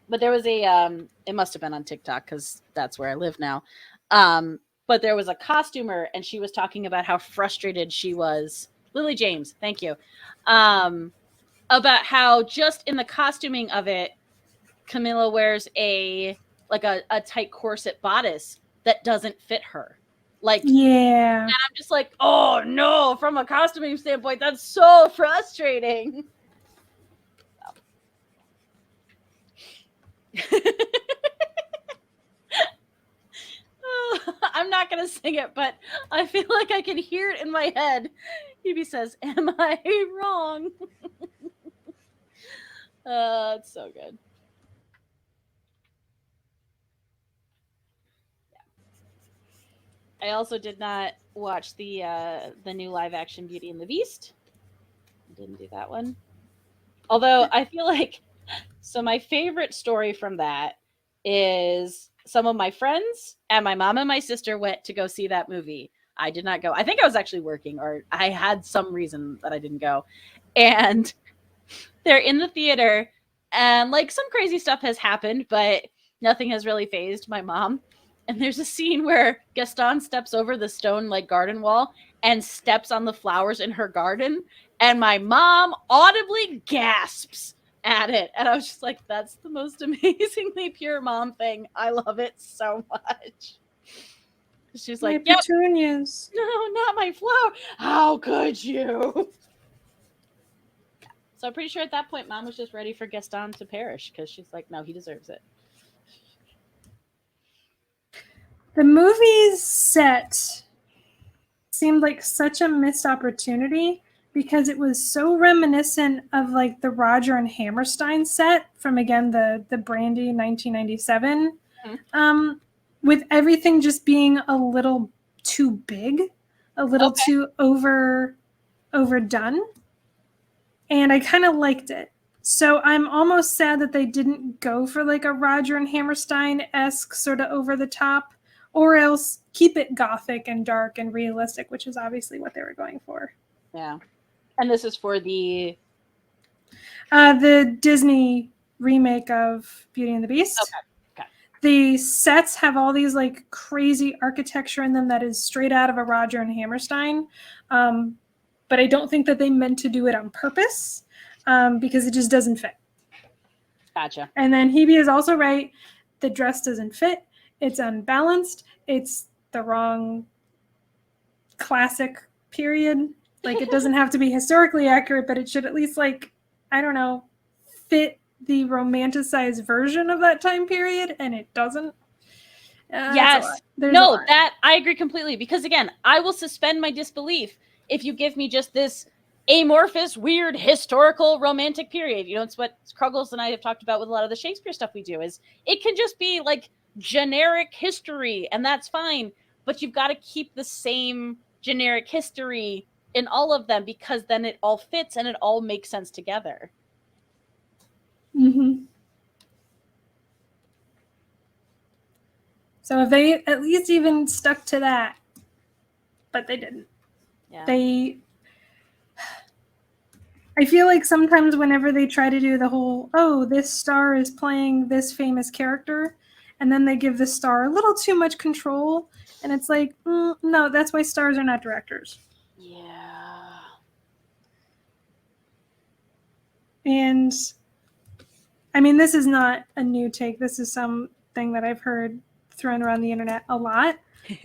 But there was it must have been on TikTok because that's where I live now. But there was a costumer, and she was talking about how frustrated she was. Lily James, thank you. About how just in the costuming of it, Camilla wears a tight corset bodice that doesn't fit her. Like, yeah. And I'm just like, oh no, from a costuming standpoint, that's so frustrating. I'm not going to sing it, but I feel like I can hear it in my head. Hebe says, am I wrong? It's so good. I also did not watch the new live action Beauty and the Beast. Didn't do that one. Although I feel like, so my favorite story from that is some of my friends and my mom and my sister went to go see that movie. I did not go. I think I was actually working, or I had some reason that I didn't go. And they're in the theater, and like some crazy stuff has happened, but nothing has really fazed my mom. And there's a scene where Gaston steps over the stone like garden wall and steps on the flowers in her garden, and my mom audibly gasps at it. And I was just like, that's the most amazingly pure mom thing. I love it so much. She's like, my petunias. No, not my flower. How could you? So I'm pretty sure at that point, Mom was just ready for Gaston to perish because she's like, no, he deserves it. The movie's set seemed like such a missed opportunity because it was so reminiscent of like the Roger and Hammerstein set from, again, the Brandy 1997, with everything just being a little too big, a little too overdone, and I kind of liked it. So I'm almost sad that they didn't go for like a Roger and Hammerstein-esque sort of over the top, or else keep it gothic and dark and realistic, which is obviously what they were going for. Yeah. And this is for the Disney remake of Beauty and the Beast. Okay. The sets have all these like crazy architecture in them that is straight out of a Roger and Hammerstein. But I don't think that they meant to do it on purpose, because it just doesn't fit. Gotcha. And then Hebe is also right. The dress doesn't fit. It's unbalanced. It's the wrong classic period. Like, it doesn't have to be historically accurate, but it should at least, like, I don't know, fit the romanticized version of that time period, and it doesn't. Yes. No, that I agree completely, because again, I will suspend my disbelief if you give me just this amorphous, weird, historical, romantic period. You know, it's what Kruggles and I have talked about with a lot of the Shakespeare stuff we do, is it can just be like generic history, and that's fine, but you've got to keep the same generic history in all of them, because then it all fits and it all makes sense together. Mm-hmm. So if they at least even stuck to that, but they didn't. Yeah. I feel like sometimes whenever they try to do the whole, oh, this star is playing this famous character, and then they give the star a little too much control, and it's like, no, that's why stars are not directors. Yeah. And I mean, this is not a new take. This is something that I've heard thrown around the internet a lot.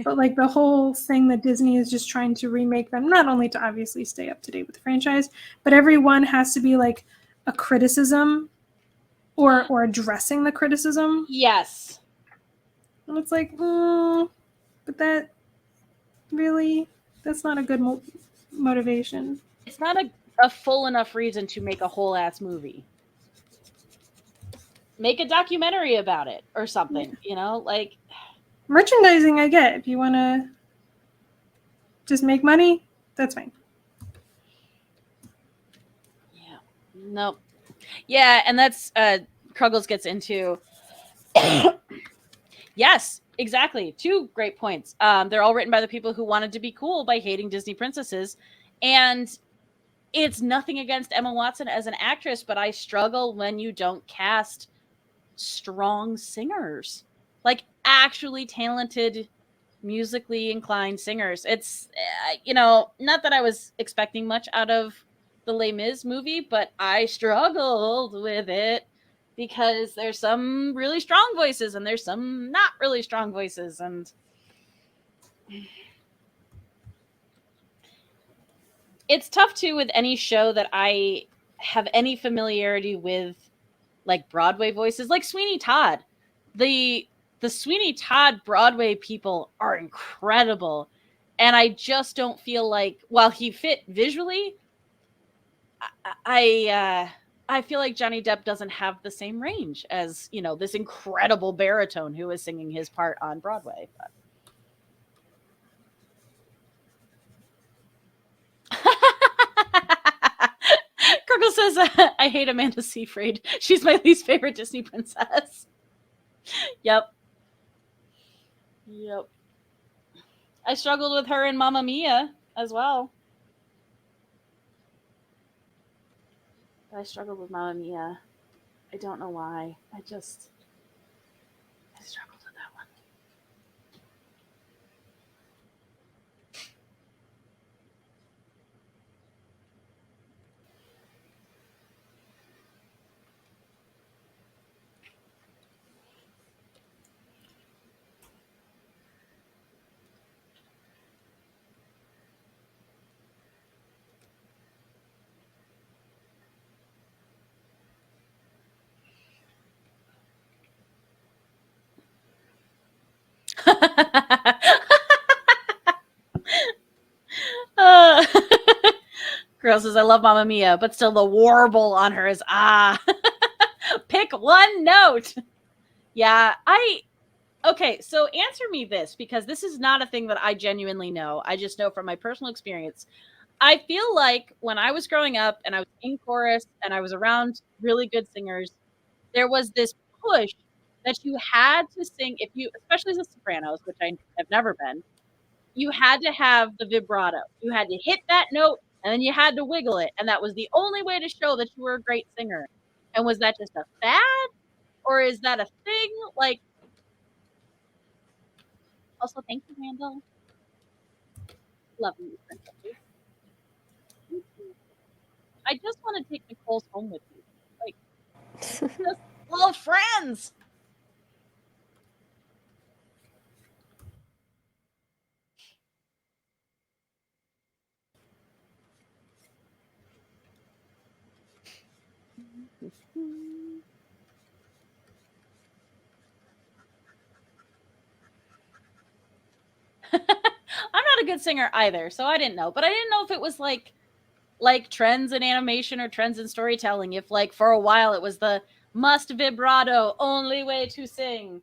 But like the whole thing that Disney is just trying to remake them, not only to obviously stay up to date with the franchise, but everyone has to be like a criticism or addressing the criticism. Yes. And it's like, but that really, that's not a good motivation. It's not a full enough reason to make a whole ass movie. Make a documentary about it or something, you know, like merchandising. I get if you want to just make money, that's fine. Yeah. Nope. Yeah, and that's Kruggles gets into. Yes, exactly. 2 great points. They're all written by the people who wanted to be cool by hating Disney princesses, and it's nothing against Emma Watson as an actress, but I struggle when you don't cast strong singers, like actually talented, musically inclined singers. It's, you know, not that I was expecting much out of the Les Mis movie, but I struggled with it because there's some really strong voices and there's some not really strong voices, and it's tough too with any show that I have any familiarity with, like Broadway voices, like Sweeney Todd. The Sweeney Todd Broadway people are incredible, and I just don't feel like, while he fit visually, I feel like Johnny Depp doesn't have the same range as, you know, this incredible baritone who is singing his part on Broadway. But Kirkle says, I hate Amanda Seyfried. She's my least favorite Disney princess. Yep. I struggled with her in Mamma Mia as well. I struggled with Mamma Mia. I don't know why. I struggled with that one. uh, Girl says, I love Mamma Mia, but still the warble on her is pick one note. Yeah, okay, so answer me this, because this is not a thing that I genuinely know. I just know from my personal experience. I feel like when I was growing up and I was in chorus and I was around really good singers, there was this push that you had to sing, if you, especially as a sopranos, which I have never been, you had to have the vibrato. You had to hit that note and then you had to wiggle it. And that was the only way to show that you were a great singer. And was that just a fad? Or is that a thing? Like, also, thank you, Randall. Love you, princesses. I just want to take Nicole's home with me. Like, just love friends. I'm not a good singer either, so I didn't know. But I didn't know if it was like trends in animation or trends in storytelling. If like for a while it was the must vibrato, only way to sing.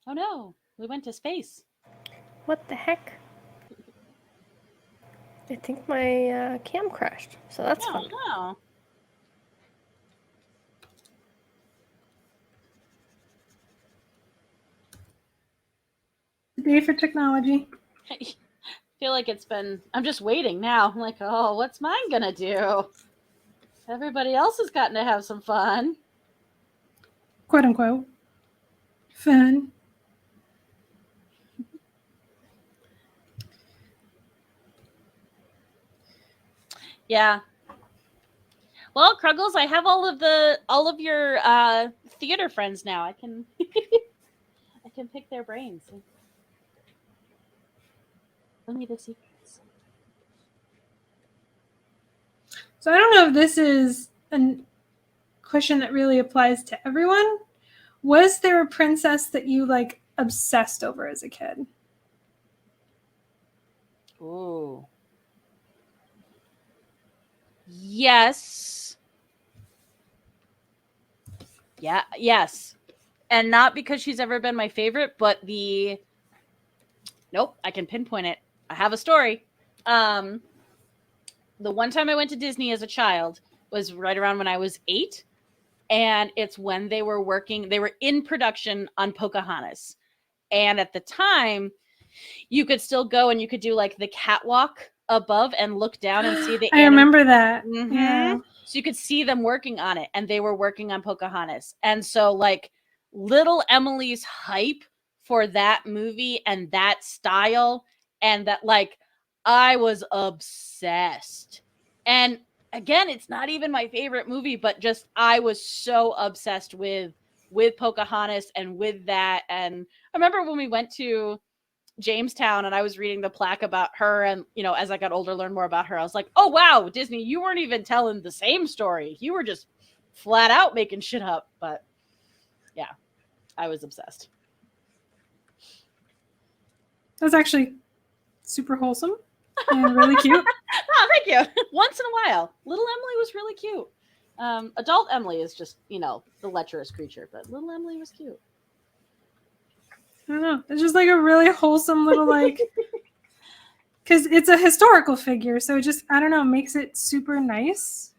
Oh no, we went to space. What the heck? I think my cam crashed, so that's fun. No. Day for technology. I feel like it's been, I'm just waiting now. I'm like, oh, what's mine gonna do? Everybody else has gotten to have some fun. Quote unquote. Fun. Yeah. Well, Kruggles, I have all of your theater friends now. I can I can pick their brains. Tell me the secrets. So I don't know if this is a question that really applies to everyone. Was there a princess that you like obsessed over as a kid? Ooh. Yes. Yeah, yes. And not because she's ever been my favorite, but nope, I can pinpoint it. I have a story. The one time I went to Disney as a child was right around when I was 8. And it's when they were in production on Pocahontas. And at the time, you could still go and you could do like the catwalk above and look down and see the I remember that. Mm-hmm. Yeah. So you could see them working on it, and they were working on Pocahontas. And so like little Emily's hype for that movie and that style, and that like I was obsessed. And again, it's not even my favorite movie, but just I was so obsessed with Pocahontas and with that. And I remember when we went to Jamestown and I was reading the plaque about her, and as I got older, learned more about her, I was like, oh wow, Disney, you weren't even telling the same story. You were just flat out making shit up. But yeah, I was obsessed. That's actually super wholesome and really cute. Oh, thank you. Once in a while. Little Emily was really cute. Adult Emily is just, the lecherous creature, but little Emily was cute. I don't know. It's just like a really wholesome little like, because it's a historical figure, so it just, I don't know, makes it super nice.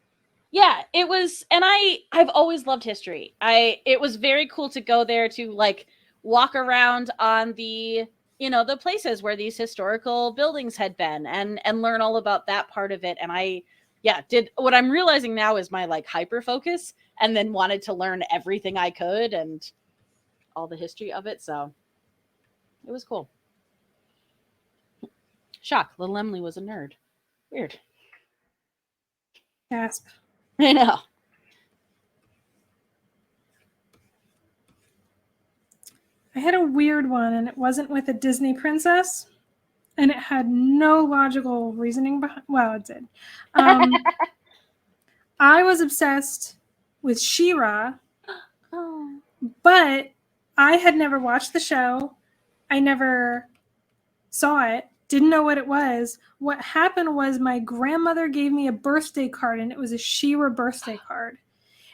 Yeah, it was, and I've always loved history. It was very cool to go there to like walk around on the the places where these historical buildings had been, and learn all about that part of it. And I did what I'm realizing now is my like hyper focus, and then wanted to learn everything I could and all the history of it. So it was cool. Shock, little Emily was a nerd. Weird. Gasp. I know. I had a weird one, and it wasn't with a Disney princess, and it had no logical reasoning behind. Well, it did. I was obsessed with She-Ra, Oh. but I had never watched the show. I never saw it, didn't know what it was. What happened was my grandmother gave me a birthday card, and it was a She-Ra birthday card.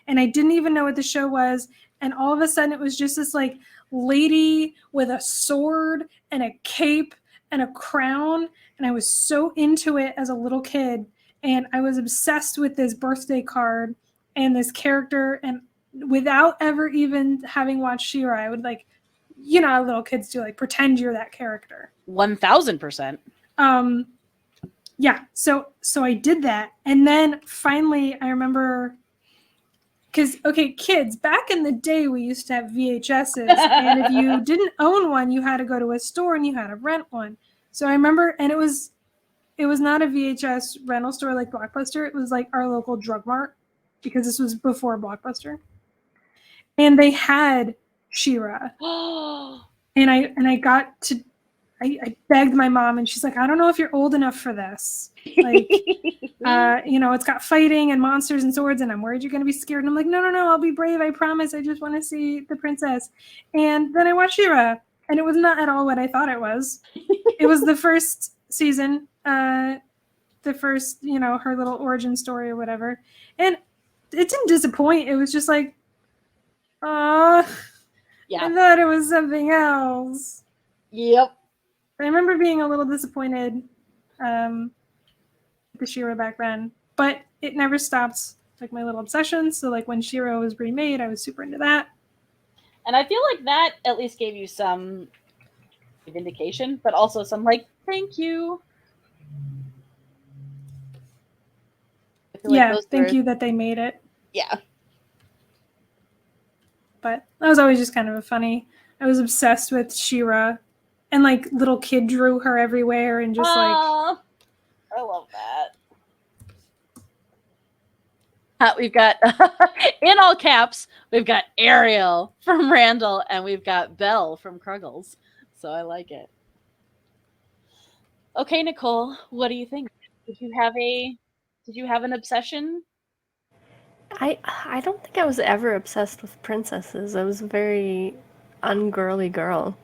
And I didn't even know what the show was. And all of a sudden, it was just this like lady with a sword and a cape and a crown. And I was so into it as a little kid. And I was obsessed with this birthday card and this character. And without ever even having watched She-Ra, I would like, you know how little kids do, like pretend you're that character. 1000%. Yeah. So I did that. And then finally I remember, because, okay, kids, back in the day, we used to have VHSs. And if you didn't own one, you had to go to a store and you had to rent one. So I remember, and it was not a VHS rental store like Blockbuster. It was like our local drug mart, because this was before Blockbuster. And they had She-Ra. And I got to, I begged my mom, and she's like, I don't know if you're old enough for this. Like, you know, it's got fighting and monsters and swords, and I'm worried you're going to be scared. And I'm like, no, I'll be brave. I promise. I just want to see the princess. And then I watched She-Ra, and it was not at all what I thought it was. It was the first season, the first, you know, her little origin story or whatever. And it didn't disappoint. It was just like, yeah. I thought it was something else. Yep. I remember being a little disappointed with the She-Ra back then, but it never stopped like my little obsession. So like when She-Ra was remade, I was super into that. And I feel like that at least gave you some vindication, but also some like, thank you. Yeah, thank you that they made it. Yeah. But that was always just kind of a funny. I was obsessed with She-Ra, and like little kid drew her everywhere, and just like. I love that. We've got, in all caps, we've got Ariel from Randall, and we've got Belle from Kruggles. So I like it. Okay, Nicole, what do you think? Did you have an obsession? I don't think I was ever obsessed with princesses. I was a very ungirly girl.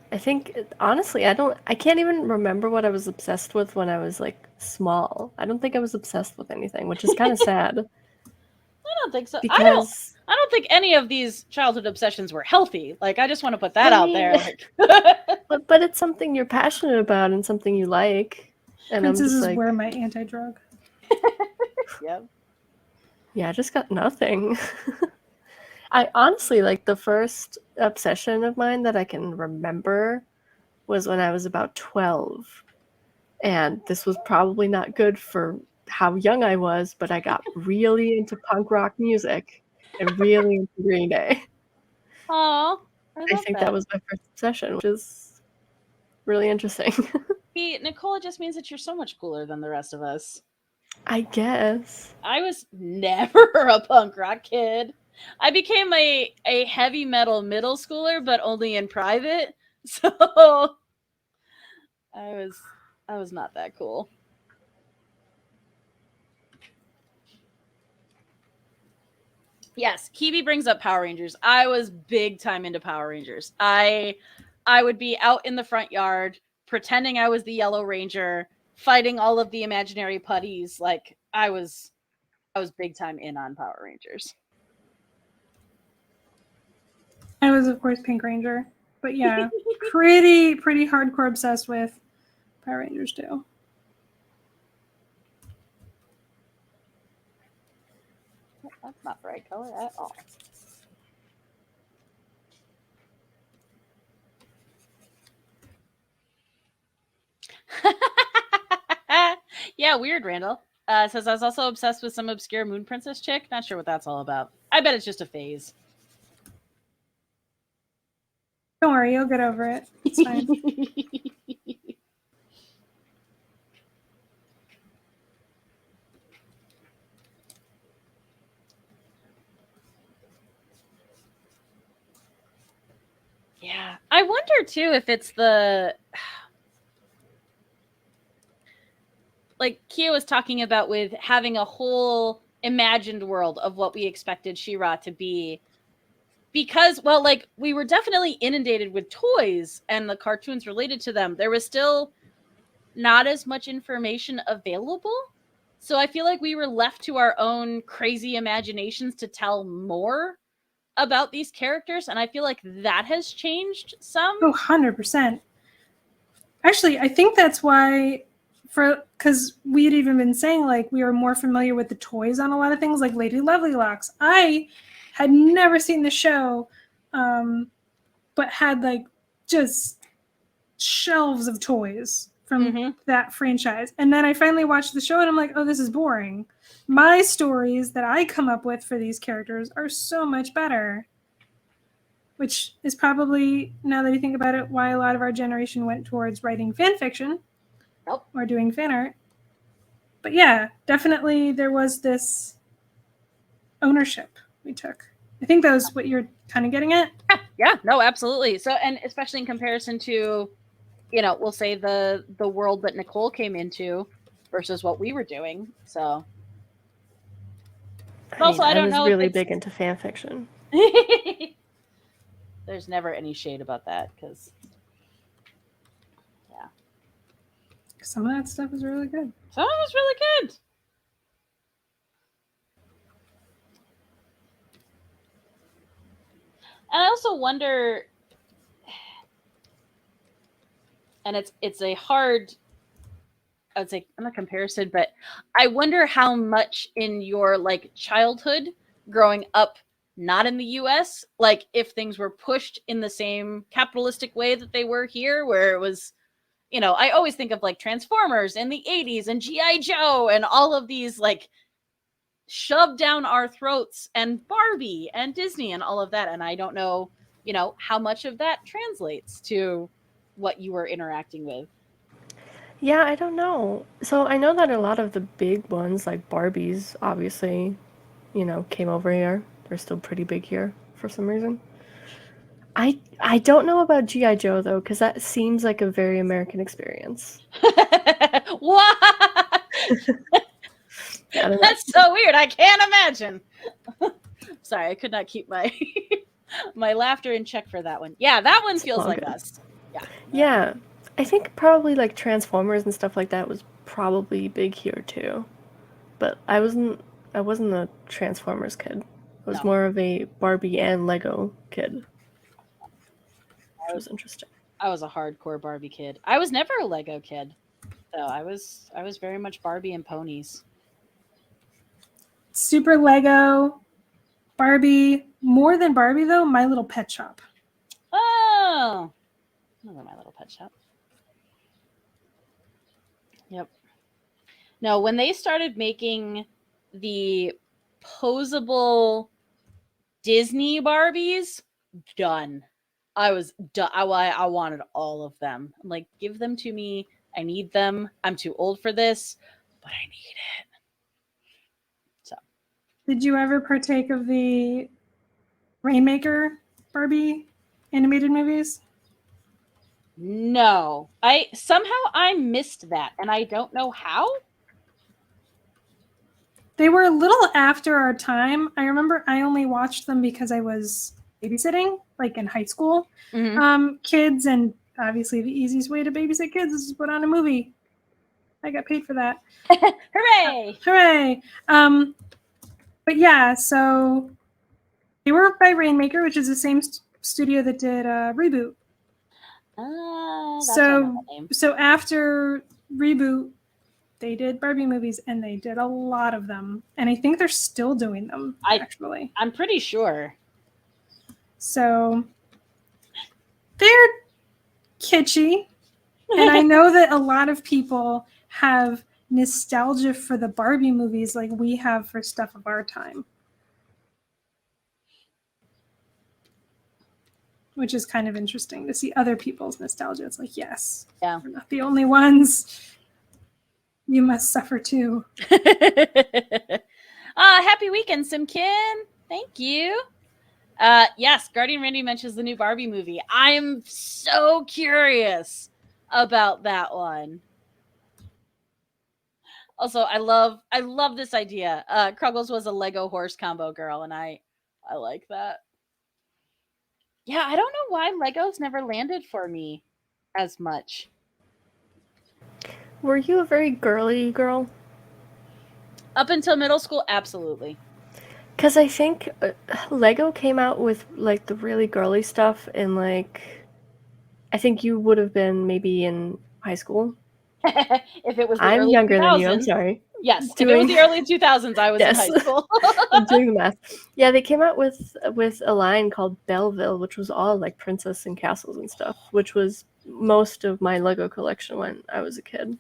I think, honestly, I can't even remember what I was obsessed with when I was like small. I don't think I was obsessed with anything, which is kind of sad. I don't think so. Because I don't think any of these childhood obsessions were healthy. Like, I just want to put that out there. But it's something you're passionate about and something you like. And princesses I'm just were my anti-drug. Yep. Yeah, I just got nothing. I honestly, like, the first obsession of mine that I can remember was when I was about 12. And this was probably not good for how young I was, but I got really into punk rock music and really into Green Day. Aw, I think that was my first obsession, which is really interesting. See, Nicole, it just means that you're so much cooler than the rest of us. I guess. I was never a punk rock kid. I became a heavy metal middle schooler, but only in private. So I was not that cool. Yes, Kiwi brings up Power Rangers. I was big time into Power Rangers. I would be out in the front yard pretending I was the Yellow Ranger, fighting all of the imaginary putties. Like I was big time in on Power Rangers. I was, of course, Pink Ranger. But yeah, pretty hardcore obsessed with Power Rangers too. That's not the right color at all. Yeah, weird, Randall. Says I was also obsessed with some obscure moon princess chick. Not sure what that's all about. I bet it's just a phase. Don't worry, you'll get over it. It's fine. Yeah. I wonder too if it's the like Kia was talking about with having a whole imagined world of what we expected She-Ra to be. Because, well, like, we were definitely inundated with toys and the cartoons related to them. There was still not as much information available. So I feel like we were left to our own crazy imaginations to tell more about these characters. And I feel like that has changed some. Oh, 100%. Actually, I think that's why, because we had even been saying, like, we were more familiar with the toys on a lot of things, like Lady Lovely Locks. I had never seen the show, but had, like, just shelves of toys from that franchise. And then I finally watched the show and I'm like, oh, this is boring. My stories that I come up with for these characters are so much better. Which is probably, now that you think about it, why a lot of our generation went towards writing fan fiction or doing fan art. But yeah, definitely there was this ownership we took. I think that was what you're kind of getting at. Yeah, no, absolutely. So, and especially in comparison to, you know, we'll say the world that Nicole came into versus what we were doing. So, I was really big into fan fiction. There's never any shade about that, because yeah, some of that stuff is really good. Some of it's really good. And I also wonder, and it's a hard, I would say, not comparison, but I wonder how much in your like childhood growing up not in the US, like if things were pushed in the same capitalistic way that they were here, where it was, you know, I always think of like Transformers in the 80s and G.I. Joe and all of these like shoved down our throats, and Barbie and Disney and all of that. And I don't know, you know, how much of that translates to what you were interacting with. Yeah, I don't know. So I know that a lot of the big ones, like Barbies, obviously, you know, came over here. They're still pretty big here for some reason. I don't know about G.I. Joe, though, because that seems like a very American experience. What? That's so weird. I can't imagine. Sorry, I could not keep my my laughter in check for that one. Yeah, that one feels like us. Yeah. Yeah. I think probably like Transformers and stuff like that was probably big here too. But I wasn't a Transformers kid. I was more of a Barbie and Lego kid. Which was interesting. I was a hardcore Barbie kid. I was never a Lego kid. So I was very much Barbie and ponies. Super Lego, Barbie, more than Barbie though, My Little Pet Shop. Oh, another My Little Pet Shop. Yep. No, when they started making the posable Disney Barbies, done. I was done. I wanted all of them. I'm like, give them to me. I need them. I'm too old for this, but I need it. So, did you ever partake of the Rainmaker Barbie animated movies? No. I missed that, and I don't know how. They were a little after our time. I remember I only watched them because I was babysitting, like in high school, kids, and obviously the easiest way to babysit kids is to put on a movie. I got paid for that. Hooray! Hooray! But yeah, so they were by Rainmaker, which is the same studio that did Reboot. So after Reboot, they did Barbie movies, and they did a lot of them. And I think they're still doing them, actually. I'm pretty sure. So they're kitschy. And I know that a lot of people have nostalgia for the Barbie movies like we have for stuff of our time. Which is kind of interesting to see other people's nostalgia. It's like, yes, we're not the only ones. You must suffer too. Happy weekend, Simkin. Thank you. Yes, Guardian Randy mentions the new Barbie movie. I'm so curious about that one. Also, I love this idea. Kruggles was a Lego horse combo girl, and I like that. Yeah, I don't know why Legos never landed for me as much. Were you a very girly girl? Up until middle school, absolutely. Because I think Lego came out with like the really girly stuff in like, I think you would have been maybe in high school. If it was the I'm early younger 2000s, than you, I'm sorry. yes. If it was the early 2000s, I was in Yes. high school. I'm doing the math. Yeah, they came out with a line called Belleville, which was all like princess and castles and stuff, which was most of my Lego collection when I was a kid.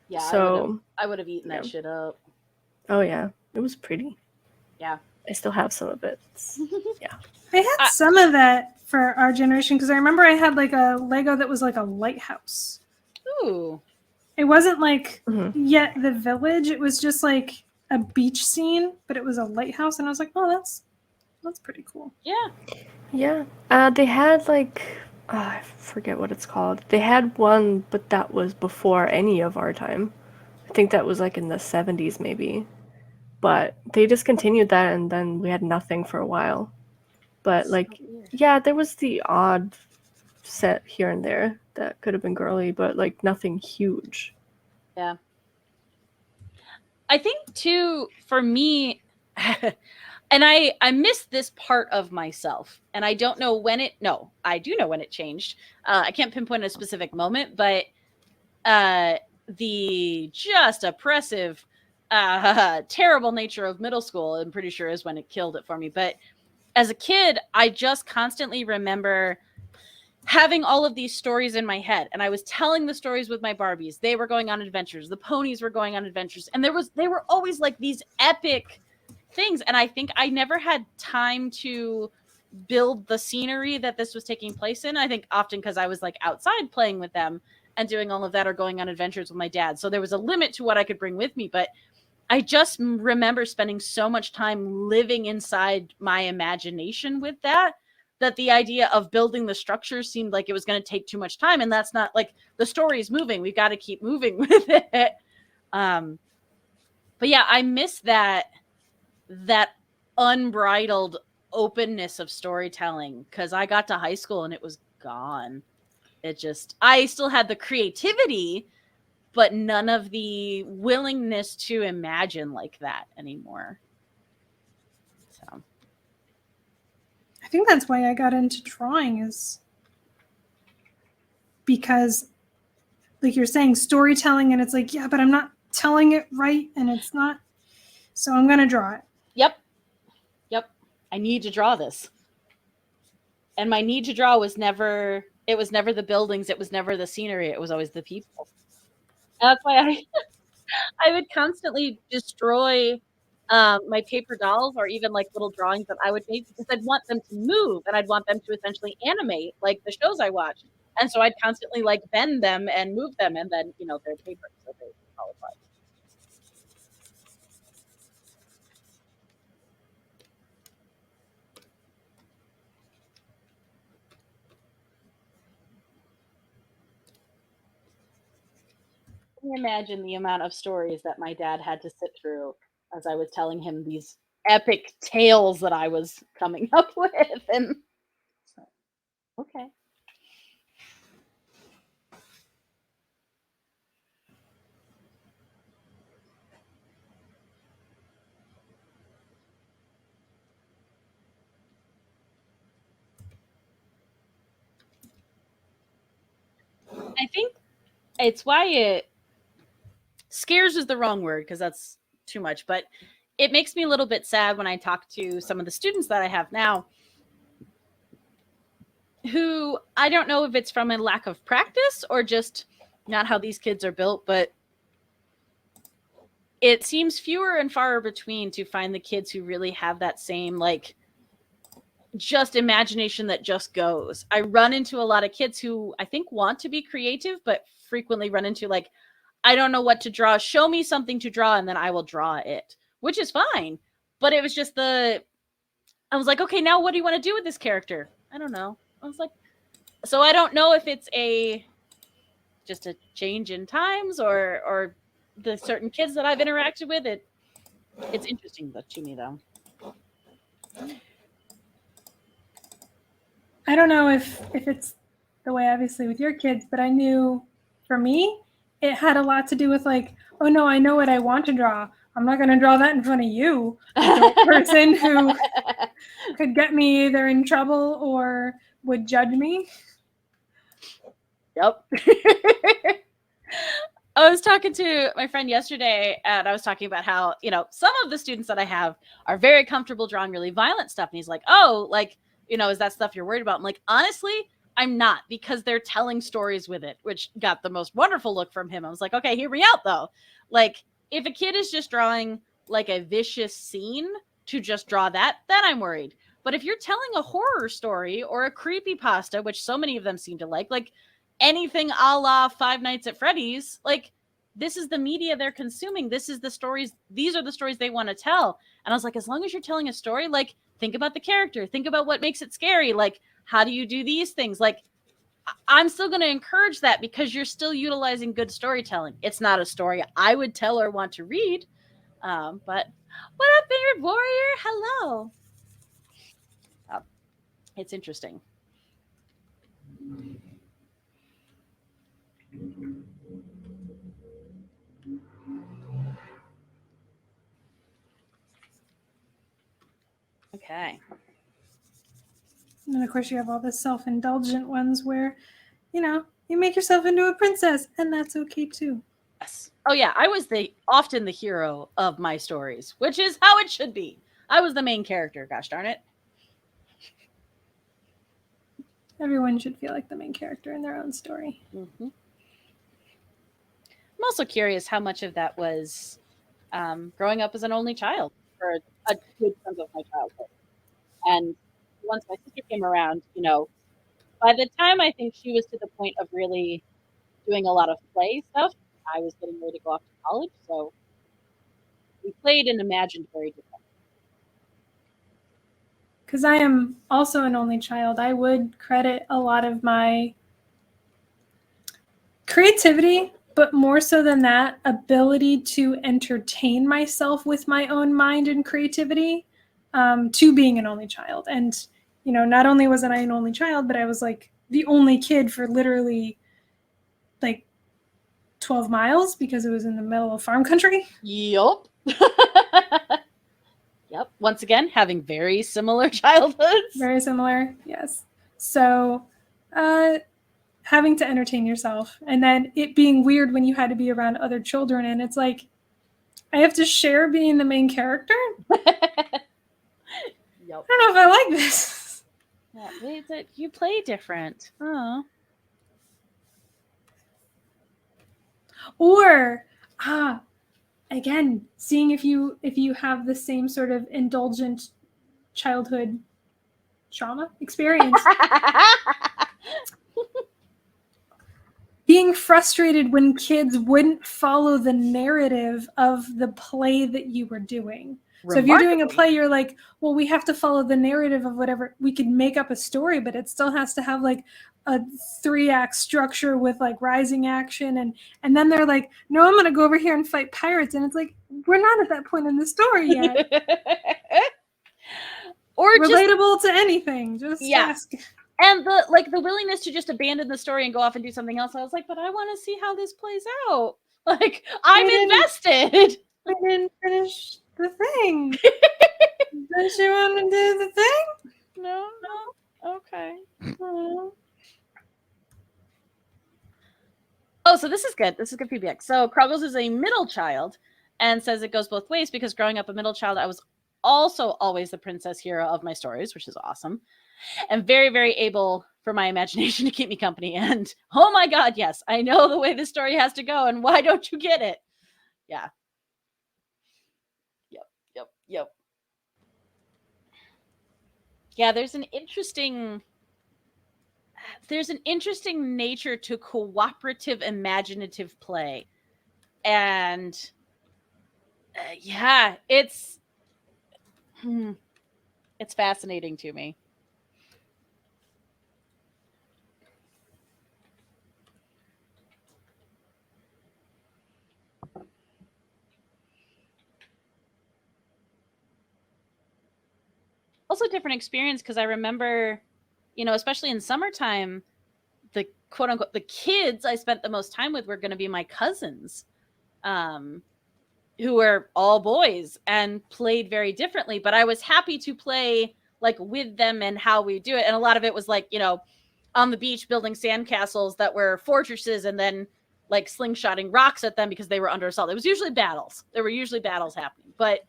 Yeah, So I would have eaten that shit up. Oh yeah, it was pretty. Yeah. I still have some of it. Yeah. I had some of that for our generation because I remember I had like a Lego that was like a lighthouse. Ooh. It wasn't like yet the village. It was just like a beach scene, but it was a lighthouse, and I was like, oh, that's pretty cool. Yeah. Yeah. They had like I forget what it's called. They had one, but that was before any of our time. I think that was like in the 70s maybe. But they discontinued that, and then we had nothing for a while. But like, yeah, there was the odd set here and there that could have been girly, but like nothing huge. Yeah. I think too, for me, and I miss this part of myself, and I don't know when it. No, I do know when it changed. I can't pinpoint a specific moment, but the just oppressive, terrible nature of middle school, I'm pretty sure, is when it killed it for me. But as a kid, I just constantly remember having all of these stories in my head, and I was telling the stories with my Barbies. They were going on adventures. The ponies were going on adventures, and they were always like these epic things. And I think I never had time to build the scenery that this was taking place in. I think often because I was like outside playing with them and doing all of that, or going on adventures with my dad. So there was a limit to what I could bring with me, but I just remember spending so much time living inside my imagination with that the idea of building the structure seemed like it was going to take too much time. And that's not, like, the story is moving. We've got to keep moving with it. But yeah, I miss that unbridled openness of storytelling, because I got to high school and it was gone. I still had the creativity, but none of the willingness to imagine like that anymore. So I think that's why I got into drawing, is because, like you're saying, storytelling, and it's like, yeah, but I'm not telling it right, and it's not, so I'm gonna draw it. Yep. I need to draw this. And my need to draw was never the buildings, it was never the scenery, it was always the people. And that's why I would constantly destroy my paper dolls, or even like little drawings that I would make, because I'd want them to move, and I'd want them to essentially animate like the shows I watched. And so I'd constantly like bend them and move them, and then, they're paper, so they fall apart. Can you imagine the amount of stories that my dad had to sit through as I was telling him these epic tales that I was coming up with? And so, okay. I think it's why it scares is the wrong word, because that's too much, but it makes me a little bit sad when I talk to some of the students that I have now, who, I don't know if it's from a lack of practice or just not how these kids are built, but it seems fewer and far between to find the kids who really have that same, like, just imagination that just goes. I run into a lot of kids who I think want to be creative, but frequently run into, like, I don't know what to draw. Show me something to draw, and then I will draw it, which is fine. But it was just I was like, okay, now what do you want to do with this character? I don't know. I was like, so I don't know if it's just a change in times, or the certain kids that I've interacted with, it's interesting to me though. I don't know if it's the way obviously with your kids, but I knew for me it had a lot to do with like, oh no, I know what I want to draw. I'm not going to draw that in front of you, adult person who could get me either in trouble or would judge me. Yep. I was talking to my friend yesterday, and I was talking about how, some of the students that I have are very comfortable drawing really violent stuff. And he's like, oh, like, is that stuff you're worried about? I'm like, honestly, I'm not, because they're telling stories with it, which got the most wonderful look from him. I was like, okay, hear me out though. Like, if a kid is just drawing like a vicious scene to just draw that, then I'm worried. But if you're telling a horror story or a creepypasta, which so many of them seem to like anything a la Five Nights at Freddy's, like, this is the media they're consuming. This is the stories. These are the stories they want to tell. And I was like, as long as you're telling a story, like, think about the character, think about what makes it scary. Like, how do you do these things? Like, I'm still going to encourage that because you're still utilizing good storytelling. It's not a story I would tell or want to read. But what up, Beard Warrior? Hello. It's interesting. Okay. And then of course you have all the self-indulgent ones where, you make yourself into a princess, and that's okay too. Yes. Oh yeah, I was often the hero of my stories, which is how it should be. I was the main character, gosh darn it. Everyone should feel like the main character in their own story. Mm-hmm. I'm also curious how much of that was growing up as an only child for a good chunk of my childhood. And once my sister came around, by the time I think she was to the point of really doing a lot of play stuff, I was getting ready to go off to college. So we played and imagined very differently. Because I am also an only child, I would credit a lot of my creativity, but more so than that, ability to entertain myself with my own mind and creativity, to being an only child. And, not only wasn't I an only child, but I was like the only kid for literally like 12 miles because it was in the middle of farm country. Yup. Yep. Once again, having very similar childhoods. Very similar, yes. So, having to entertain yourself, and then it being weird when you had to be around other children, and it's like, I have to share being the main character? Yep. I don't know if I like this. Yeah, you play different. Oh. Or, again, seeing if you have the same sort of indulgent childhood trauma experience. Being frustrated when kids wouldn't follow the narrative of the play that you were doing. So if you're doing a play, you're like, well, we have to follow the narrative of whatever. We could make up a story, but it still has to have like a 3-act structure with like rising action. And then they're like, no, I'm going to go over here and fight pirates. And it's like, we're not at that point in the story yet. Or relatable to anything. Just ask. And the willingness to just abandon the story and go off and do something else. I was like, but I want to see how this plays out. Like, I'm invested. I didn't finish the thing. Don't you want to do the thing? No. Okay. Oh, so this is good. This is good feedback. So Kroggles is a middle child and says it goes both ways because growing up a middle child, I was also always the princess hero of my stories, which is awesome. And very, very able for my imagination to keep me company. And oh my God, yes, I know the way the story has to go. And why don't you get it? Yeah. Yep. Yeah, there's an interesting nature to cooperative imaginative play. And yeah, it's fascinating to me. also a different experience because I remember, especially in summertime, the quote unquote the kids I spent the most time with were going to be my cousins, who were all boys and played very differently. But I was happy to play like with them and how we do it. And a lot of it was like, on the beach building sandcastles that were fortresses and then like slingshotting rocks at them because they were under assault. It was usually battles. There were usually battles happening, but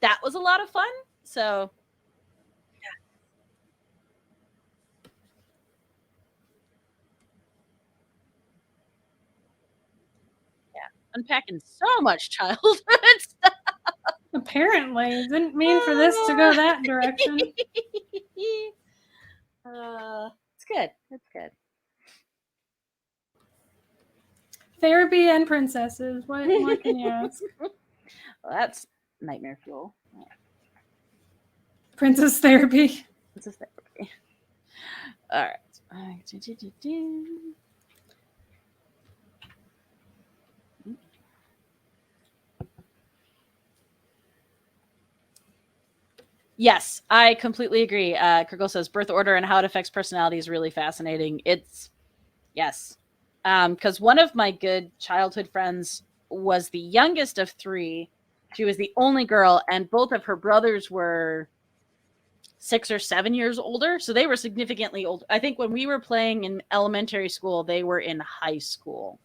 that was a lot of fun. So yeah, unpacking so much childhood stuff. Apparently, didn't mean for this to go that direction. It's good. It's good. Therapy and princesses. What more can you ask? Well, that's nightmare fuel. Princess therapy. Princess therapy. All right. Yes, I completely agree. Kirkle says birth order and how it affects personality is really fascinating. Yes. Because one of my good childhood friends was the youngest of 3. She was the only girl, and both of her brothers were 6 or 7 years older. So they were significantly older. I think when we were playing in elementary school, they were in high school.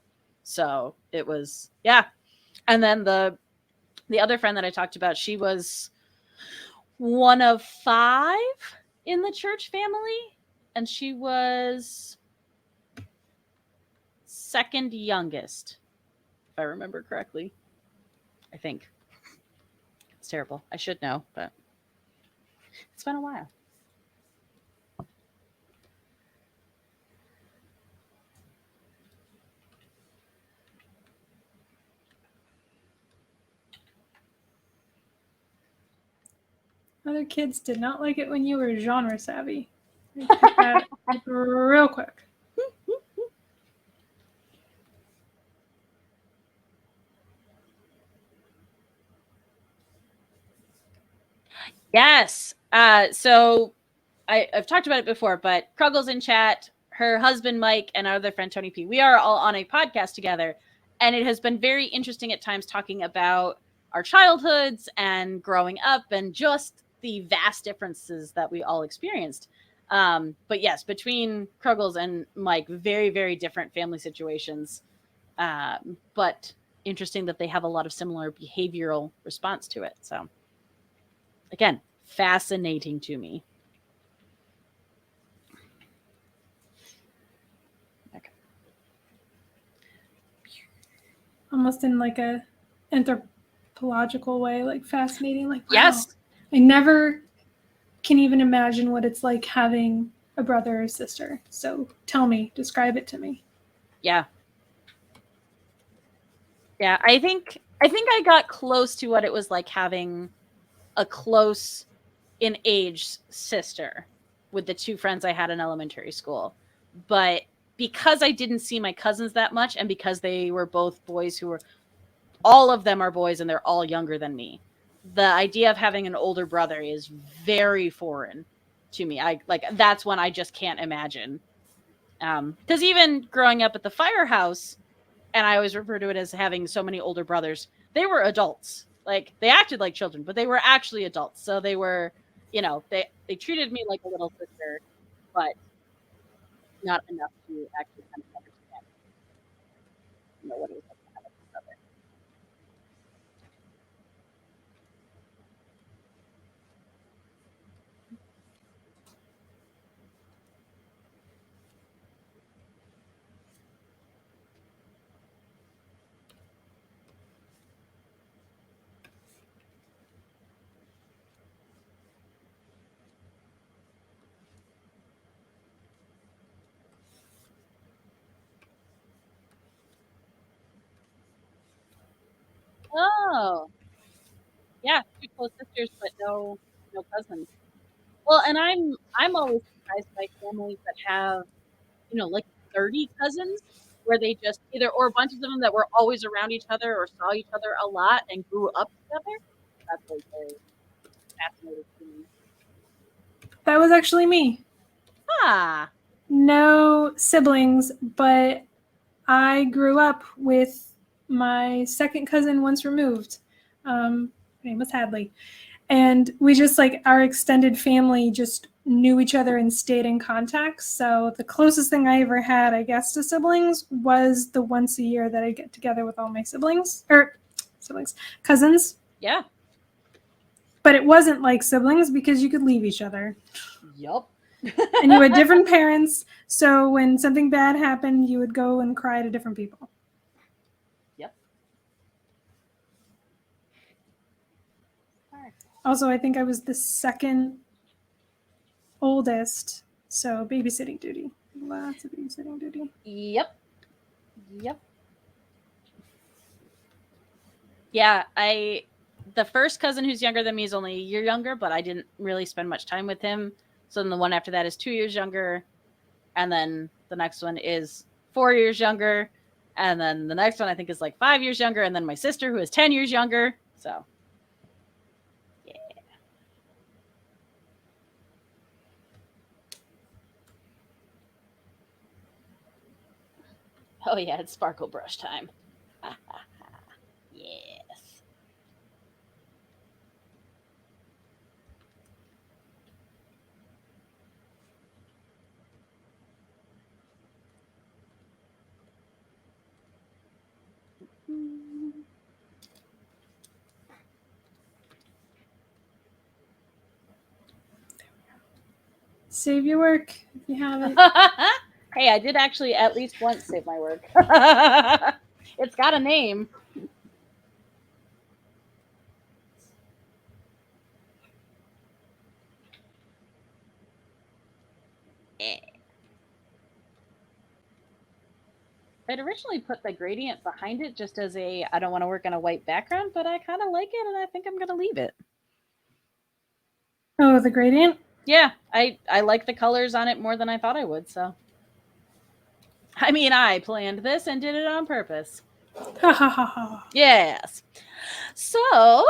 So it was, yeah. And then the other friend that I talked about, she was one of 5 in the church family, and she was second youngest, if I remember correctly. I think. It's terrible. I should know, but it's been a while. Other kids did not like it when you were genre savvy. They picked that up real quick. Yes. So I've talked about it before, but Kruggle's in chat, her husband Mike, and our other friend Tony P. We are all on a podcast together, and it has been very interesting at times talking about our childhoods and growing up and just the vast differences that we all experienced. But yes, between Kruggles and Mike, very, very different family situations. But interesting that they have a lot of similar behavioral response to it. So again, fascinating to me. Okay. Almost in like a anthropological way, like fascinating. Like, wow, yes, I never can even imagine what it's like having a brother or sister. So tell me, describe it to me. Yeah. Yeah, I think I got close to what it was like having a close in age sister with the 2 friends I had in elementary school. But because I didn't see my cousins that much, and because they were both boys who were, all of them are boys and they're all younger than me, the idea of having an older brother is very foreign to me. That's one I just can't imagine. Because even growing up at the firehouse, and I always refer to it as having so many older brothers, they were adults. Like, they acted like children, but they were actually adults. So they were, they treated me like a little sister, but not enough to actually kind of understand, what it was like to have a brother. Oh, yeah, 2 close sisters, but no cousins. Well, and I'm always surprised by families that have, like 30 cousins, where they just either, or a bunch of them that were always around each other or saw each other a lot and grew up together. That's like very fascinating to me. that was actually me. Ah. No siblings, but I grew up with my second cousin once removed. Her name was Hadley. And we just like our extended family just knew each other and stayed in contact. So the closest thing I ever had, I guess, to siblings was the once a year that I get together with all my cousins. Yeah. But it wasn't like siblings because you could leave each other. Yup. And you had different parents. So when something bad happened, you would go and cry to different people. Yep. Also, I think I was the second oldest. So babysitting duty. Lots of babysitting duty. Yep. Yeah, the first cousin who's younger than me is only a year younger, but I didn't really spend much time with him. So then the one after that is 2 years younger. And then the next one is 4 years younger. And then the next one I think is like 5 years younger. And then my sister, who is 10 years younger. So, yeah. Oh, yeah, it's sparkle brush time. Yes. Save your work if you haven't. Hey, I did actually at least once save my work. It's got a name. I'd originally put the gradient behind it just as I don't want to work on a white background, but I kind of like it and I think I'm going to leave it. Oh, the gradient? Yeah, I like the colors on it more than I thought I would, so. I mean, I planned this and did it on purpose. Ha ha ha ha. Yes. So,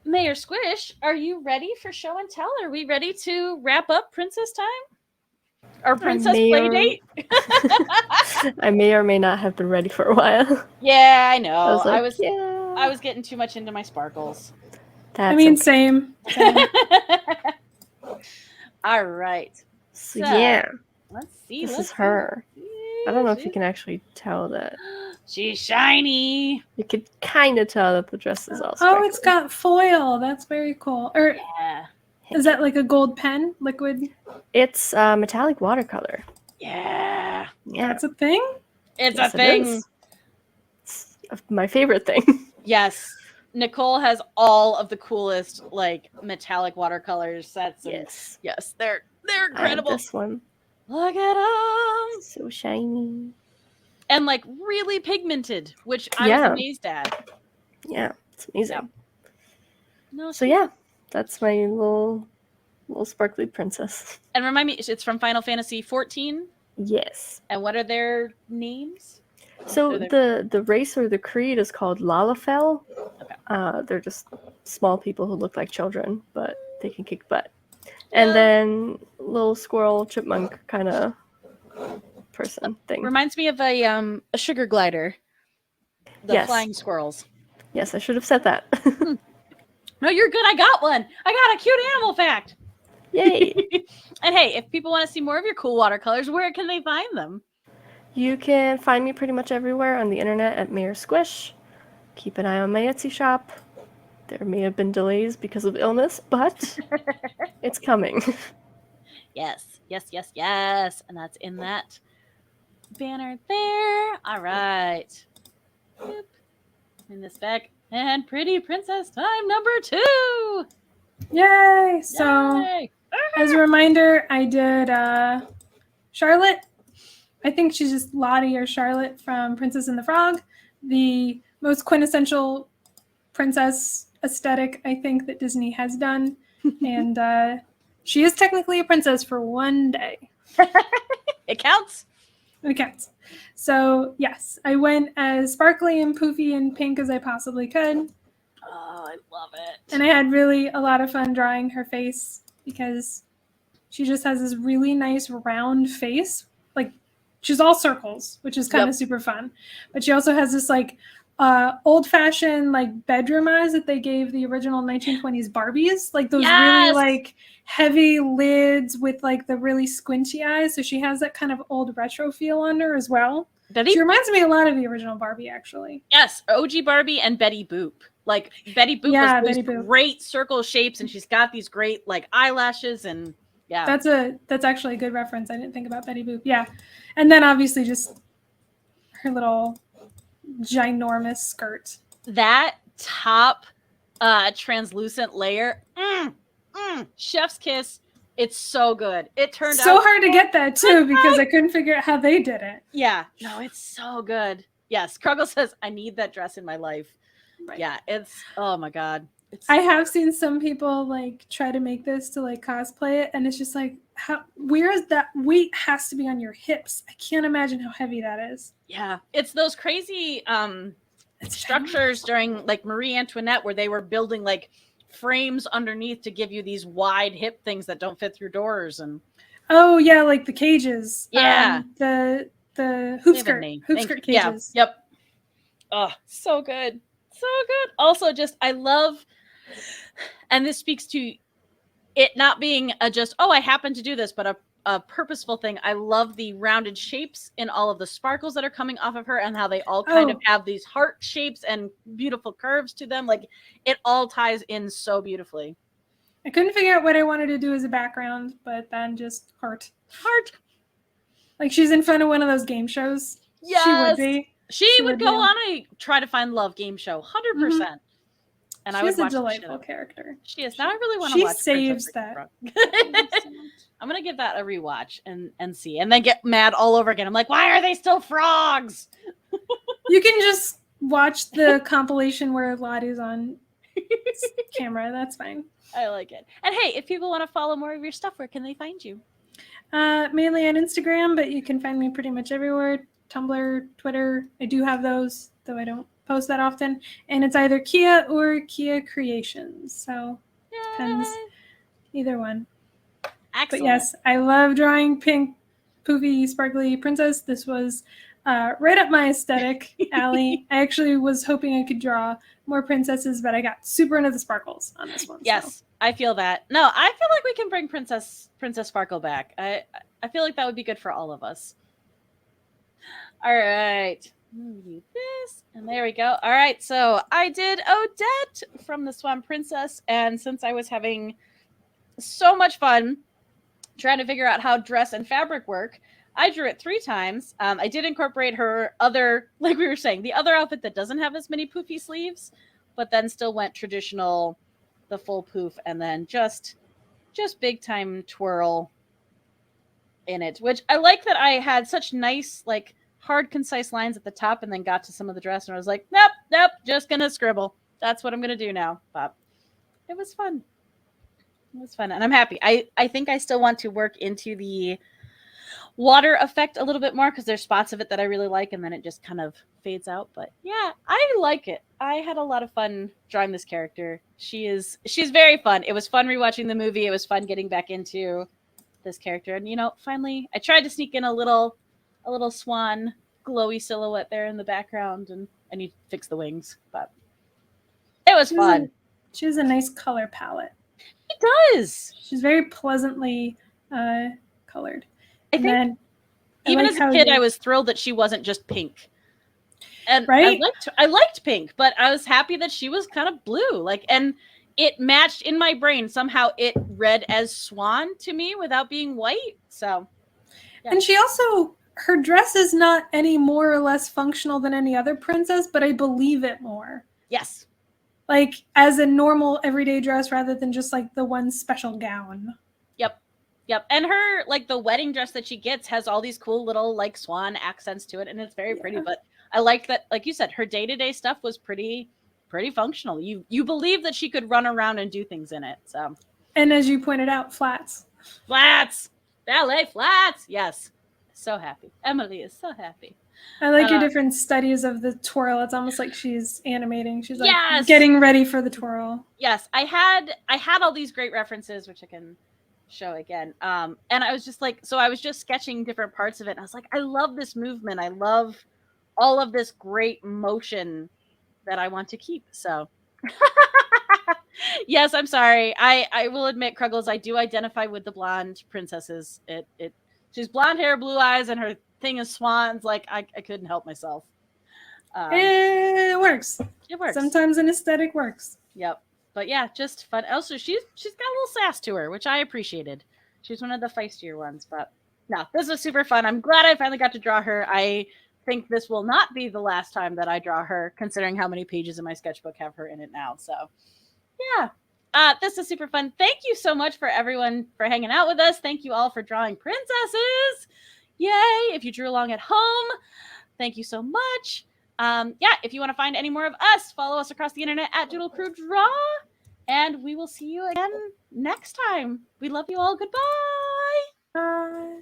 Mayor Squish, are you ready for show and tell? Are we ready to wrap up Princess Time? Or Princess Play Date? I may or may not have been ready for a while. Yeah, I know. I I was getting too much into my sparkles. That's okay. same. All right. So yeah. Let's see. This is her. I don't know if you can actually tell that. She's shiny. You could kind of tell that the dress is all Oh, it's got foil. That's very cool. Or yeah. Is that like a gold pen? Liquid? It's metallic watercolor. Yeah. That's a thing? It's a thing. It it's my favorite thing. Yes. Nicole has all of the coolest like metallic watercolor sets. And yes, they're incredible. I have this one. Look at them. So shiny. And like really pigmented, which I was amazed at. Yeah, it's amazing. Yeah. No, so yeah, that's my little sparkly princess. And remind me, it's from Final Fantasy 14? Yes. And what are their names? So the race or the creed is called Lalafell. Okay. They're just small people who look like children, but they can kick butt. And then little squirrel chipmunk kind of person thing. Reminds me of a sugar glider. The flying squirrels. Yes, I should have said that. No, you're good. I got one. I got a cute animal fact. Yay. And hey, if people want to see more of your cool watercolors, where can they find them? You can find me pretty much everywhere on the internet at Mayor Squish. Keep an eye on my Etsy shop. There may have been delays because of illness, but it's coming. Yes. And that's in that banner there. All right. Boop. In this back. And Pretty Princess Time number 2. Yay! So, as a reminder, I did Charlotte. I think she's just Lottie or Charlotte from Princess and the Frog. The most quintessential princess aesthetic, I think, that Disney has done. And she is technically a princess for one day. It counts? It counts. So, yes, I went as sparkly and poofy and pink as I possibly could. Oh, I love it. And I had really a lot of fun drawing her face because she just has this really nice round face. Like she's all circles, which is kind of super fun. But she also has this like old-fashioned like bedroom eyes that they gave the original 1920s Barbies, like those really like heavy lids with like the really squinty eyes. So she has that kind of old retro feel on her as well. She reminds me a lot of the original Barbie, actually. Yes, OG Barbie and Betty Boop. Like Betty Boop was those great circle shapes, and she's got these great like eyelashes, and that's actually a good reference. I didn't think about Betty Boop. Yeah, and then obviously just her little ginormous skirt. That top translucent layer, chef's kiss. It's so good. It turned out so hard to get that too because I couldn't figure out how they did it. Yeah, no, it's so good. Yes, Kruggle says I need that dress in my life. Right. Yeah, it's oh my god. I have seen some people like try to make this to like cosplay it, and it's just like, where is that weight has to be on your hips? I can't imagine how heavy that is. Yeah, it's those crazy structures during like Marie Antoinette where they were building like frames underneath to give you these wide hip things that don't fit through doors and yeah, like the cages. The hoop skirt cages. Yeah. Yep. Oh, so good. So good. Also, just I love, and this speaks to it not being a just, I happen to do this, but a purposeful thing. I love the rounded shapes in all of the sparkles that are coming off of her and how they all kind of have these heart shapes and beautiful curves to them. Like it all ties in so beautifully. I couldn't figure out what I wanted to do as a background, but then just heart. Like she's in front of one of those game shows. Yes. She would be. She would go on a Try to Find Love game show, 100%. Mm-hmm. And I would watch a delightful character. She is. Now I really want to watch. She saves that. I'm gonna give that a rewatch and see, and then get mad all over again. I'm like, why are they still frogs? You can just watch the compilation where Lottie's on camera. That's fine. I like it. And hey, if people want to follow more of your stuff, where can they find you? Mainly on Instagram, but you can find me pretty much everywhere. Tumblr, Twitter. I do have those, though I don't post that often. And it's either Kia or Kia Creations. So depends. Either one. Excellent. But yes, I love drawing pink, poofy, sparkly princess. This was right up my aesthetic alley. I actually was hoping I could draw more princesses, but I got super into the sparkles on this one. Yes, so. I feel that. No, I feel like we can bring Princess Sparkle back. I feel like that would be good for all of us. All right. Do this, and there we go. All right, so I did Odette from the Swan Princess, and since I was having so much fun trying to figure out how dress and fabric work, I drew it 3 times. I did incorporate her other, like we were saying, the other outfit that doesn't have as many poofy sleeves, but then still went traditional, the full poof, and then just big time twirl in it, which I like that I had such nice, like, hard, concise lines at the top and then got to some of the dress and I was like, nope, just gonna scribble. That's what I'm gonna do now. But it was fun. It was fun. And I'm happy. I think I still want to work into the water effect a little bit more because there's spots of it that I really like and then it just kind of fades out. But yeah, I like it. I had a lot of fun drawing this character. She's very fun. It was fun rewatching the movie. It was fun getting back into this character. And finally I tried to sneak in a little swan glowy silhouette there in the background and I need to fix the wings, but it was fun. She has a nice color palette. She does. She's very pleasantly colored. I think even as a kid, I was thrilled that she wasn't just pink. And right? I liked pink, but I was happy that she was kind of blue. And it matched in my brain. Somehow it read as swan to me without being white. So yeah. And she also, her dress is not any more or less functional than any other princess, but I believe it more. Yes. Like as a normal everyday dress rather than just like the one special gown. Yep. And her, like the wedding dress that she gets has all these cool little like swan accents to it. And it's very pretty, but I like that. Like you said, her day-to-day stuff was pretty functional. You believe that she could run around and do things in it. So. And as you pointed out, flats. Ballet flats. Yes. So happy. Emily is so happy. I like your different studies of the twirl. It's almost like she's animating. She's like getting ready for the twirl. Yes. I had all these great references, which I can show again. And I was just like, so I was just sketching different parts of it. And I was like, I love this movement. I love all of this great motion that I want to keep. So yes, I'm sorry. I will admit, Kruggles, I do identify with the blonde princesses. She's blonde hair, blue eyes, and her thing is swans. Like I couldn't help myself. It works. It works. Sometimes an aesthetic works. Yep. But yeah, just fun. Also, she's got a little sass to her, which I appreciated. She's one of the feistier ones. But no, this was super fun. I'm glad I finally got to draw her. I think this will not be the last time that I draw her, considering how many pages in my sketchbook have her in it now. So yeah. This is super fun. Thank you so much for everyone for hanging out with us. Thank you all for drawing princesses. Yay. If you drew along at home, thank you so much. Yeah, if you want to find any more of us, follow us across the internet at Doodle Crew Draw. And we will see you again next time. We love you all. Goodbye. Bye.